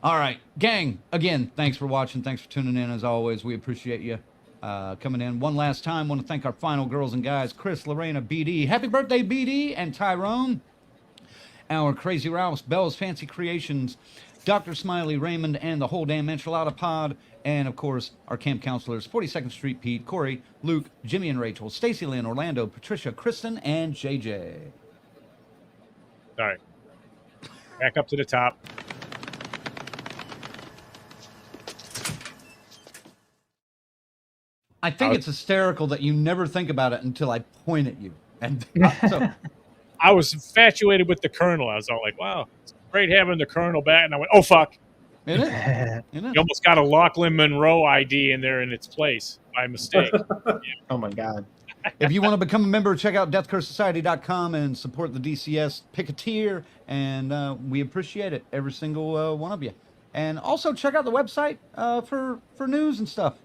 All right, gang, again, thanks for watching. Thanks for tuning in, as always. We appreciate you coming in. One last time, want to thank our final girls and guys, Chris, Lorena, BD. Happy birthday, BD, and Tyrone. Our Crazy Ralphs, Bell's Fancy Creations, Dr. Smiley, Raymond, and the whole damn enchilada pod. And, of course, our camp counselors, 42nd Street Pete, Corey, Luke, Jimmy and Rachel, Stacy Lynn, Orlando, Patricia, Kristen, and JJ. All right. Back up to the top. I think it's hysterical that you never think about it until I point at you. And so I was infatuated with the Colonel. I was all like, wow, it's great having the Colonel back. And I went, oh, fuck. Isn't it? You almost got a Lachlan Monroe ID in there in its place by mistake. Yeah. Oh, my God. If you want to become a member, check out deathcursesociety.com and support the DCS. Pick a tier, and we appreciate it, every single one of you. And also check out the website for news and stuff.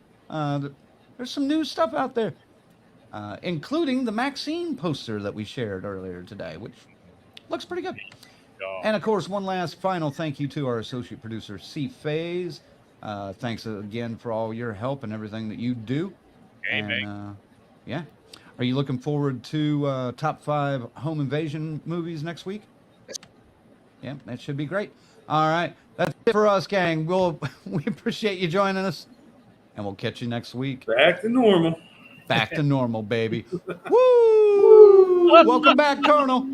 There's some new stuff out there, including the Maxine poster that we shared earlier today, which looks pretty good. And, of course, one last final thank you to our associate producer, C. Faze. Thanks again for all your help and everything that you do. Yeah. Are you looking forward to top 5 home invasion movies next week? Yeah, that should be great. All right. That's it for us, gang. We appreciate you joining us. And we'll catch you next week. Back to normal. Back to normal, baby. Woo! Welcome back, Colonel.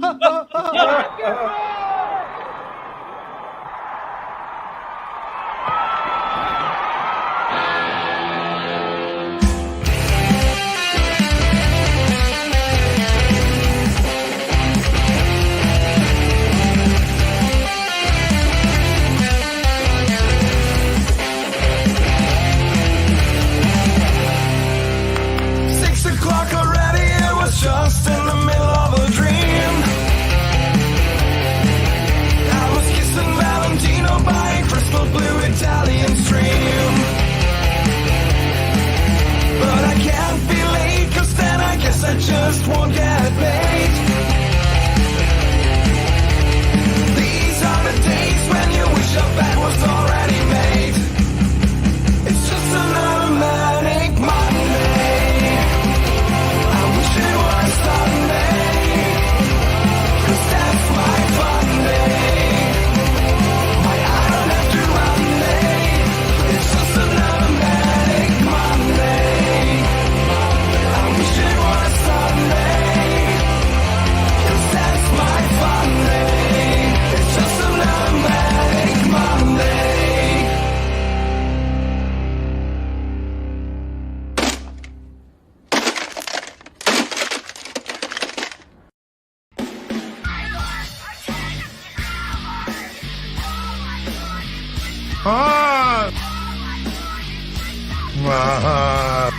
Ah.